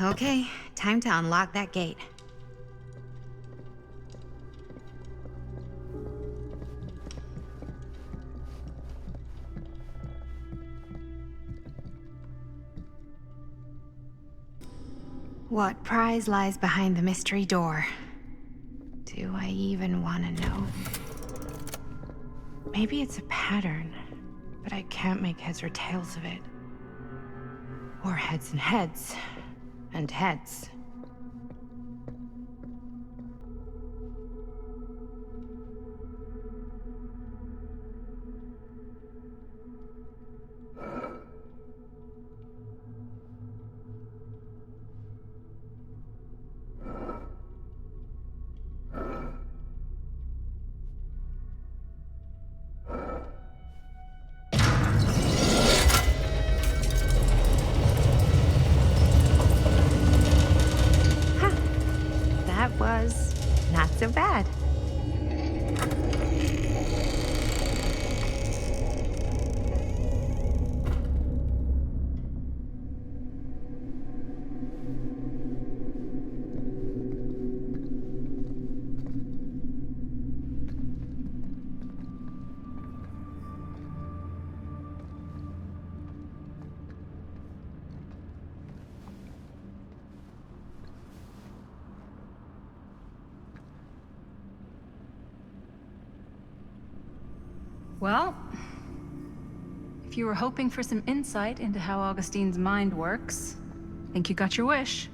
Okay, time to unlock that gate. What prize lies behind the mystery door? Do I even want to know? Maybe it's a pattern, but I can't make heads or tails of it. Or heads and heads, and heads. Was not so bad. Well, if you were hoping for some insight into how Augustine's mind works, I think you got your wish.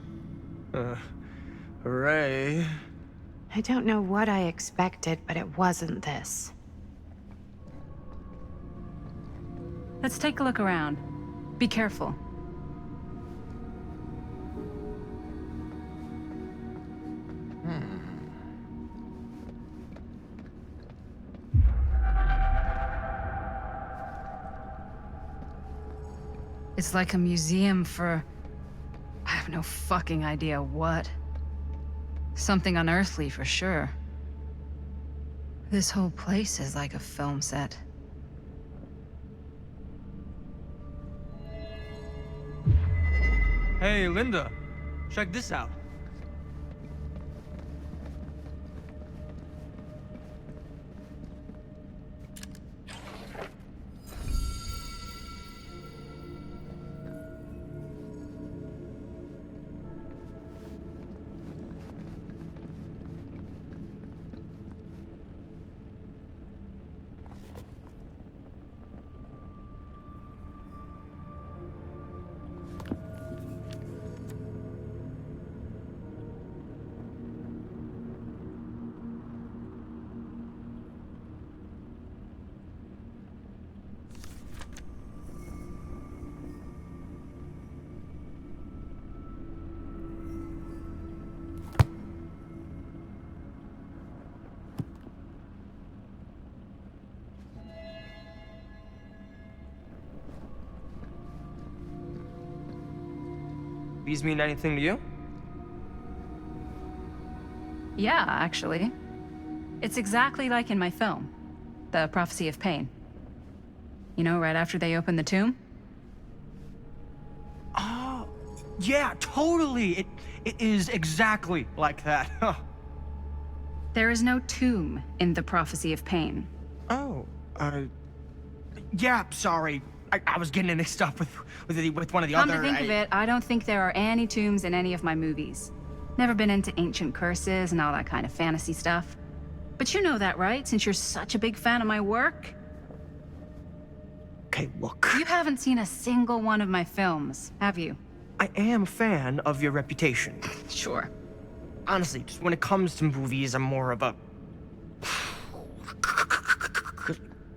Hooray. I don't know what I expected, but it wasn't this. Let's take a look around. Be careful. It's like a museum for... I have no fucking idea what. Something unearthly for sure. This whole place is like a film set. Hey, Linda, check this out. These mean anything to you? Yeah, actually. It's exactly like in my film, The Prophecy of Pain. You know, right after they open the tomb? Oh, yeah, totally. It is exactly like that. There is no tomb in The Prophecy of Pain. Oh, yeah, sorry. I was getting mixed up with one of the Come other... to think of it, I don't think there are any tombs in any of my movies. Never been into ancient curses and all that kind of fantasy stuff. But you know that, right? Since you're such a big fan of my work? Okay, look. You haven't seen a single one of my films, have you? I am a fan of your reputation. Sure. Honestly, just when it comes to movies, I'm more of a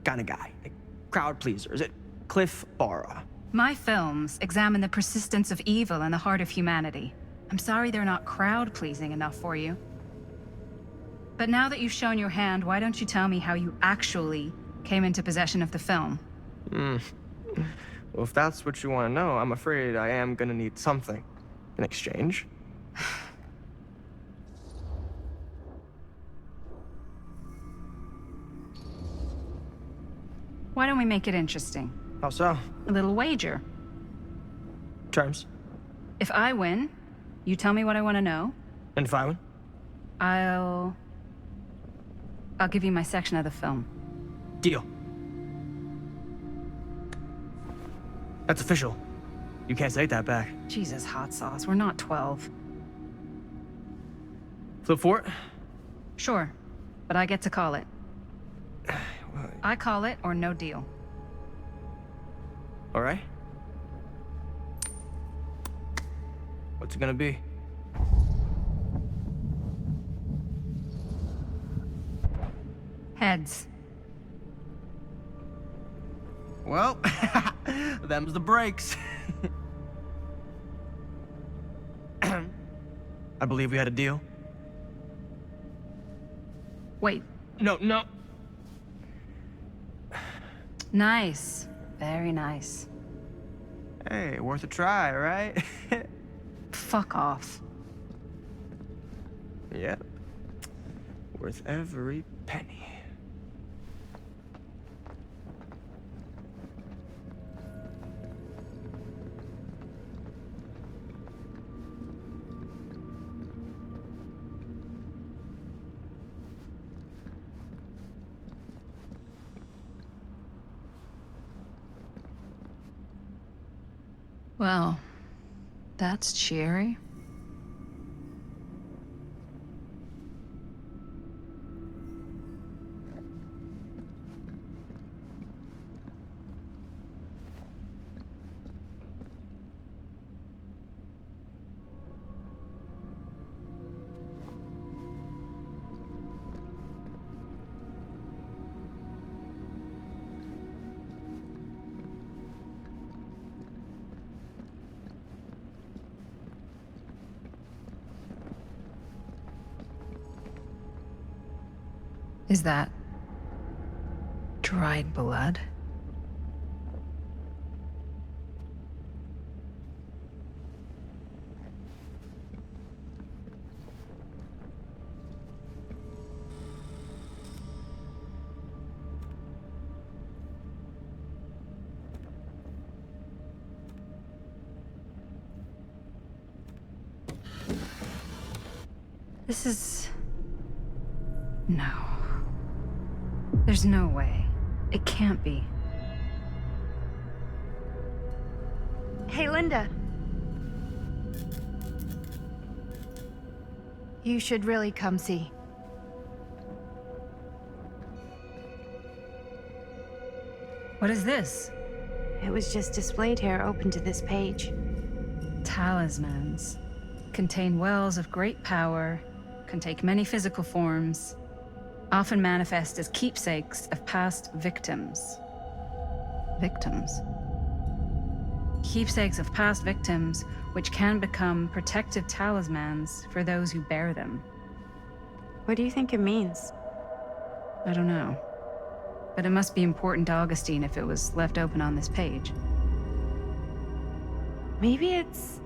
kind of guy. Like, crowd pleaser. Is it Cliff Barra? My films examine the persistence of evil in the heart of humanity. I'm sorry they're not crowd-pleasing enough for you. But now that you've shown your hand, why don't you tell me how you actually came into possession of the film? Well, if that's what you want to know, I'm afraid I am gonna need something in exchange. Why don't we make it interesting? How so? A little wager. Terms? If I win, you tell me what I want to know. And if I win? I'll give you my section of the film. Deal. That's official. You can't take that back. Jesus, hot sauce. We're not 12. Flip for it? Sure, but I get to call it. I call it or no deal. All right. What's it gonna be? Heads. Well, them's the breaks. I believe we had a deal. Wait. No. Nice. Very nice. Hey, worth a try, right? Fuck off. Yep. Worth every penny. Well, that's cheery. Is that dried blood? This is... No. There's no way. It can't be. Hey, Linda. You should really come see. What is this? It was just displayed here, open to this page. Talismans. Contain wells of great power, can take many physical forms, often manifest as keepsakes of past victims. Victims? Keepsakes of past victims, which can become protective talismans for those who bear them. What do you think it means? I don't know. But it must be important to Augustine if it was left open on this page. Maybe it's...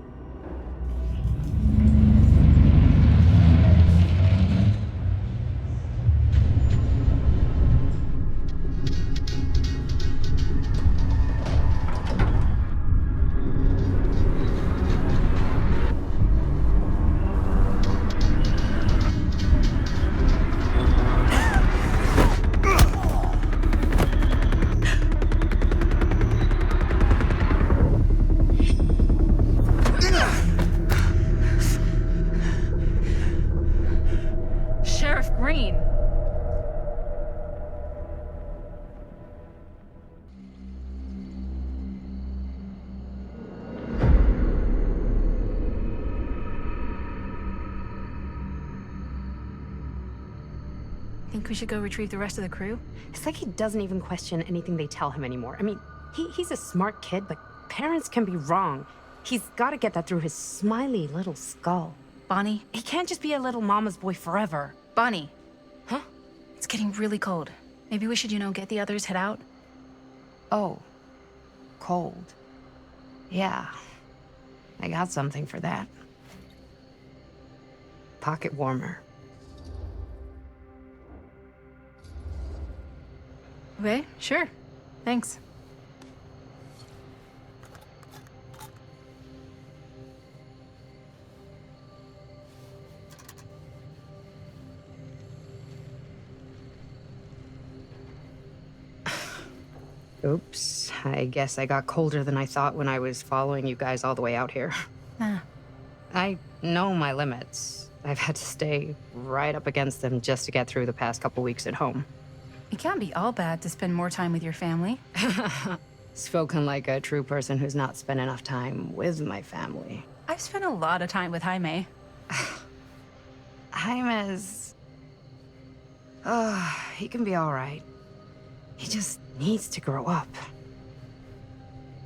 Think we should go retrieve the rest of the crew? It's like he doesn't even question anything they tell him anymore. I mean, he's a smart kid, but parents can be wrong. He's got to get that through his smiley little skull. Bonnie? He can't just be a little mama's boy forever. Bonnie. Huh? It's getting really cold. Maybe we should, get the others, head out? Oh. Cold. Yeah. I got something for that. Pocket warmer. Okay, sure. Thanks. Oops. I guess I got colder than I thought when I was following you guys all the way out here. I know my limits. I've had to stay right up against them just to get through the past couple weeks at home. It can't be all bad to spend more time with your family. Spoken like a true person who's not spent enough time with my family. I've spent a lot of time with Jaime. Jaime's... he can be all right. He just needs to grow up.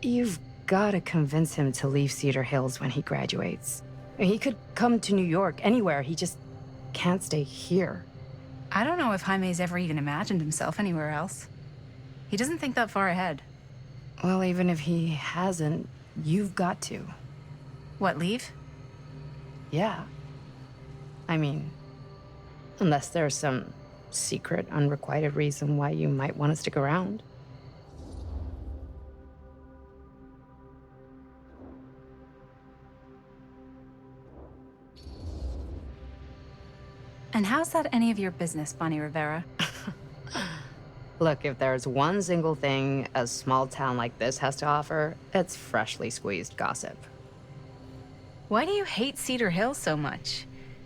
You've got to convince him to leave Cedar Hills when he graduates. He could come to New York, anywhere. He just can't stay here. I don't know if Jaime's ever even imagined himself anywhere else. He doesn't think that far ahead. Well, even if he hasn't, you've got to. What, leave? Yeah. I mean, unless there's some secret, unrequited reason why you might want to stick around. And how's that any of your business, Bonnie Rivera? Look, if there's one single thing a small town like this has to offer, it's freshly squeezed gossip. Why do you hate Cedar Hills so much?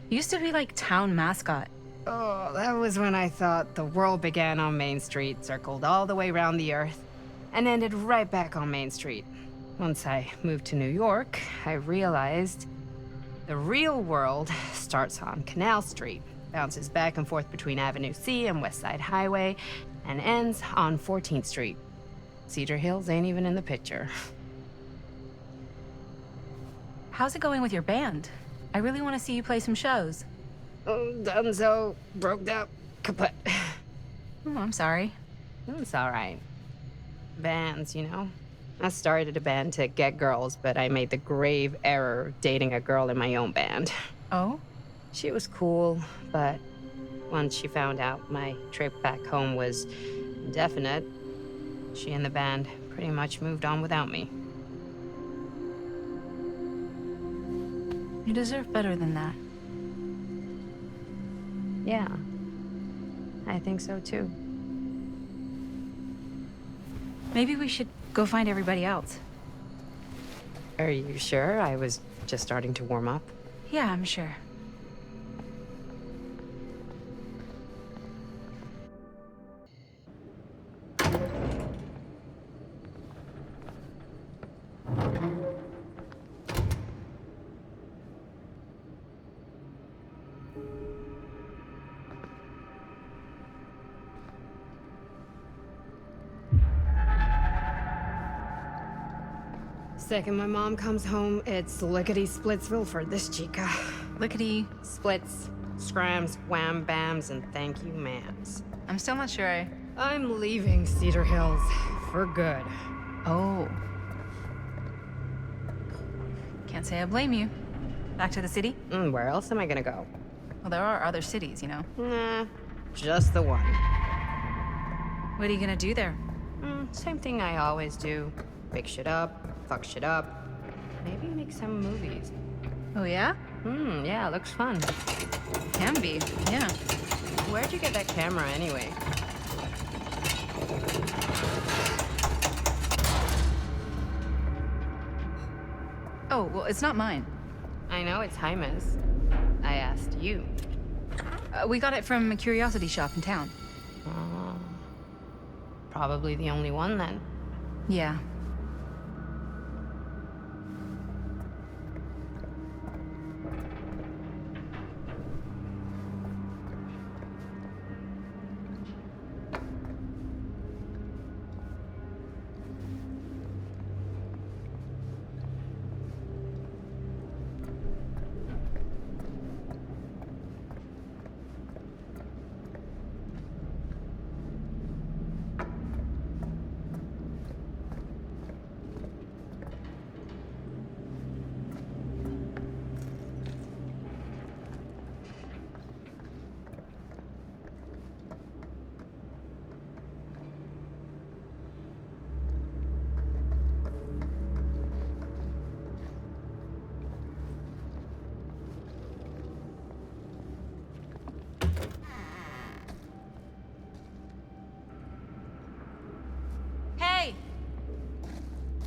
You used to be like town mascot. Oh, that was when I thought the world began on Main Street, circled all the way around the earth, and ended right back on Main Street. Once I moved to New York, I realized the real world starts on Canal Street, bounces back and forth between Avenue C and West Side Highway, and ends on 14th Street. Cedar Hills ain't even in the picture. How's it going with your band? I really want to see you play some shows. Oh, done so. Broke up. Kaput. Oh, I'm sorry. It's all right. Bands, you know? I started a band to get girls, but I made the grave error of dating a girl in my own band. Oh? She was cool, but once she found out my trip back home was definite, she and the band pretty much moved on without me. You deserve better than that. Yeah, I think so too. Maybe we should go find everybody else. Are you sure? I was just starting to warm up. Yeah, I'm sure. Second my mom comes home, it's lickety-splitsville for this chica. Lickety... Splits, scrams, wham bams, and thank you ma'ams. I'm still not sure I'm leaving Cedar Hills for good. Oh. Can't say I blame you. Back to the city? Where else am I gonna go? Well, there are other cities, you know. Nah, just the one. What are you gonna do there? Same thing I always do. Pick shit up, fuck shit up. Maybe make some movies. Oh, yeah? Yeah, looks fun. Can be, yeah. Where'd you get that camera anyway? Oh, well, it's not mine. I know it's Jaime's. I asked you. We got it from a curiosity shop in town. Probably the only one then. Yeah.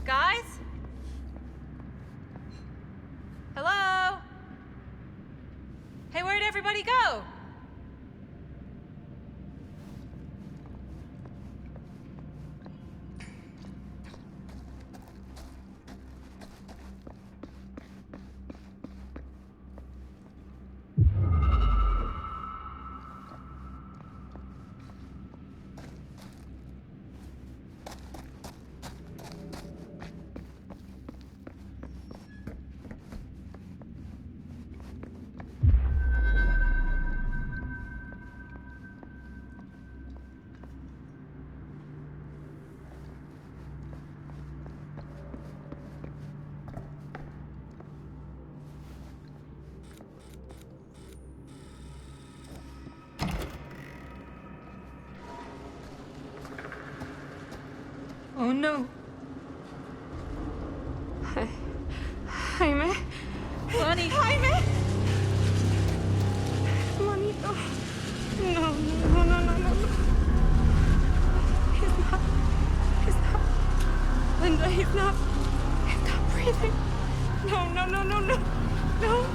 Guys? Hello? Hey, where'd everybody go? Oh no. Jaime? Lonnie? Jaime? Lonnie, no. No, no, no, no, no, no. He's not. Linda, he's not breathing. No, no, no, no, no. No.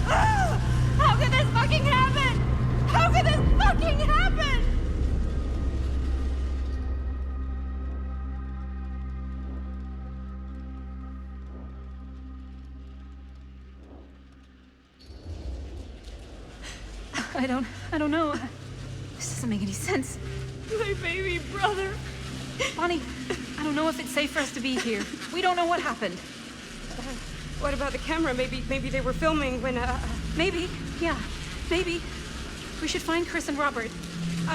Ah! How could this fucking happen? How could this fucking happen? I don't know. This doesn't make any sense. My baby brother. Bonnie, I don't know if it's safe for us to be here. We don't know what happened. What about the camera? Maybe they were filming when, Maybe, yeah, maybe. We should find Chris and Robert.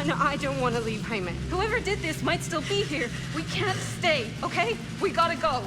No, I don't want to leave Jaime. Whoever did this might still be here. We can't stay, okay? We gotta go.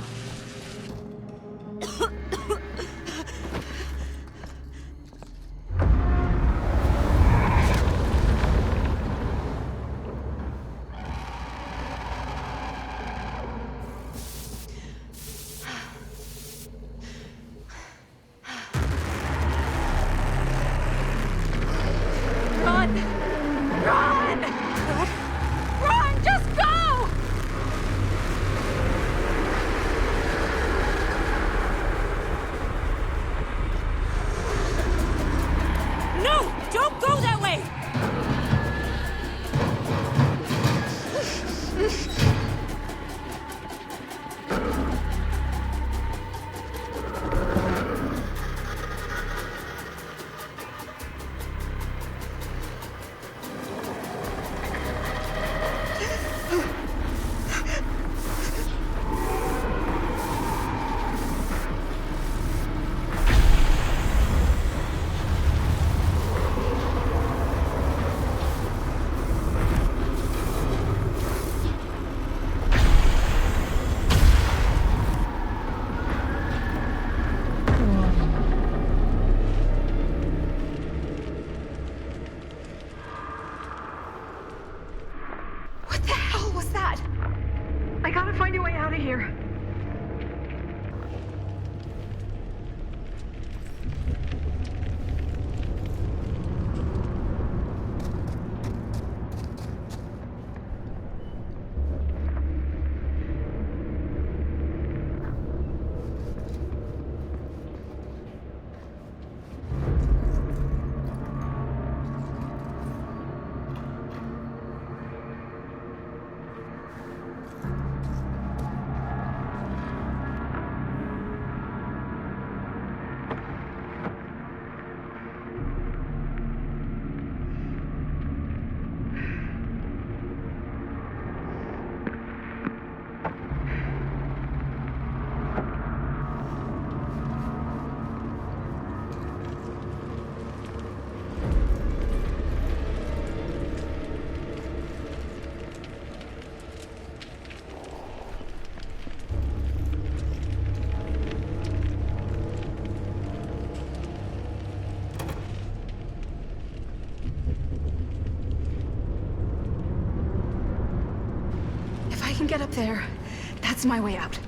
Can get up there. That's my way out.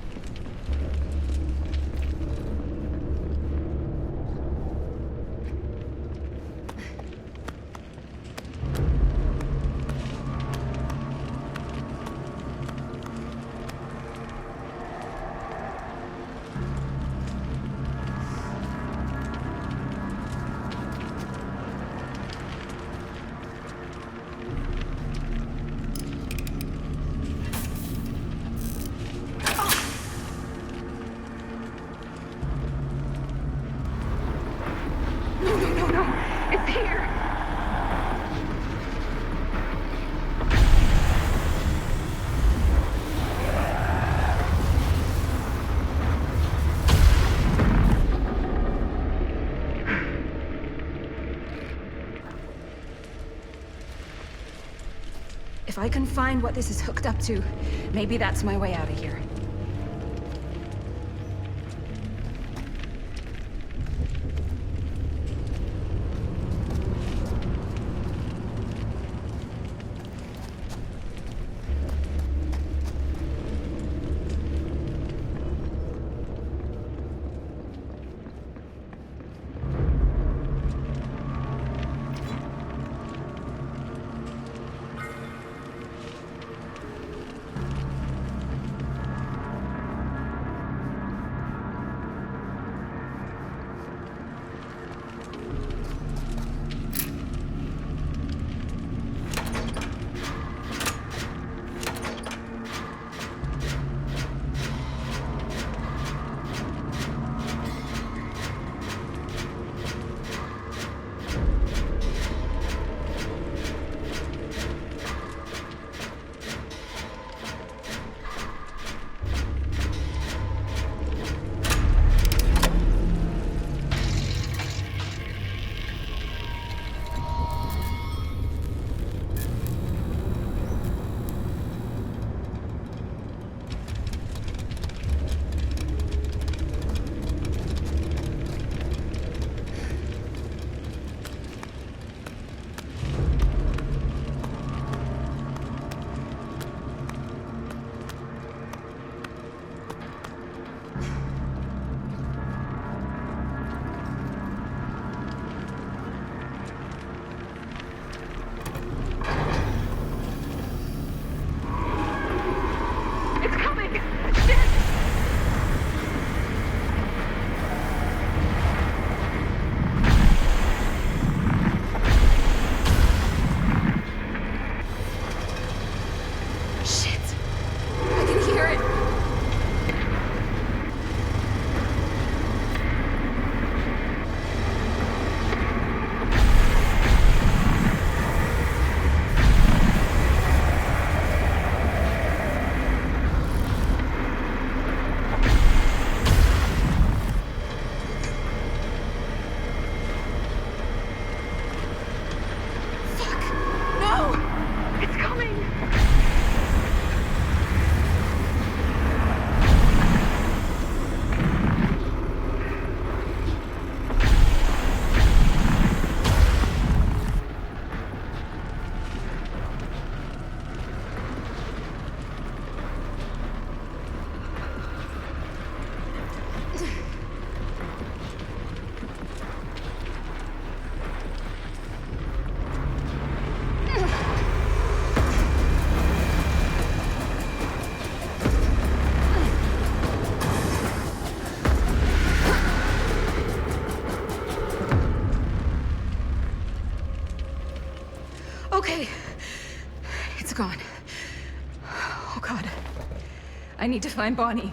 no. It's here. If I can find what this is hooked up to, maybe that's my way out of here. Okay. It's gone. Oh, God. I need to find Bonnie.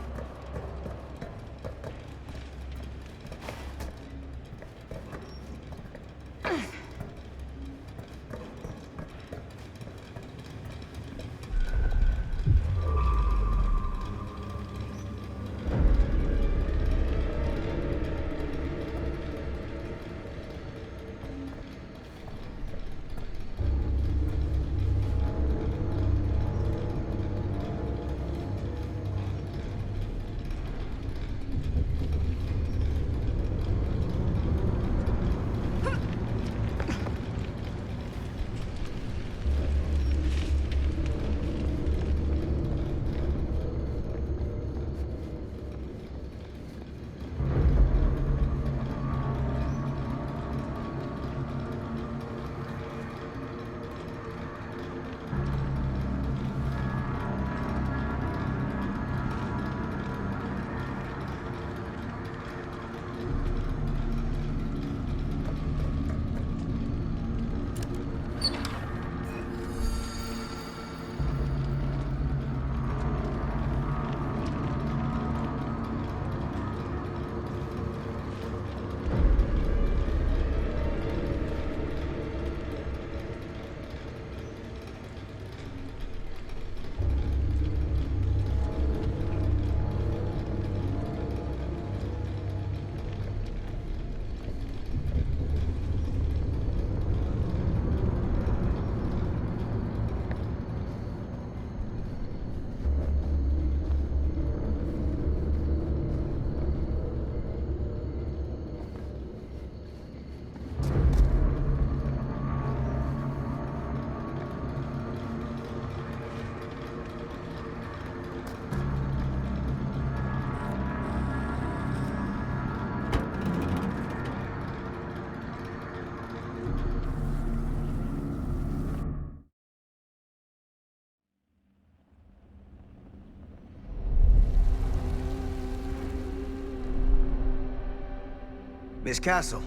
Miss Castle.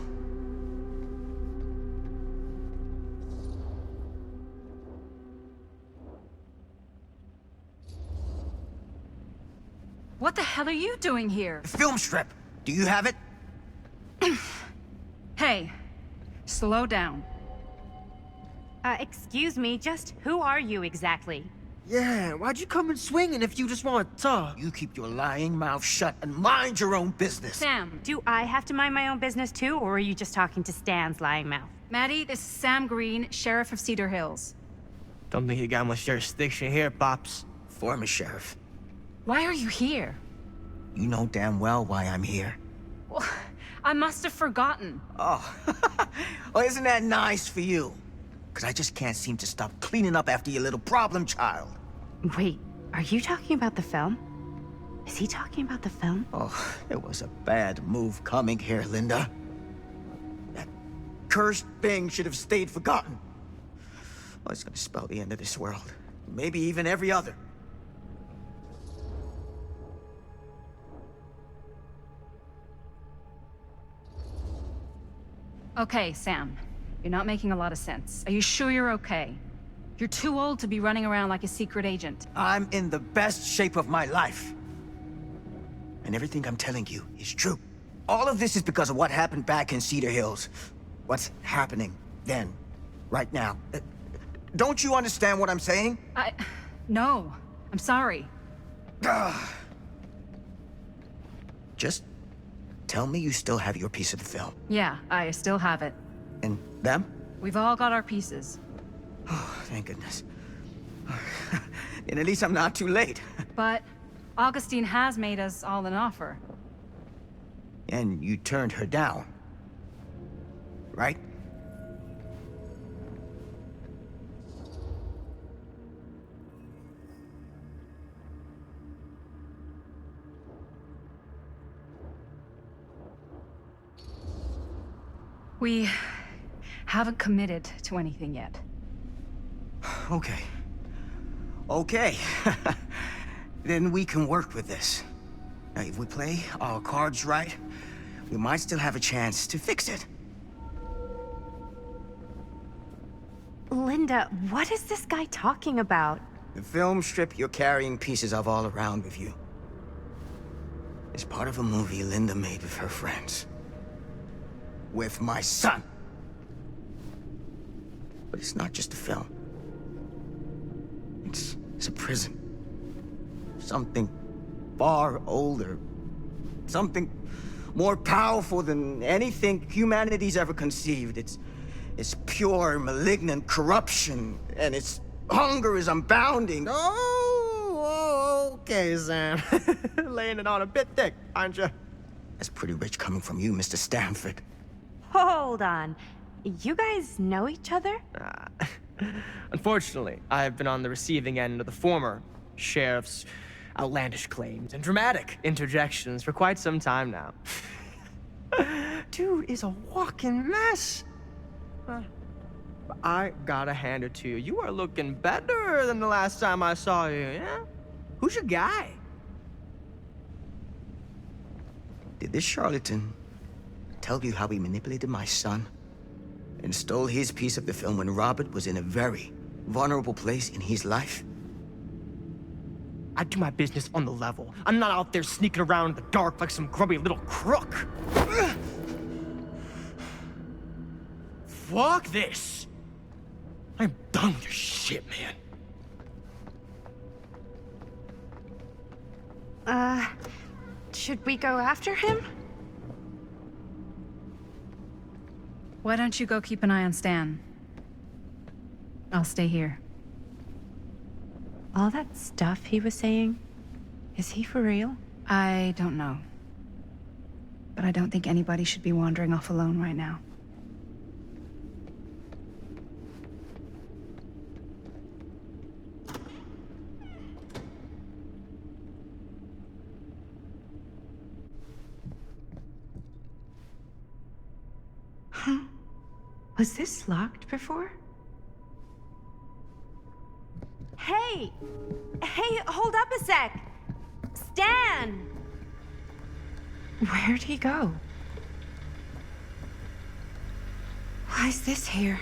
What the hell are you doing here? The film strip. Do you have it? Hey, slow down. Excuse me, just who are you exactly? Yeah, why'd you come in swinging if you just want to talk? You keep your lying mouth shut and mind your own business. Sam. Do I have to mind my own business too, or are you just talking to Stan's lying mouth? Maddie, this is Sam Green, Sheriff of Cedar Hills. Don't think you got much jurisdiction here, Pops. Former sheriff. Why are you here? You know damn well why I'm here. Well, I must have forgotten. Oh, well, isn't that nice for you? Because I just can't seem to stop cleaning up after your little problem child. Wait, are you talking about the film? Is he talking about the film? Oh, it was a bad move coming here, Linda. That cursed thing should have stayed forgotten. Oh, it's gonna spell the end of this world. Maybe even every other. Okay, Sam. You're not making a lot of sense. Are you sure you're okay? You're too old to be running around like a secret agent. I'm in the best shape of my life. And everything I'm telling you is true. All of this is because of what happened back in Cedar Hills. What's happening then, right now. Don't you understand what I'm saying? No. I'm sorry. Just tell me you still have your piece of the film. Yeah, I still have it. And them? We've all got our pieces. Oh, thank goodness. And at least I'm not too late. But Augustine has made us all an offer. And you turned her down, right? We haven't committed to anything yet. Okay. Okay. Then we can work with this. Now, if we play our cards right, we might still have a chance to fix it. Linda, what is this guy talking about? The film strip you're carrying pieces of all around with you is part of a movie Linda made with her friends. With my son. But it's not just a film. It's a prison. Something far older. Something more powerful than anything humanity's ever conceived. It's pure, malignant corruption, and its hunger is unbounding. Oh, okay, Sam. Laying it on a bit thick, aren't you? That's pretty rich coming from you, Mr. Stanford. Hold on. You guys know each other? Unfortunately, I've been on the receiving end of the former sheriff's outlandish claims and dramatic interjections for quite some time now. Dude is a walking mess. But I gotta hand it to you. You are looking better than the last time I saw you, yeah? Who's your guy? Did this charlatan tell you how he manipulated my son and stole his piece of the film when Robert was in a very vulnerable place in his life? I do my business on the level. I'm not out there sneaking around in the dark like some grubby little crook. Fuck this. I'm done with your shit, man. Should we go after him? Why don't you go keep an eye on Stan? I'll stay here. All that stuff he was saying, is he for real? I don't know. But I don't think anybody should be wandering off alone right now. Huh? Was this locked before? Hey! Hey, hold up a sec! Stan! Where'd he go? Why is this here?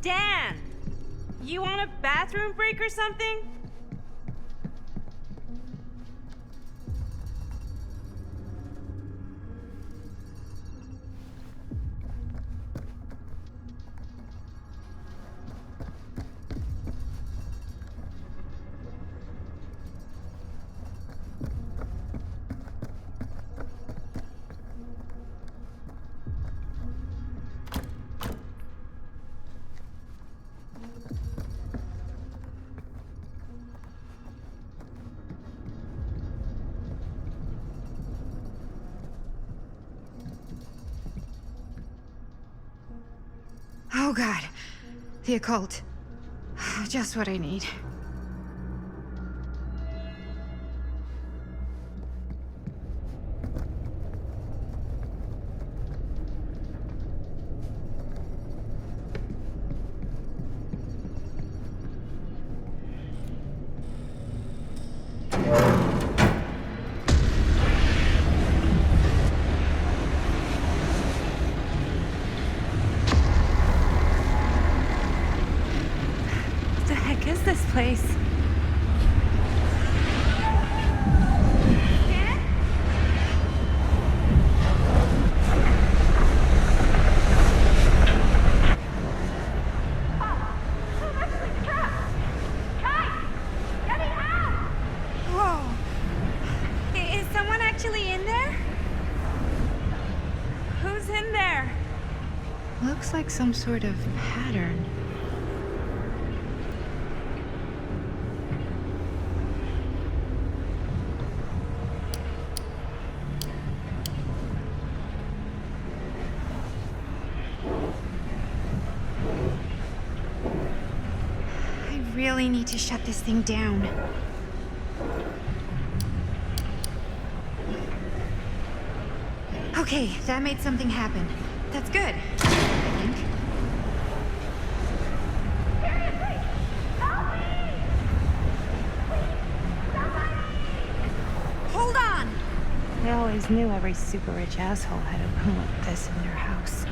Stan! You want a bathroom break or something? Oh god. The occult. Just what I need. Is this place? Whoa. Is someone actually in there? Who's in there? Looks like some sort of pattern. Really need to shut this thing down. Okay, that made something happen. That's good, I think. Seriously! Help me! Please, somebody! Hold on! I always knew every super rich asshole had a room like this in their house.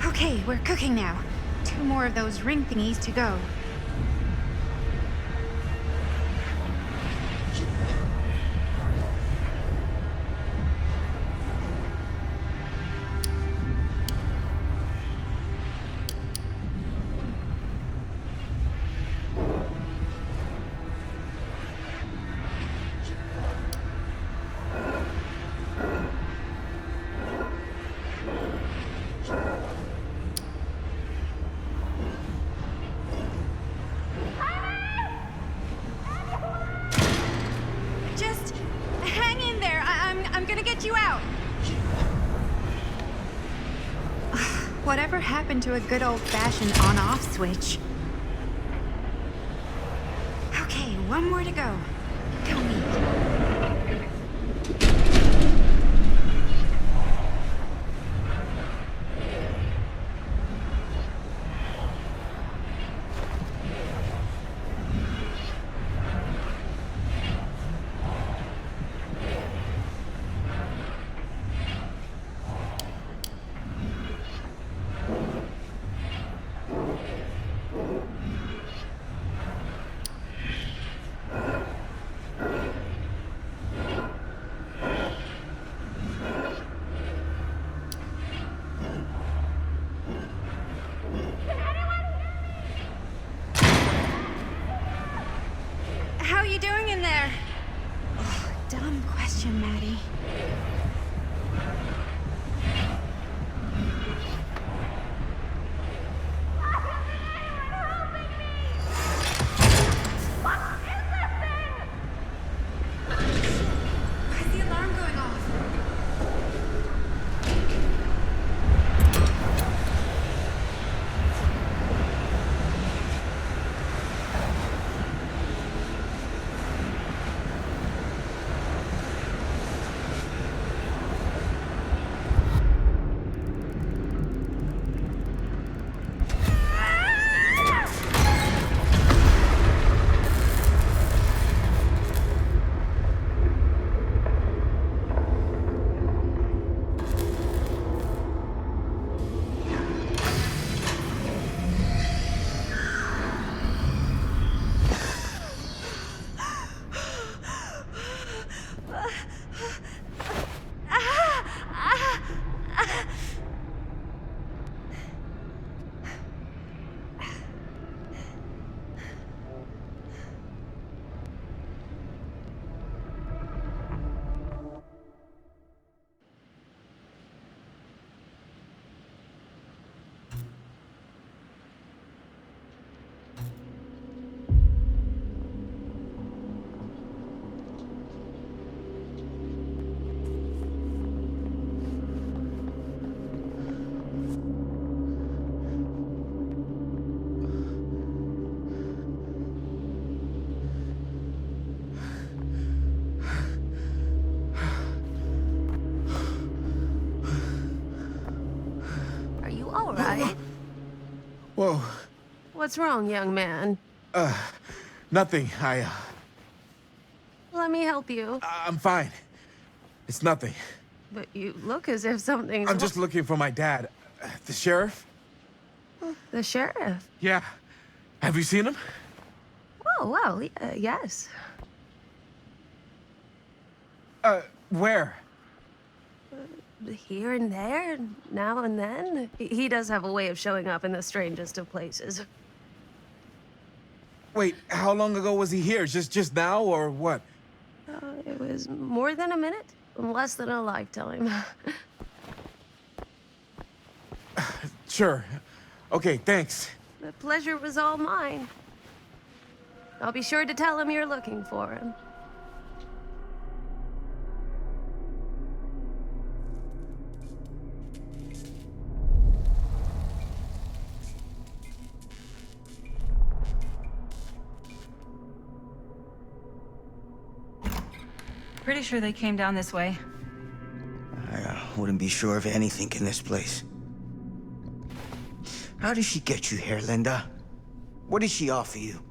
Okay, we're cooking now. 2 more of those ring thingies to go. You out. Whatever happened to a good old-fashioned on-off switch? Okay, 1 more to go. Tell me. How you doing in there? Oh, dumb question, Maddie. What's wrong, young man? Nothing. Let me help you. I'm fine. It's nothing. But you look as if something's I'm just looking for my dad. The sheriff? The sheriff? Yeah. Have you seen him? Oh, well, yes. Where? Here and there, now and then. He does have a way of showing up in the strangest of places. Wait, how long ago was he here? Just now, or what? It was more than a minute, less than a lifetime. Sure. Okay, thanks. The pleasure was all mine. I'll be sure to tell him you're looking for him. Pretty sure they came down this way. I wouldn't be sure of anything in this place. How did she get you here, Linda? What did she offer you?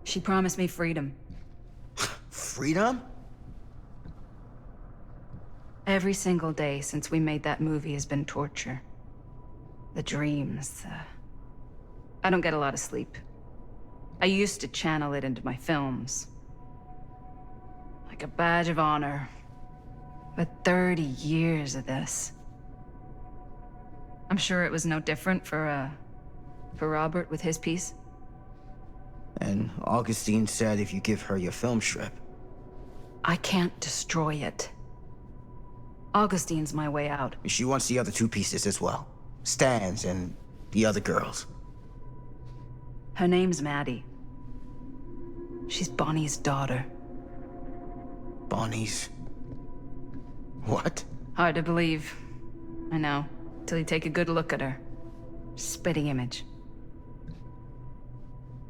She promised me freedom. Freedom? Every single day since we made that movie has been torture. The dreams, I don't get a lot of sleep. I used to channel it into my films. Like a badge of honor. But 30 years of this. I'm sure it was no different for Robert with his piece. And Augustine said if you give her your film strip. I can't destroy it. Augustine's my way out. She wants the other two pieces as well. Stan's and the other girls. Her name's Maddie. She's Bonnie's daughter. Bonnie's... what? Hard to believe. I know. Till you take a good look at her. Spitting image.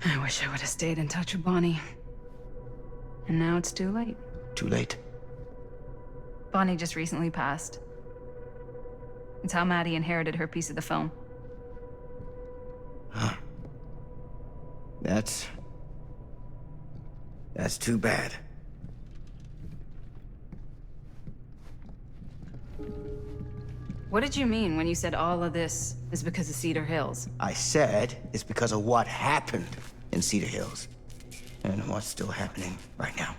I wish I would have stayed in touch with Bonnie. And now it's too late. Too late? Bonnie just recently passed. It's how Maddie inherited her piece of the film. Huh. That's too bad. What did you mean when you said all of this is because of Cedar Hills? I said it's because of what happened in Cedar Hills. And what's still happening right now.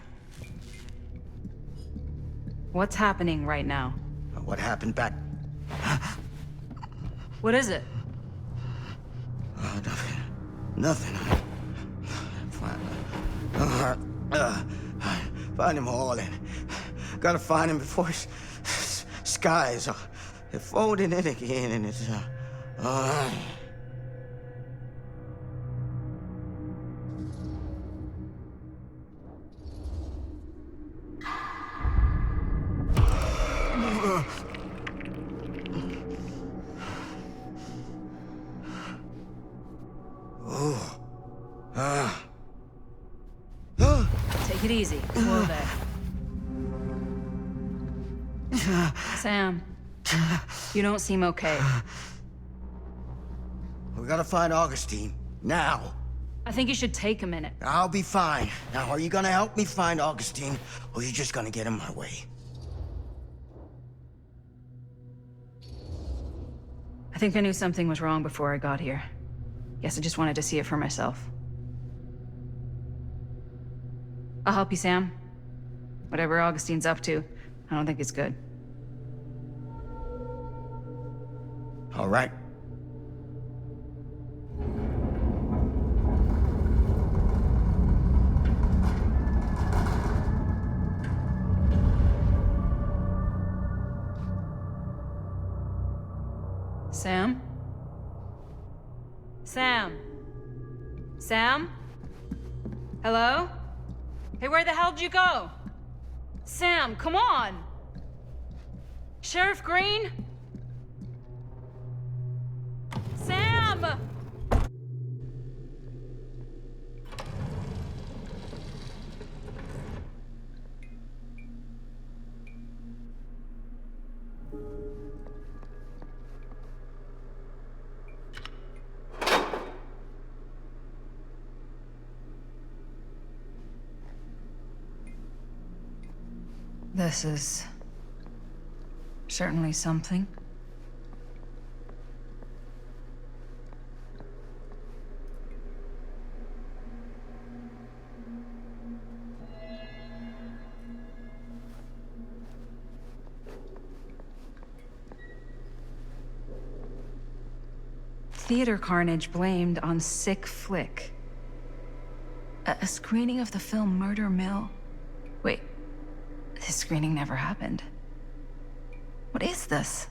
What's happening right now? What happened back... What is it? Nothing. Nothing. Find him all in. Gotta find him before his skies are folding in again and it's... Take it easy. Whoa there. Sam, you don't seem okay. We gotta find Augustine. Now. I think you should take a minute. I'll be fine. Now, are you gonna help me find Augustine, or are you just gonna get in my way? I think I knew something was wrong before I got here. Guess I just wanted to see it for myself. I'll help you, Sam. Whatever Augustine's up to, I don't think it's good. All right. Sam? Sam? Sam? Hello? Hey, where the hell did you go? Sam, come on! Sheriff Green? Sam! This is certainly something. Theater carnage blamed on sick flick. A screening of the film Murder Mill? Wait, this screening never happened. What is this?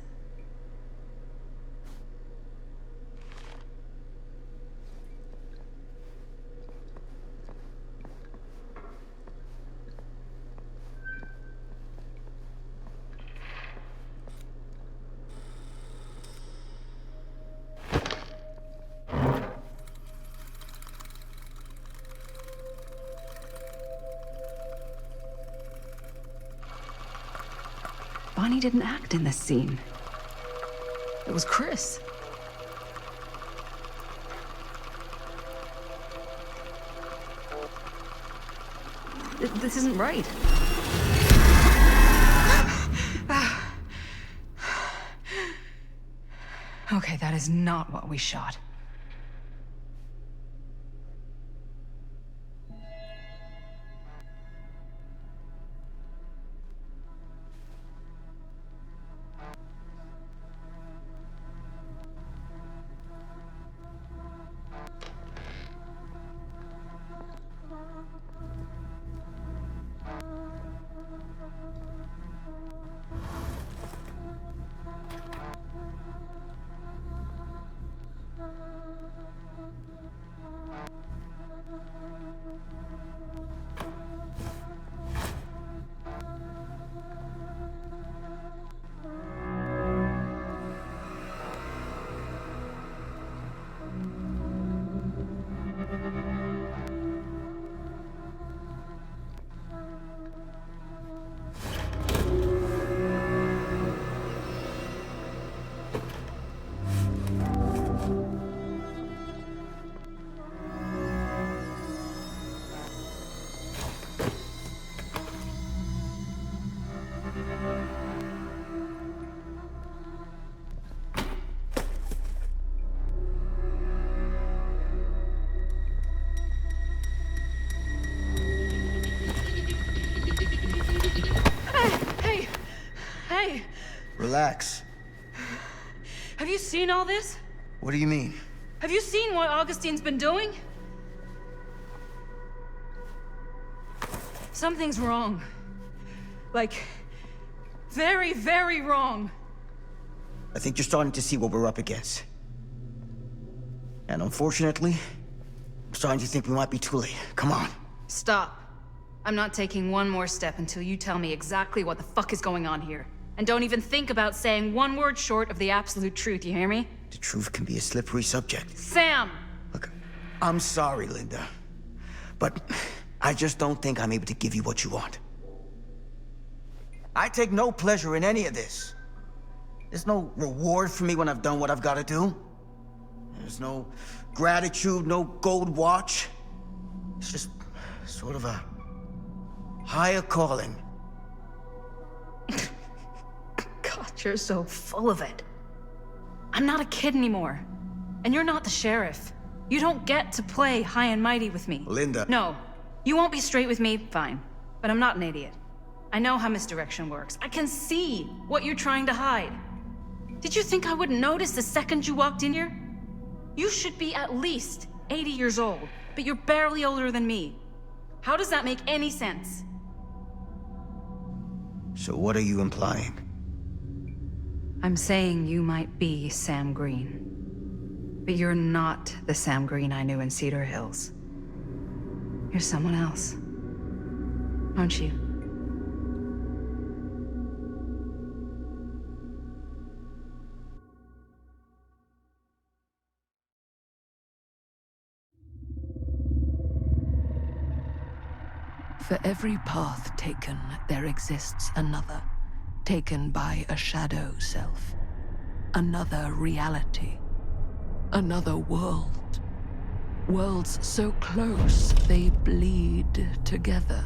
Bonnie didn't act in this scene. It was Chris. This isn't right. Okay, that is not what we shot. Hey! Relax. Have you seen all this? What do you mean? Have you seen what Augustine's been doing? Something's wrong. Like, very, very wrong. I think you're starting to see what we're up against. And unfortunately, I'm starting to think we might be too late. Come on. Stop. I'm not taking one more step until you tell me exactly what the fuck is going on here. And don't even think about saying one word short of the absolute truth, you hear me? The truth can be a slippery subject. Sam! Look, I'm sorry, Linda. But I just don't think I'm able to give you what you want. I take no pleasure in any of this. There's no reward for me when I've done what I've got to do. There's no gratitude, no gold watch. It's just sort of a higher calling. God, you're so full of it. I'm not a kid anymore. And you're not the sheriff. You don't get to play high and mighty with me. Linda. No. You won't be straight with me, fine. But I'm not an idiot. I know how misdirection works. I can see what you're trying to hide. Did you think I wouldn't notice the second you walked in here? You should be at least 80 years old, but you're barely older than me. How does that make any sense? So what are you implying? I'm saying you might be Sam Green. But you're not the Sam Green I knew in Cedar Hills. You're someone else. Aren't you? For every path taken, there exists another, taken by a shadow self. Another reality. Another world. Worlds so close, they bleed together.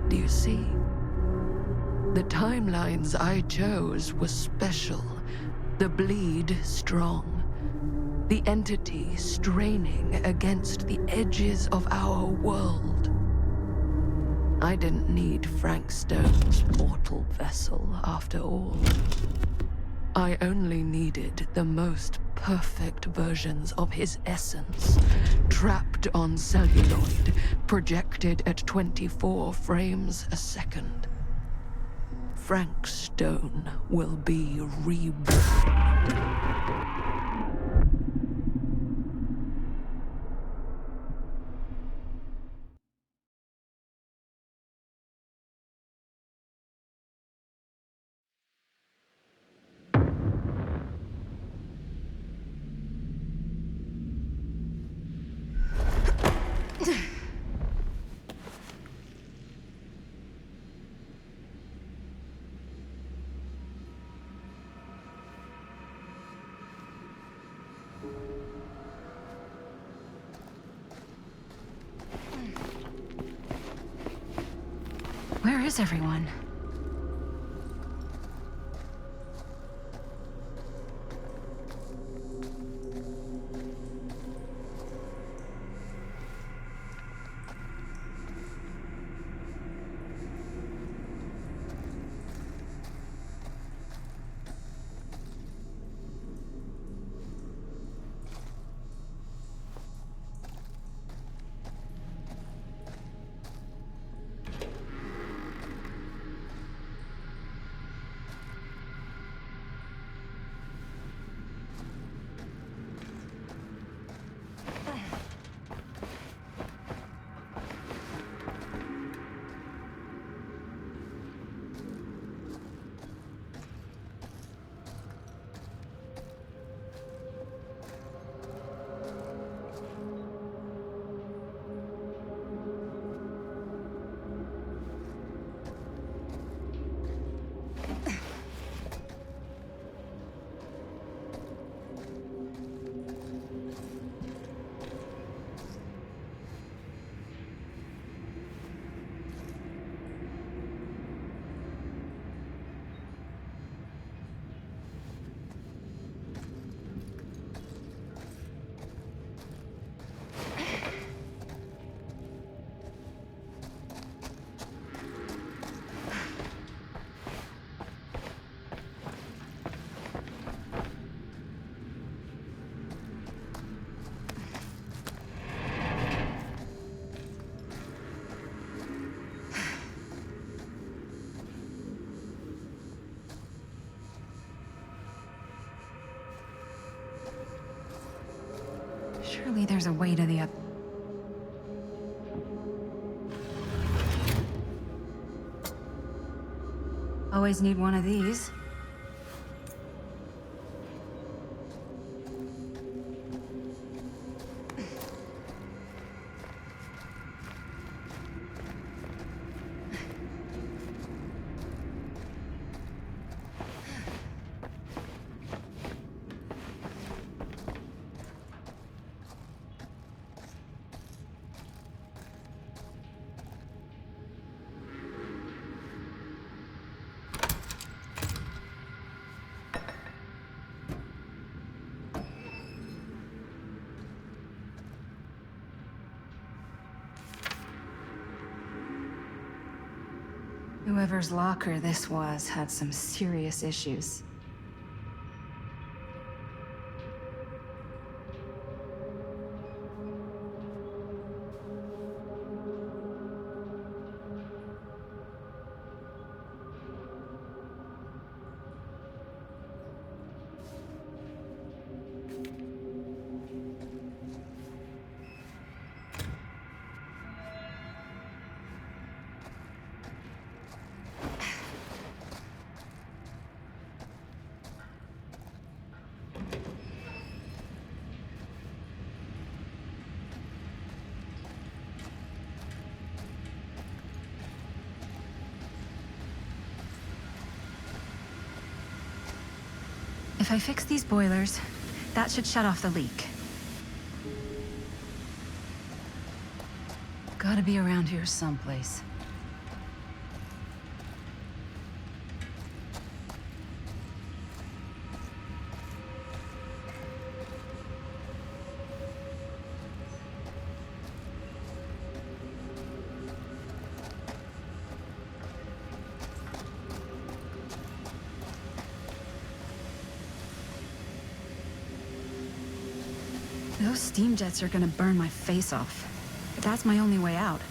Do you see? The timelines I chose were special. The bleed strong. The entity straining against the edges of our world. I didn't need Frank Stone's mortal vessel, after all. I only needed the most perfect versions of his essence, trapped on celluloid, projected at 24 frames a second. Frank Stone will be reborn. Where is everyone? Surely there's a way to the Always need one of these. Whoever's locker this was had some serious issues. If I fix these boilers, that should shut off the leak. Gotta be around here someplace. Those steam jets are gonna burn my face off. But that's my only way out.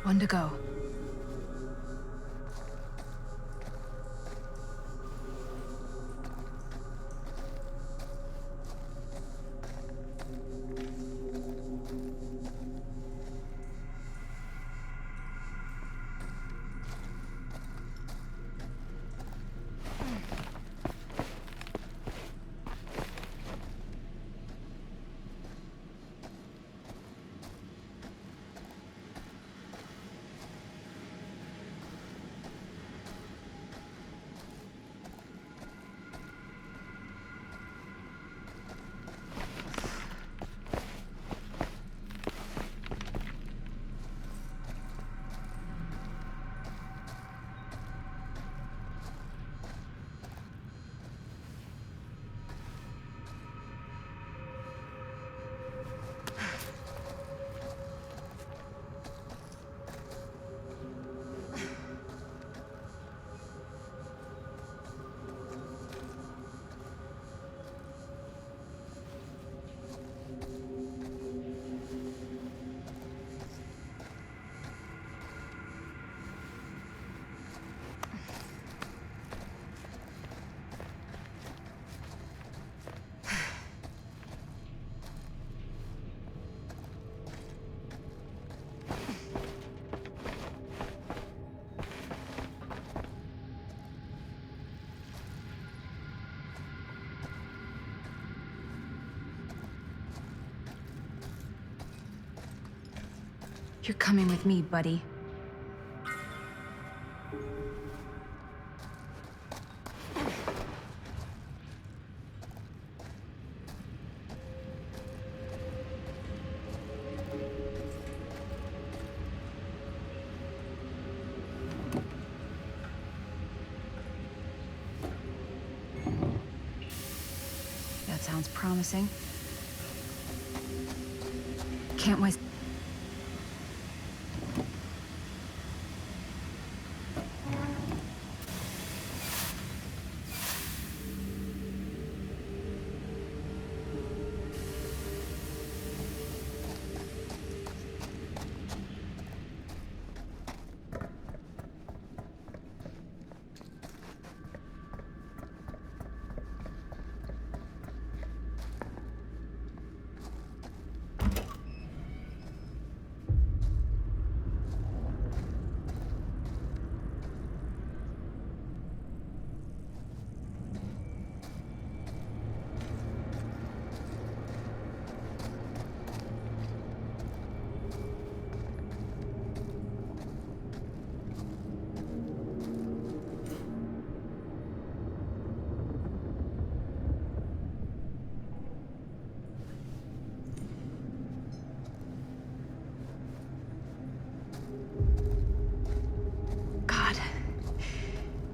One to go. You're coming with me, buddy. That sounds promising. Can't waste.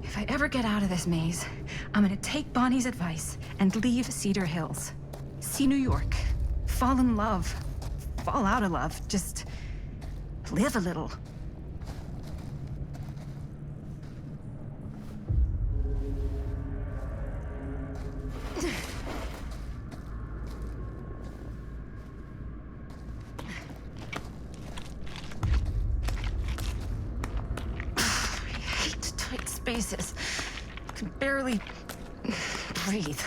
If I ever get out of this maze, I'm gonna take Bonnie's advice and leave Cedar Hills. See New York. Fall in love. Fall out of love. Just live a little. Spaces. I can barely breathe.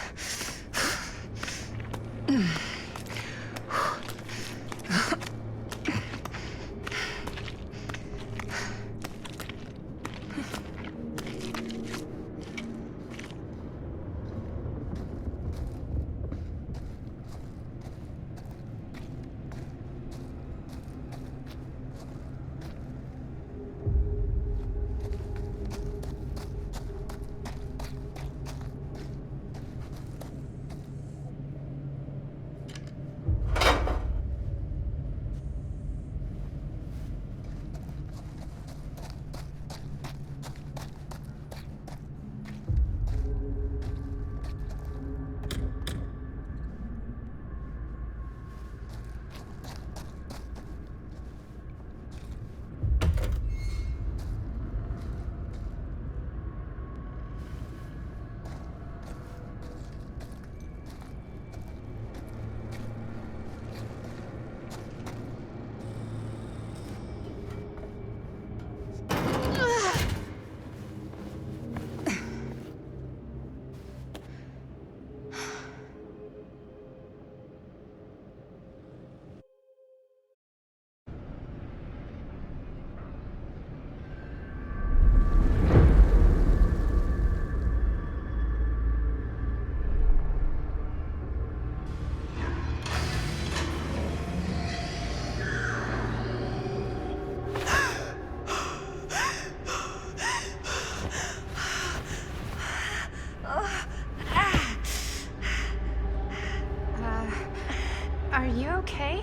Are you okay?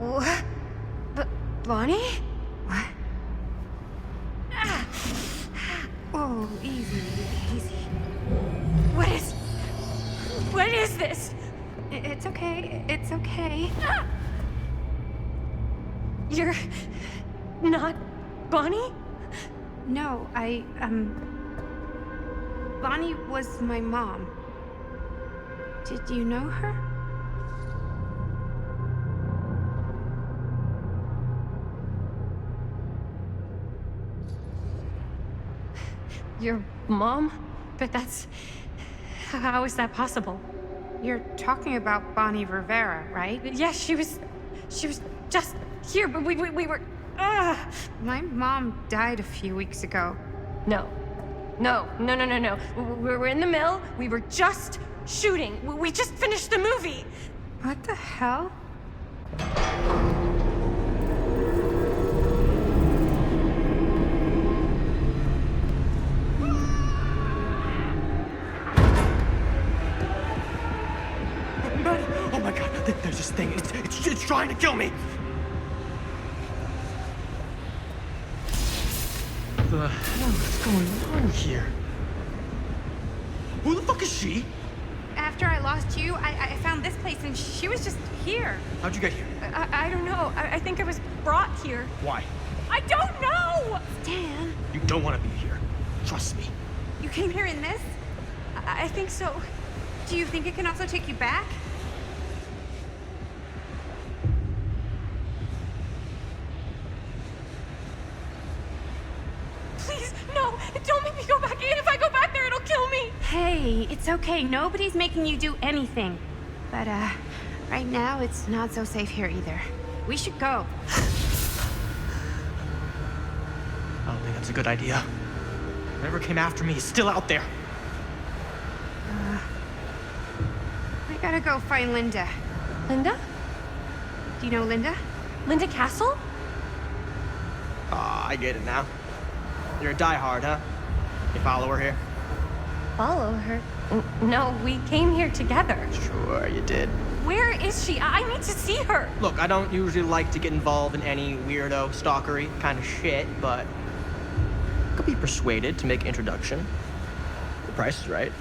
What? Bonnie? What? Ah. Oh, easy, easy. What is this? It's okay. It's okay. You're not Bonnie? No, Bonnie was my mom. Did you know her? Your mom? But that's... How is that possible? You're talking about Bonnie Rivera, right? Yes, she was just here, but we were... My mom died a few weeks ago. No. We were in the mill. We were just shooting. We just finished the movie. What the hell? Oh my god, there's this thing. It's trying to kill me. What the hell is going on here? Who the fuck is she? After I lost you, I found this place and she was just here. How'd you get here? I don't know. I think I was brought here. Why? I don't know! Dan. You don't want to be here. Trust me. You came here in this? I think so. Do you think it can also take you back? Please, no! Don't make me go back in. If I go back there, it'll kill me! Hey, it's okay. Nobody's making you do anything. But, right now, it's not so safe here either. We should go. I don't think that's a good idea. Whoever came after me is still out there. I gotta go find Linda. Linda? Do you know Linda? Linda Castle? Ah, I get it now. You're a diehard, huh? You follow her here? Follow her? No, we came here together. Sure, you did. Where is she? I need to see her. Look, I don't usually like to get involved in any weirdo, stalkery kind of shit, but I could be persuaded to make an introduction. The price is right.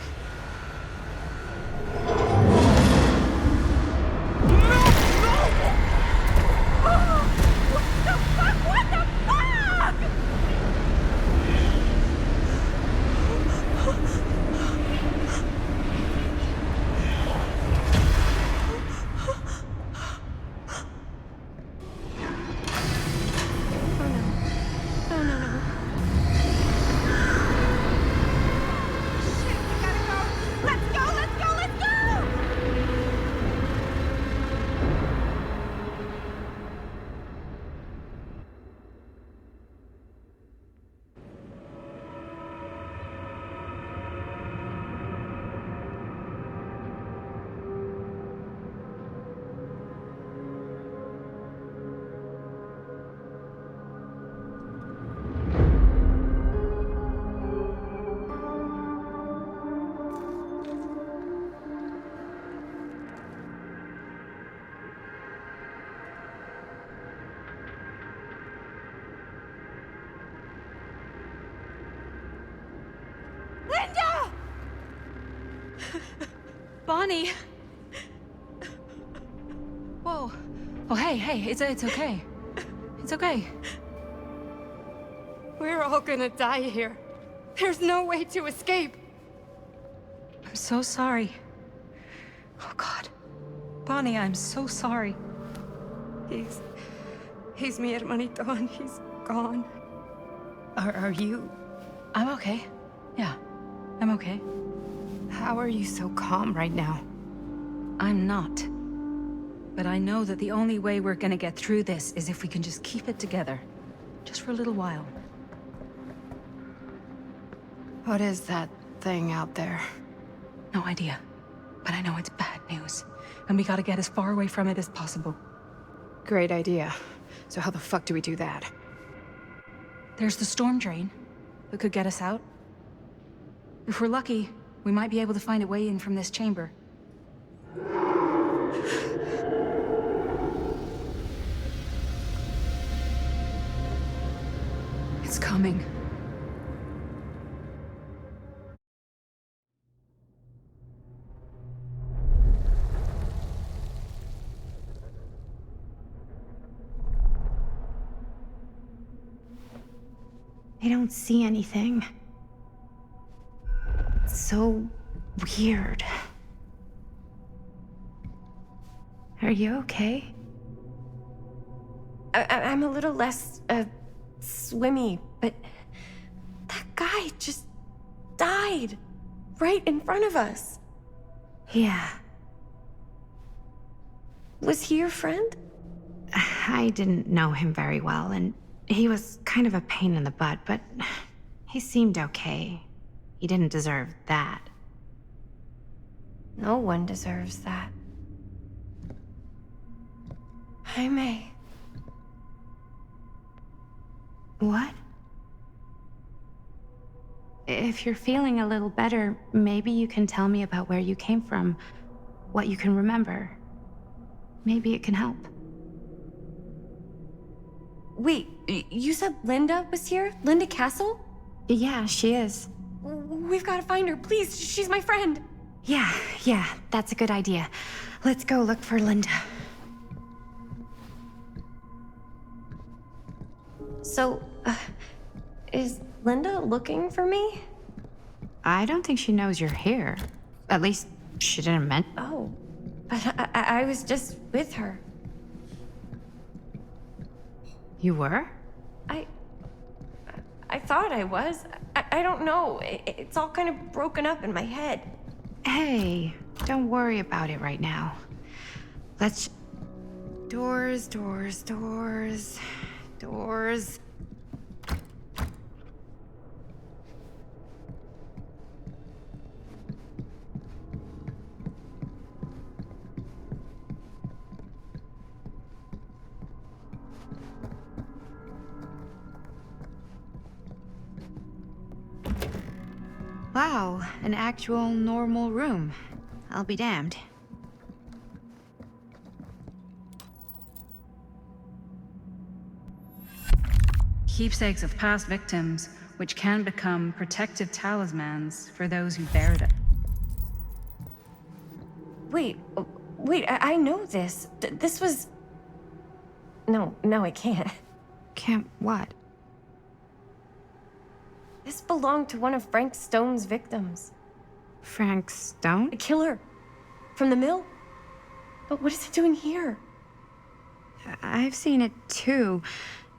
Bonnie! Whoa. Oh, hey, it's okay. It's okay. We're all gonna die here. There's no way to escape. I'm so sorry. Oh, God. Bonnie, I'm so sorry. He's mi hermanito and he's gone. Are you... I'm okay. Yeah, I'm okay. How are you so calm right now? I'm not. But I know that the only way we're gonna get through this is if we can just keep it together. Just for a little while. What is that thing out there? No idea. But I know it's bad news. And we gotta get as far away from it as possible. Great idea. So how the fuck do we do that? There's the storm drain that could get us out. If we're lucky, we might be able to find a way in from this chamber. coming. I don't see anything. It's so weird. Are you okay? I'm a little less, swimmy, but that guy just died right in front of us. Yeah. Was he your friend? I didn't know him very well, and he was kind of a pain in the butt, but he seemed okay. He didn't deserve that. No one deserves that. Hi, May. What? If you're feeling a little better, maybe you can tell me about where you came from, what you can remember. Maybe it can help. Wait, you said Linda was here? Linda Castle? Yeah, she is. We've got to find her, please. She's my friend. Yeah, that's a good idea. Let's go look for Linda. So, is Linda looking for me? I don't think she knows you're here. At least, she didn't mention. Oh, but I was just with her. You were? I thought I was. I don't know. It's all kind of broken up in my head. Hey, don't worry about it right now. Let's... Doors. Wow, an actual normal room. I'll be damned. Keepsakes of past victims, which can become protective talismans for those who bear them. Wait, I know this. This was... No, I can't. Can't what? This belonged to one of Frank Stone's victims. Frank Stone? The killer. From the mill. But what is it doing here? I've seen it too.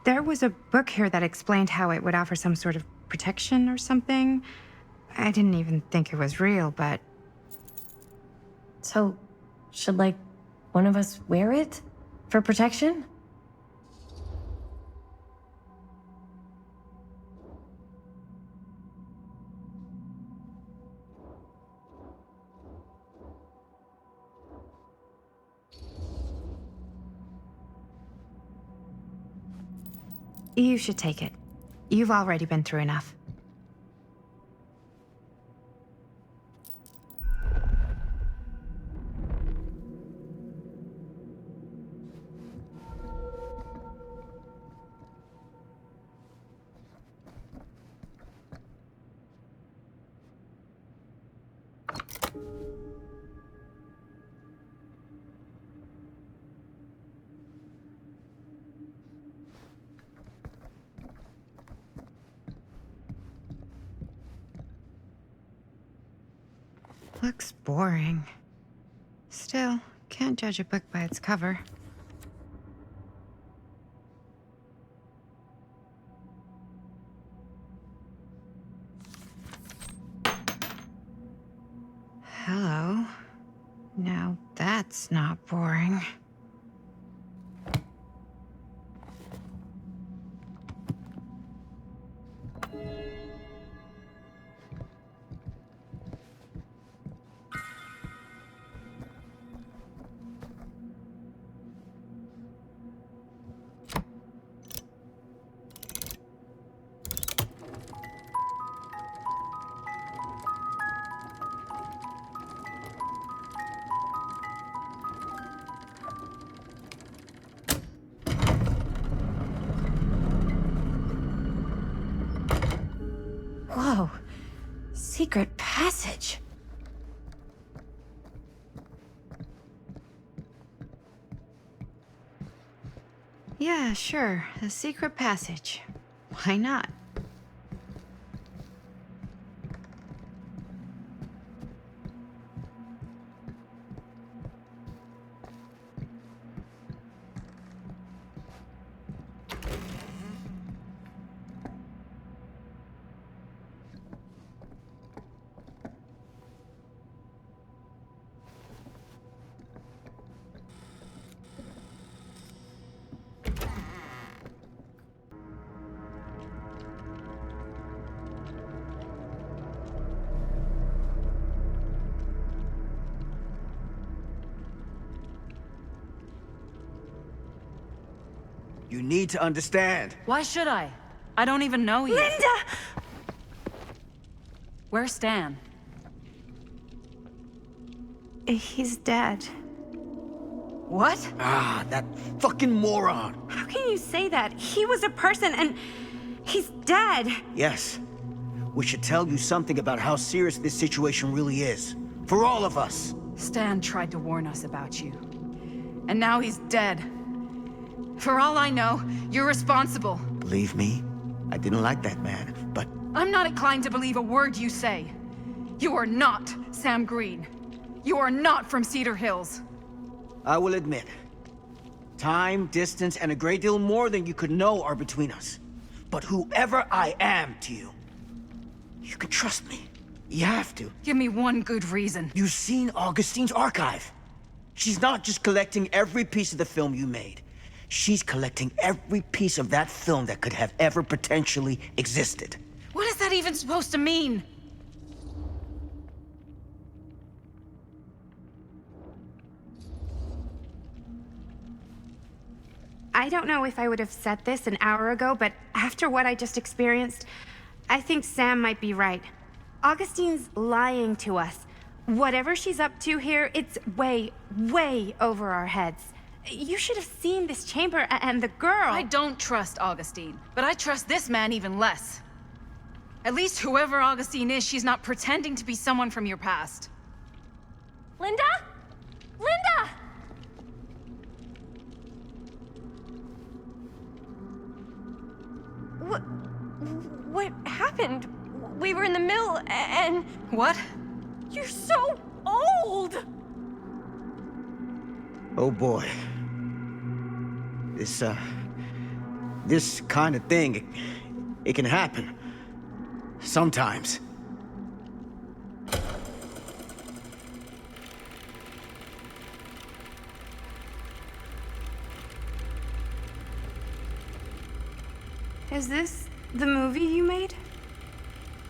There was a book here that explained how it would offer some sort of protection or something. I didn't even think it was real, but... So, should, like, one of us wear it? For protection? You should take it. You've already been through enough. Looks boring. Still, can't judge a book by its cover. Hello. Now that's not boring. secret passage. Yeah, sure. A secret passage. Why not? You need to understand. Why should I? I don't even know you. Linda! Where's Stan? He's dead. What? Ah, that fucking moron. How can you say that? He was a person and he's dead. Yes. We should tell you something about how serious this situation really is. For all of us. Stan tried to warn us about you. And now he's dead. For all I know, you're responsible. Believe me, I didn't like that man, but... I'm not inclined to believe a word you say. You are not Sam Green. You are not from Cedar Hills. I will admit, time, distance, and a great deal more than you could know are between us. But whoever I am to you, you can trust me. You have to. Give me one good reason. You've seen Augustine's archive. She's not just collecting every piece of the film you made. She's collecting every piece of that film that could have ever potentially existed. What is that even supposed to mean? I don't know if I would have said this an hour ago, but after what I just experienced, I think Sam might be right. Augustine's lying to us. Whatever she's up to here, it's way, way over our heads. You should have seen this chamber and the girl. I don't trust Augustine, but I trust this man even less. At least whoever Augustine is, she's not pretending to be someone from your past. Linda? Linda! What happened? We were in the mill and... What? You're so old! Oh boy. This kind of thing, it can happen. Sometimes. Is this the movie you made?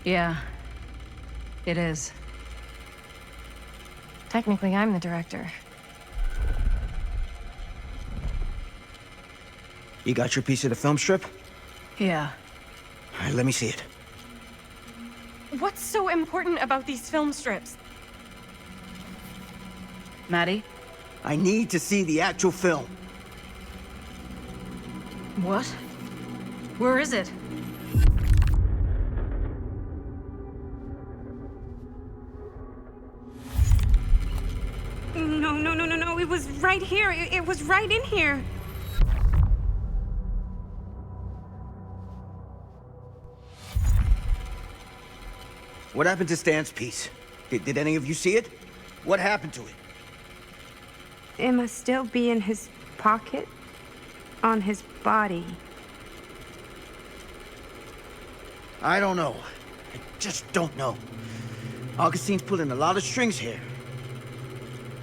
Yeah, it is. Technically, I'm the director. You got your piece of the film strip? Yeah. All right, let me see it. What's so important about these film strips? Maddie? I need to see the actual film. What? Where is it? No. It was right here. It was right in here. What happened to Stan's piece? Did any of you see it? What happened to it? It must still be in his pocket. On his body. I don't know. I just don't know. Augustine's pulling a lot of strings here.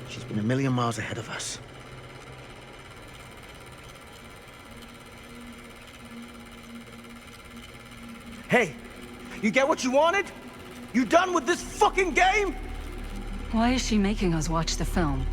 She's been a million miles ahead of us. Hey, you get what you wanted? You done with this fucking game? Why is she making us watch the film?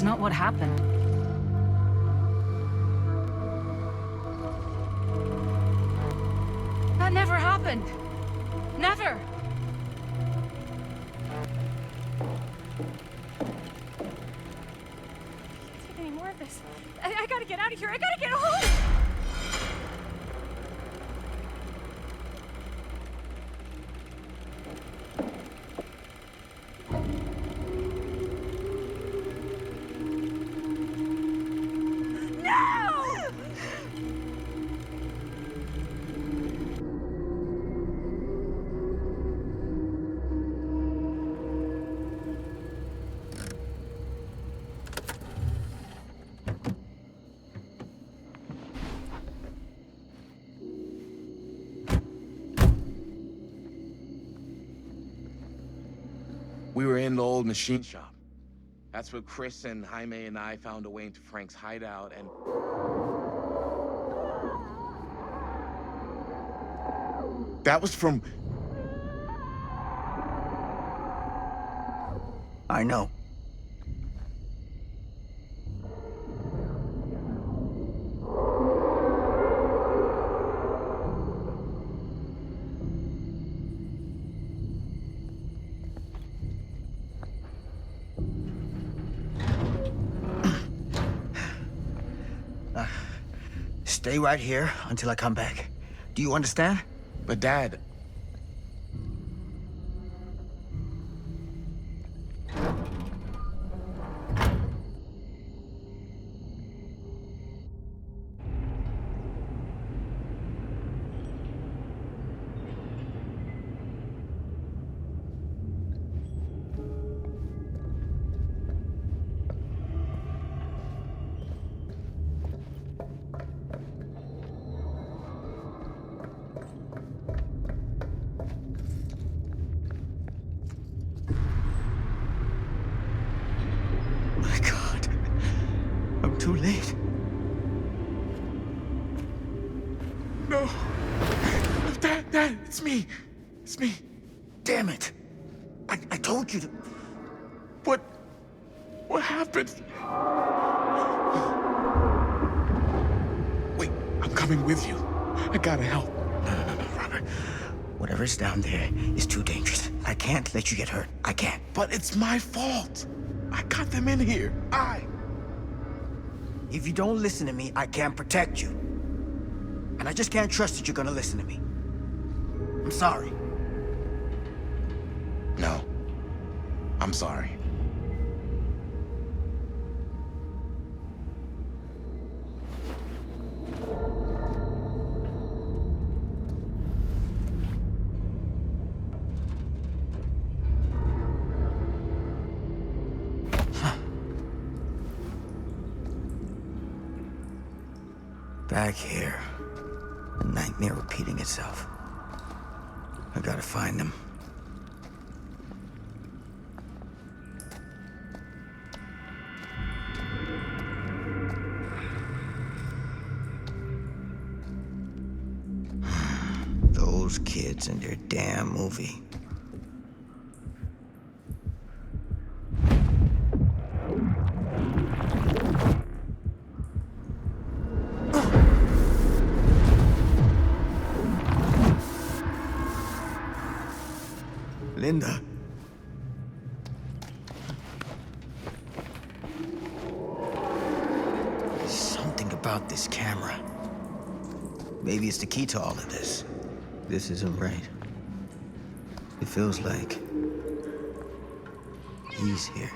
That's not what happened. That never happened. Never. Take any more of this. I gotta get out of here. I gotta get home. We were in the old machine shop. That's where Chris and Jaime and I found a way into Frank's hideout and... That was from... I know. Stay right here until I come back. Do you understand? But Dad... My God. I'm too late. No. Dad, it's me. It's me. Damn it. I told you to... What happened? Wait, I'm coming with you. I gotta help. No, Robert. Whatever's down there is too dangerous. I can't let you get hurt. I can't. But it's my fault. I got them in here. If you don't listen to me, I can't protect you. And I just can't trust that you're gonna listen to me. I'm sorry. No. I'm sorry. Back here. A nightmare repeating itself. I gotta find them. Those kids and their damn movie. Linda. Something about this camera. Maybe it's the key to all of this. This isn't right. It feels like he's here.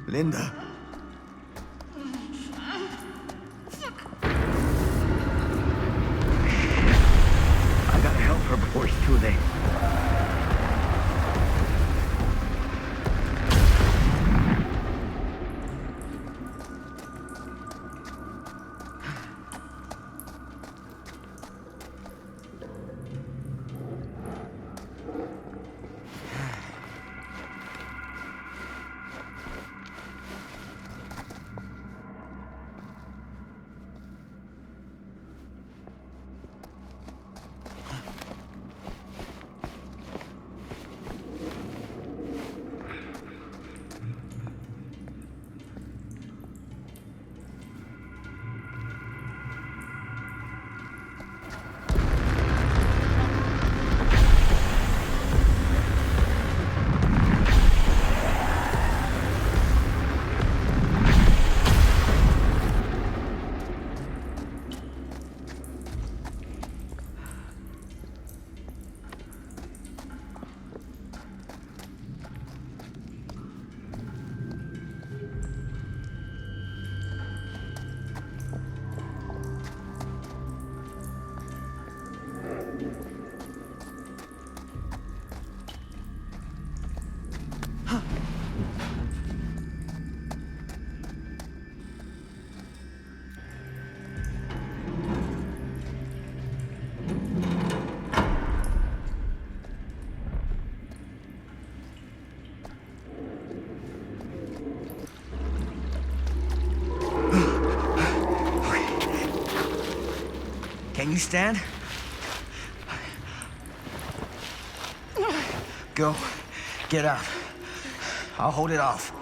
Linda. moving. Can you stand? Go. Get out. I'll hold it off.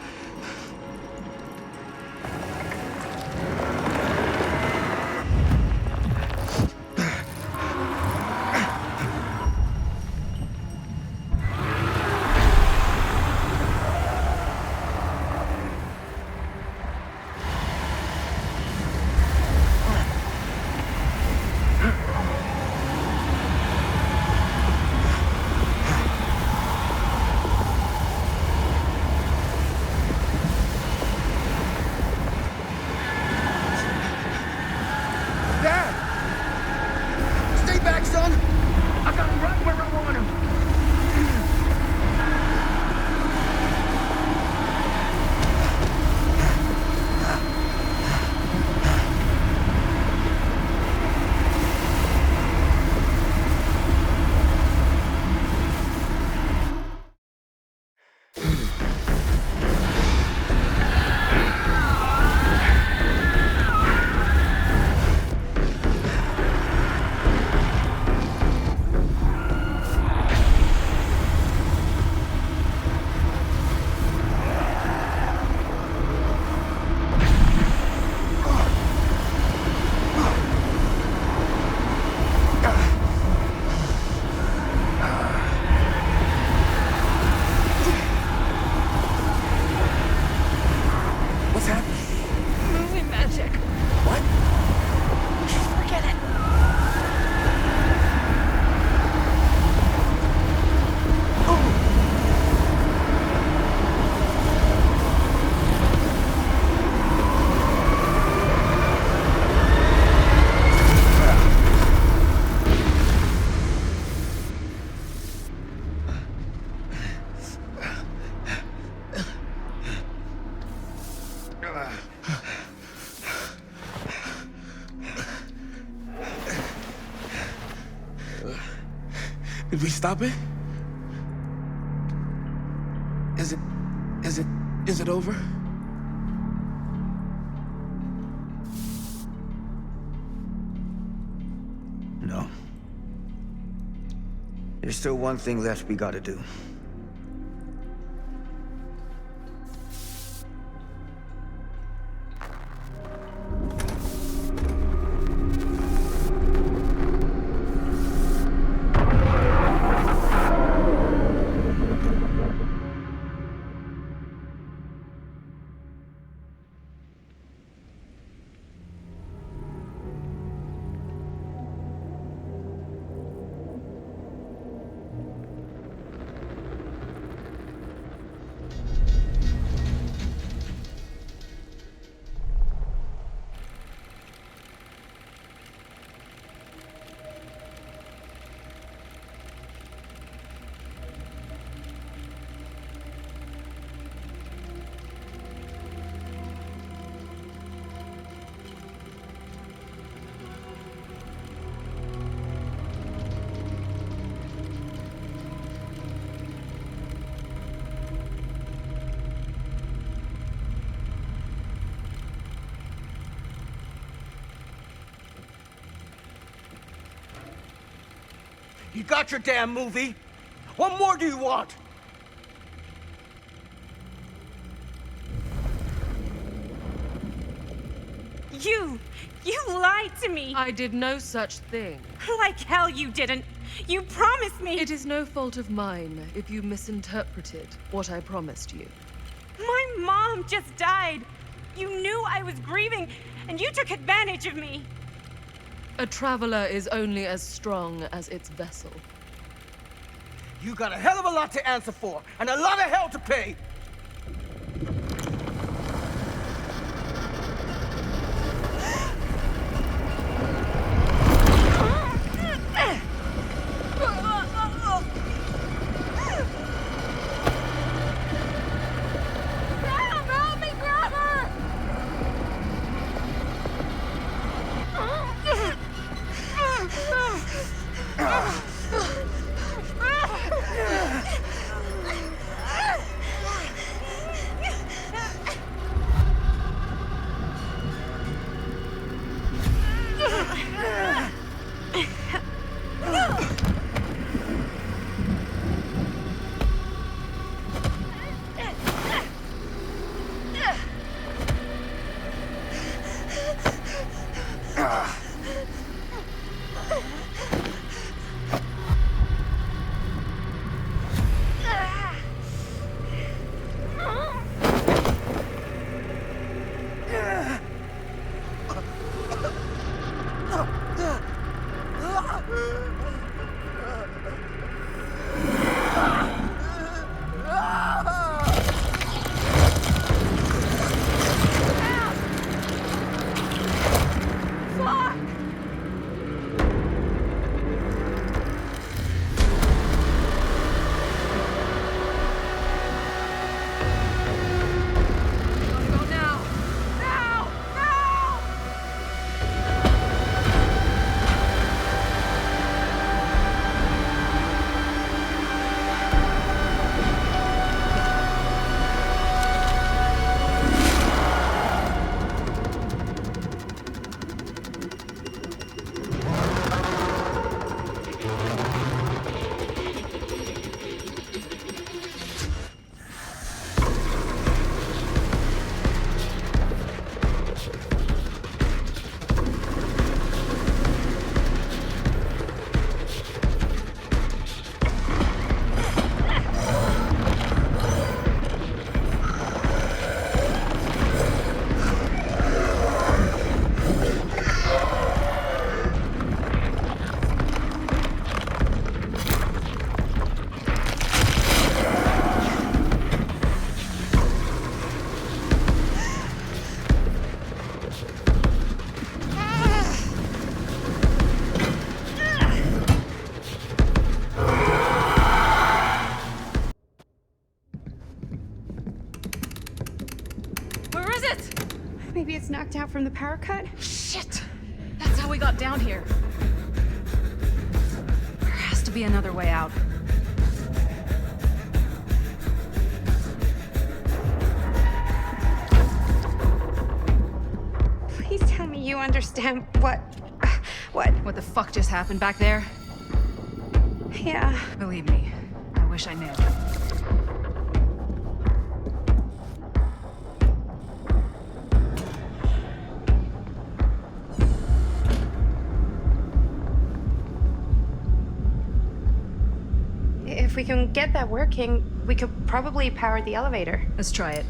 Did we stop it? Is it over? No. There's still one thing left we gotta do. You got your damn movie. What more do you want? You lied to me. I did no such thing. Like hell you didn't. You promised me. It is no fault of mine if you misinterpreted what I promised you. My mom just died. You knew I was grieving, and you took advantage of me. A traveler is only as strong as its vessel. You got a hell of a lot to answer for, and a lot of hell to pay. Maybe it's knocked out from the power cut? Shit! That's how we got down here. There has to be another way out. Please tell me you understand what? What the fuck just happened back there? Yeah. Believe me, I wish I knew. If we can get that working, we could probably power the elevator. Let's try it.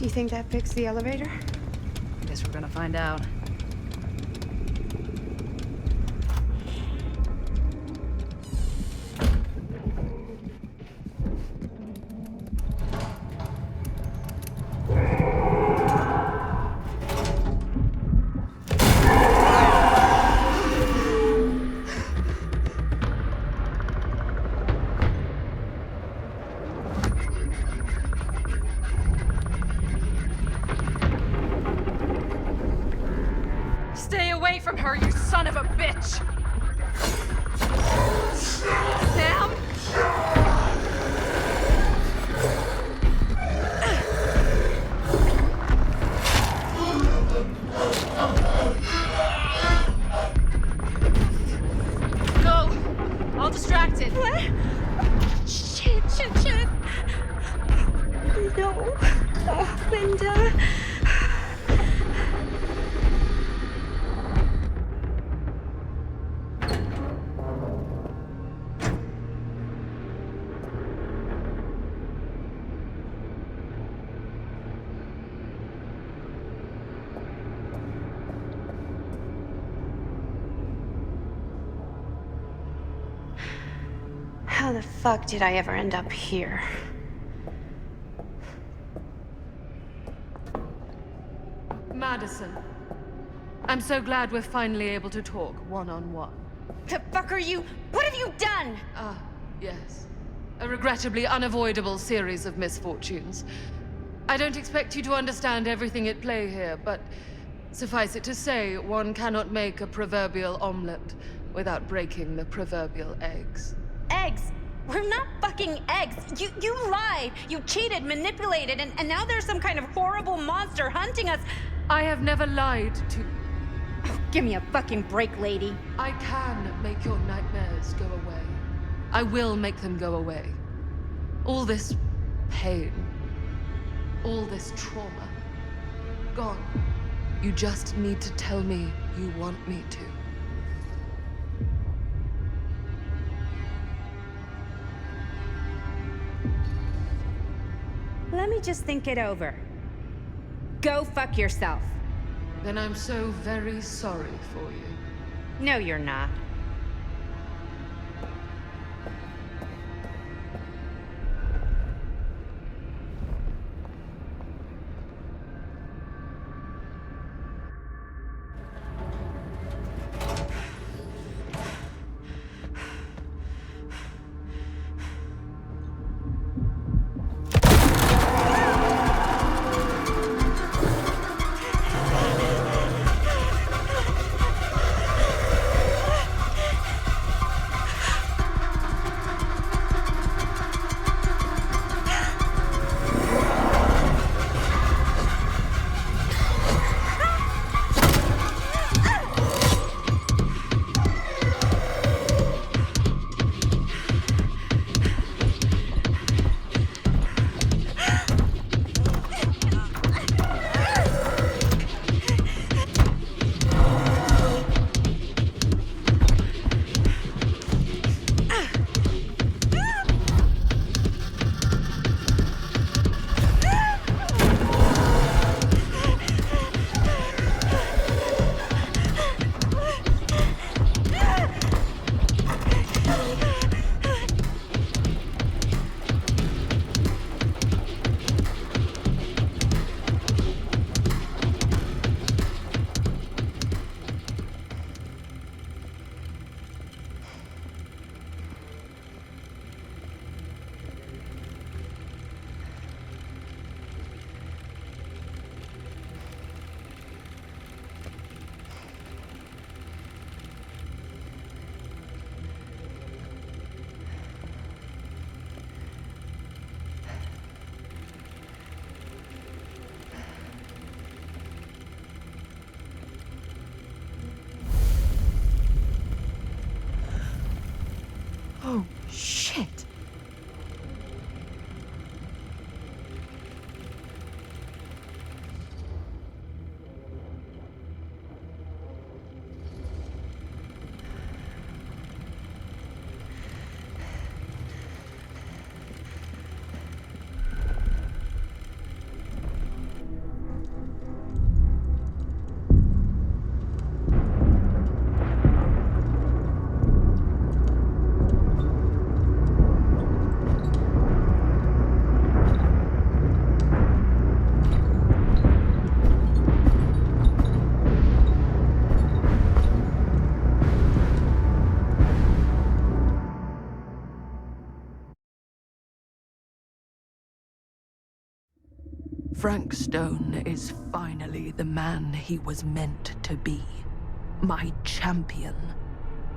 Do you think that picks the elevator? Guess we're gonna find out. Stay away from her, you son of a bitch! Sam? Go! All distracted. What? Shit. No. Oh, Linda. How the fuck did I ever end up here? Madison, I'm so glad we're finally able to talk one-on-one. The fuck are you? What have you done? Ah, yes. A regrettably unavoidable series of misfortunes. I don't expect you to understand everything at play here, but suffice it to say, one cannot make a proverbial omelet without breaking the proverbial eggs. Eggs? We're not fucking eggs. You lied. You cheated, manipulated, and now there's some kind of horrible monster hunting us. I have never lied to you. Oh, give me a fucking break, lady. I can make your nightmares go away. I will make them go away. All this pain, all this trauma, gone. You just need to tell me you want me to. Let me just think it over. Go fuck yourself. Then I'm so very sorry for you. No, you're not. Frank Stone is finally the man he was meant to be. My champion.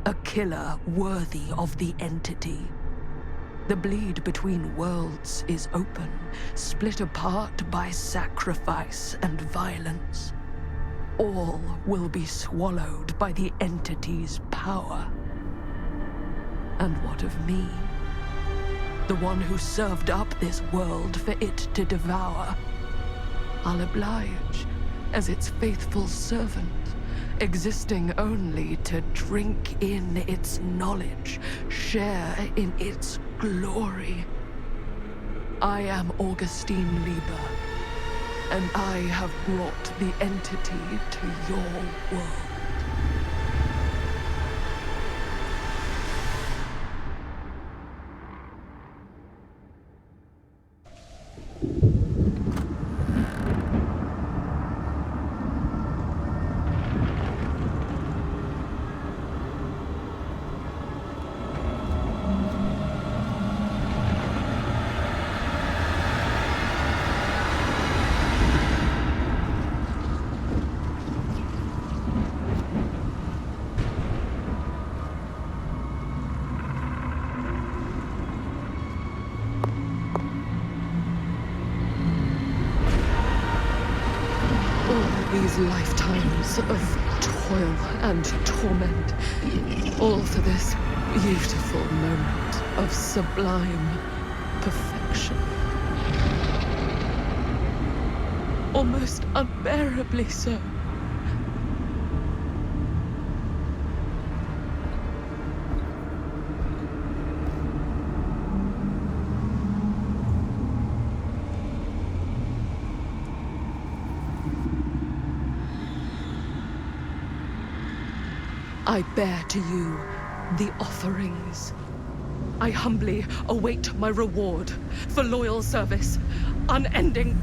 A killer worthy of the entity. The bleed between worlds is open, split apart by sacrifice and violence. All will be swallowed by the entity's power. And what of me? The one who served up this world for it to devour. I'll oblige as its faithful servant, existing only to drink in its knowledge, share in its glory. I am Augustine Lieber, and I have brought the entity to your world. These lifetimes of toil and torment, all for this beautiful moment of sublime perfection. Almost unbearably so. I bear to you the offerings. I humbly await my reward for loyal service, unending.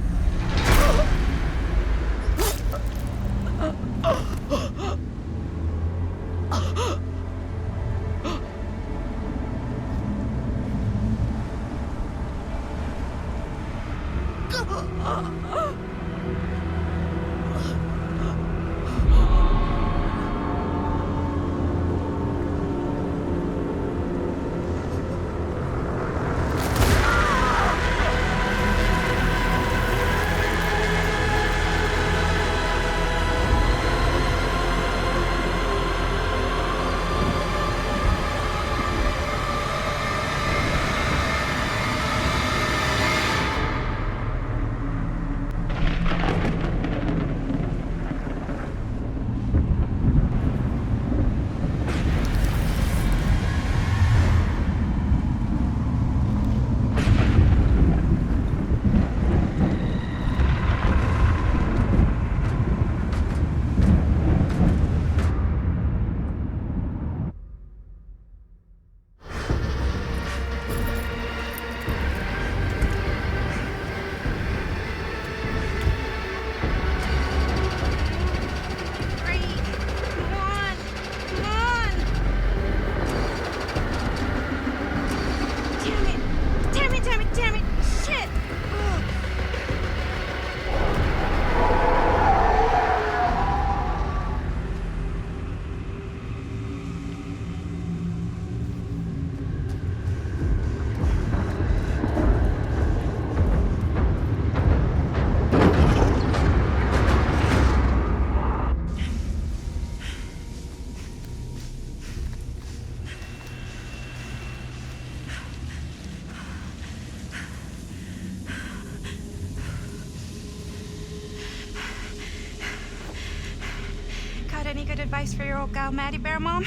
Any good advice for your old gal Maddie Bear, Mom?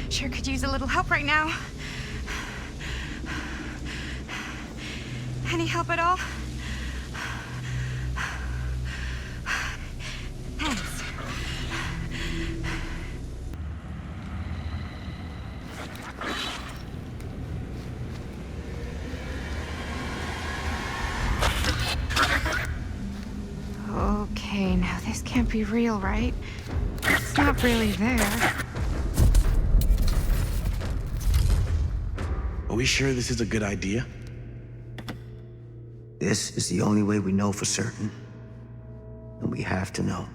Sure could use a little help right now. Any help at all? Thanks. Okay, now this can't be real, right? It's not really there. Are we sure this is a good idea? This is the only way we know for certain. And we have to know.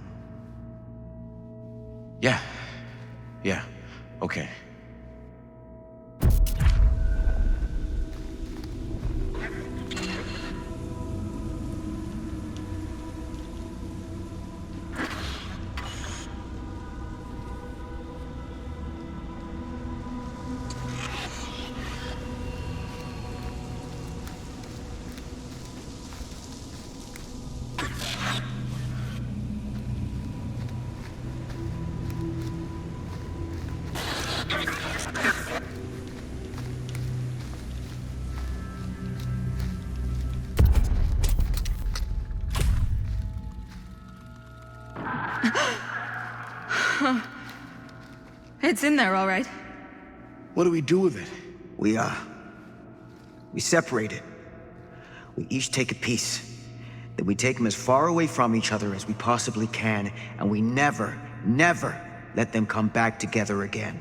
Yeah. Yeah. Okay. It's in there, all right. What do we do with it? We separate it. We each take a piece. Then we take them as far away from each other as we possibly can, and we never, never let them come back together again.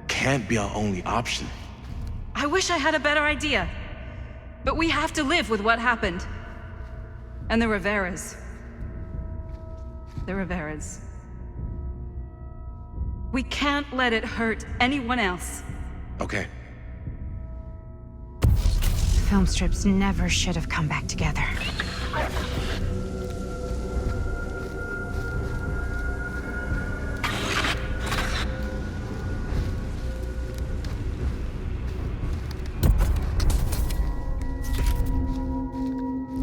Can't be our only option. I wish I had a better idea. But we have to live with what happened. And the Riveras. The Riveras. We can't let it hurt anyone else. Okay. Film strips never should have come back together.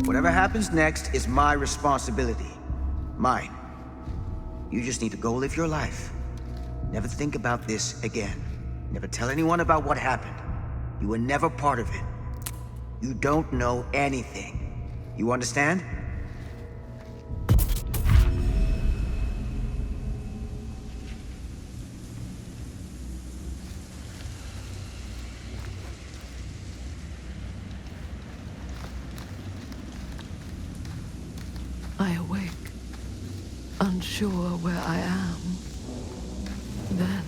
Whatever happens next is my responsibility. Mine. You just need to go live your life. Never think about this again. Never tell anyone about what happened. You were never part of it. You don't know anything. You understand? I awake, unsure where I am. Then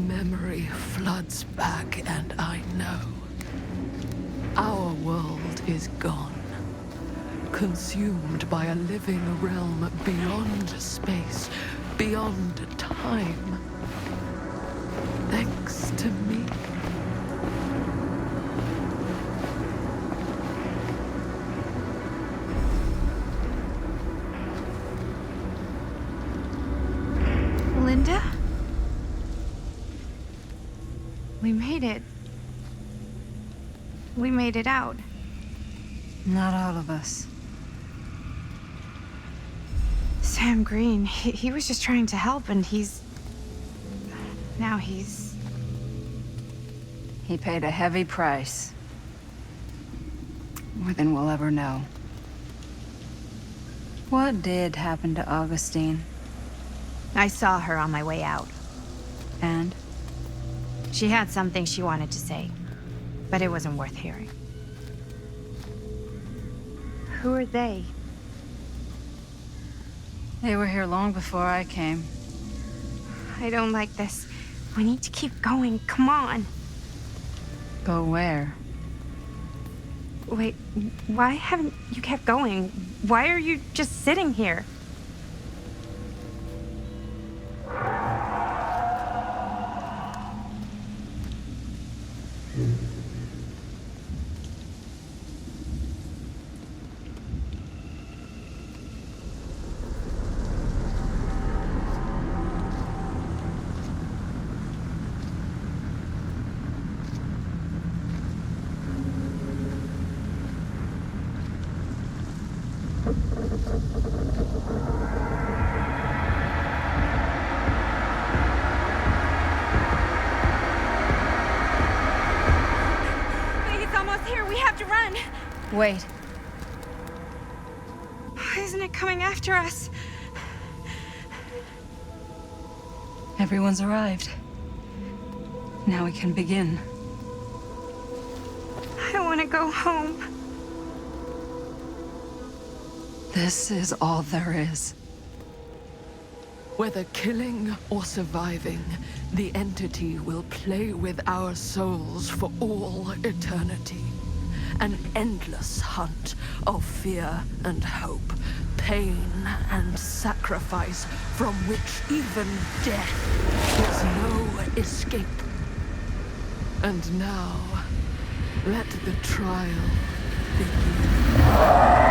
memory floods back and I know. Our world is gone, consumed by a living realm beyond space, beyond time. Thanks to me. Linda? We made it. We made it out. Not all of us. Sam Green, he was just trying to help, and now he's... He paid a heavy price. More than we'll ever know. What did happen to Augustine? I saw her on my way out. And? She had something she wanted to say, but it wasn't worth hearing. Who are they? They were here long before I came. I don't like this. We need to keep going. Come on. Go where? Wait, why haven't you kept going? Why are you just sitting here? Wait. Isn't it coming after us. Everyone's arrived. Now we can begin. I want to go home. This is all there is. Whether killing or surviving, the entity will play with our souls for all eternity. An endless hunt of fear and hope, pain and sacrifice, from which even death is no escape. And now, let the trial begin.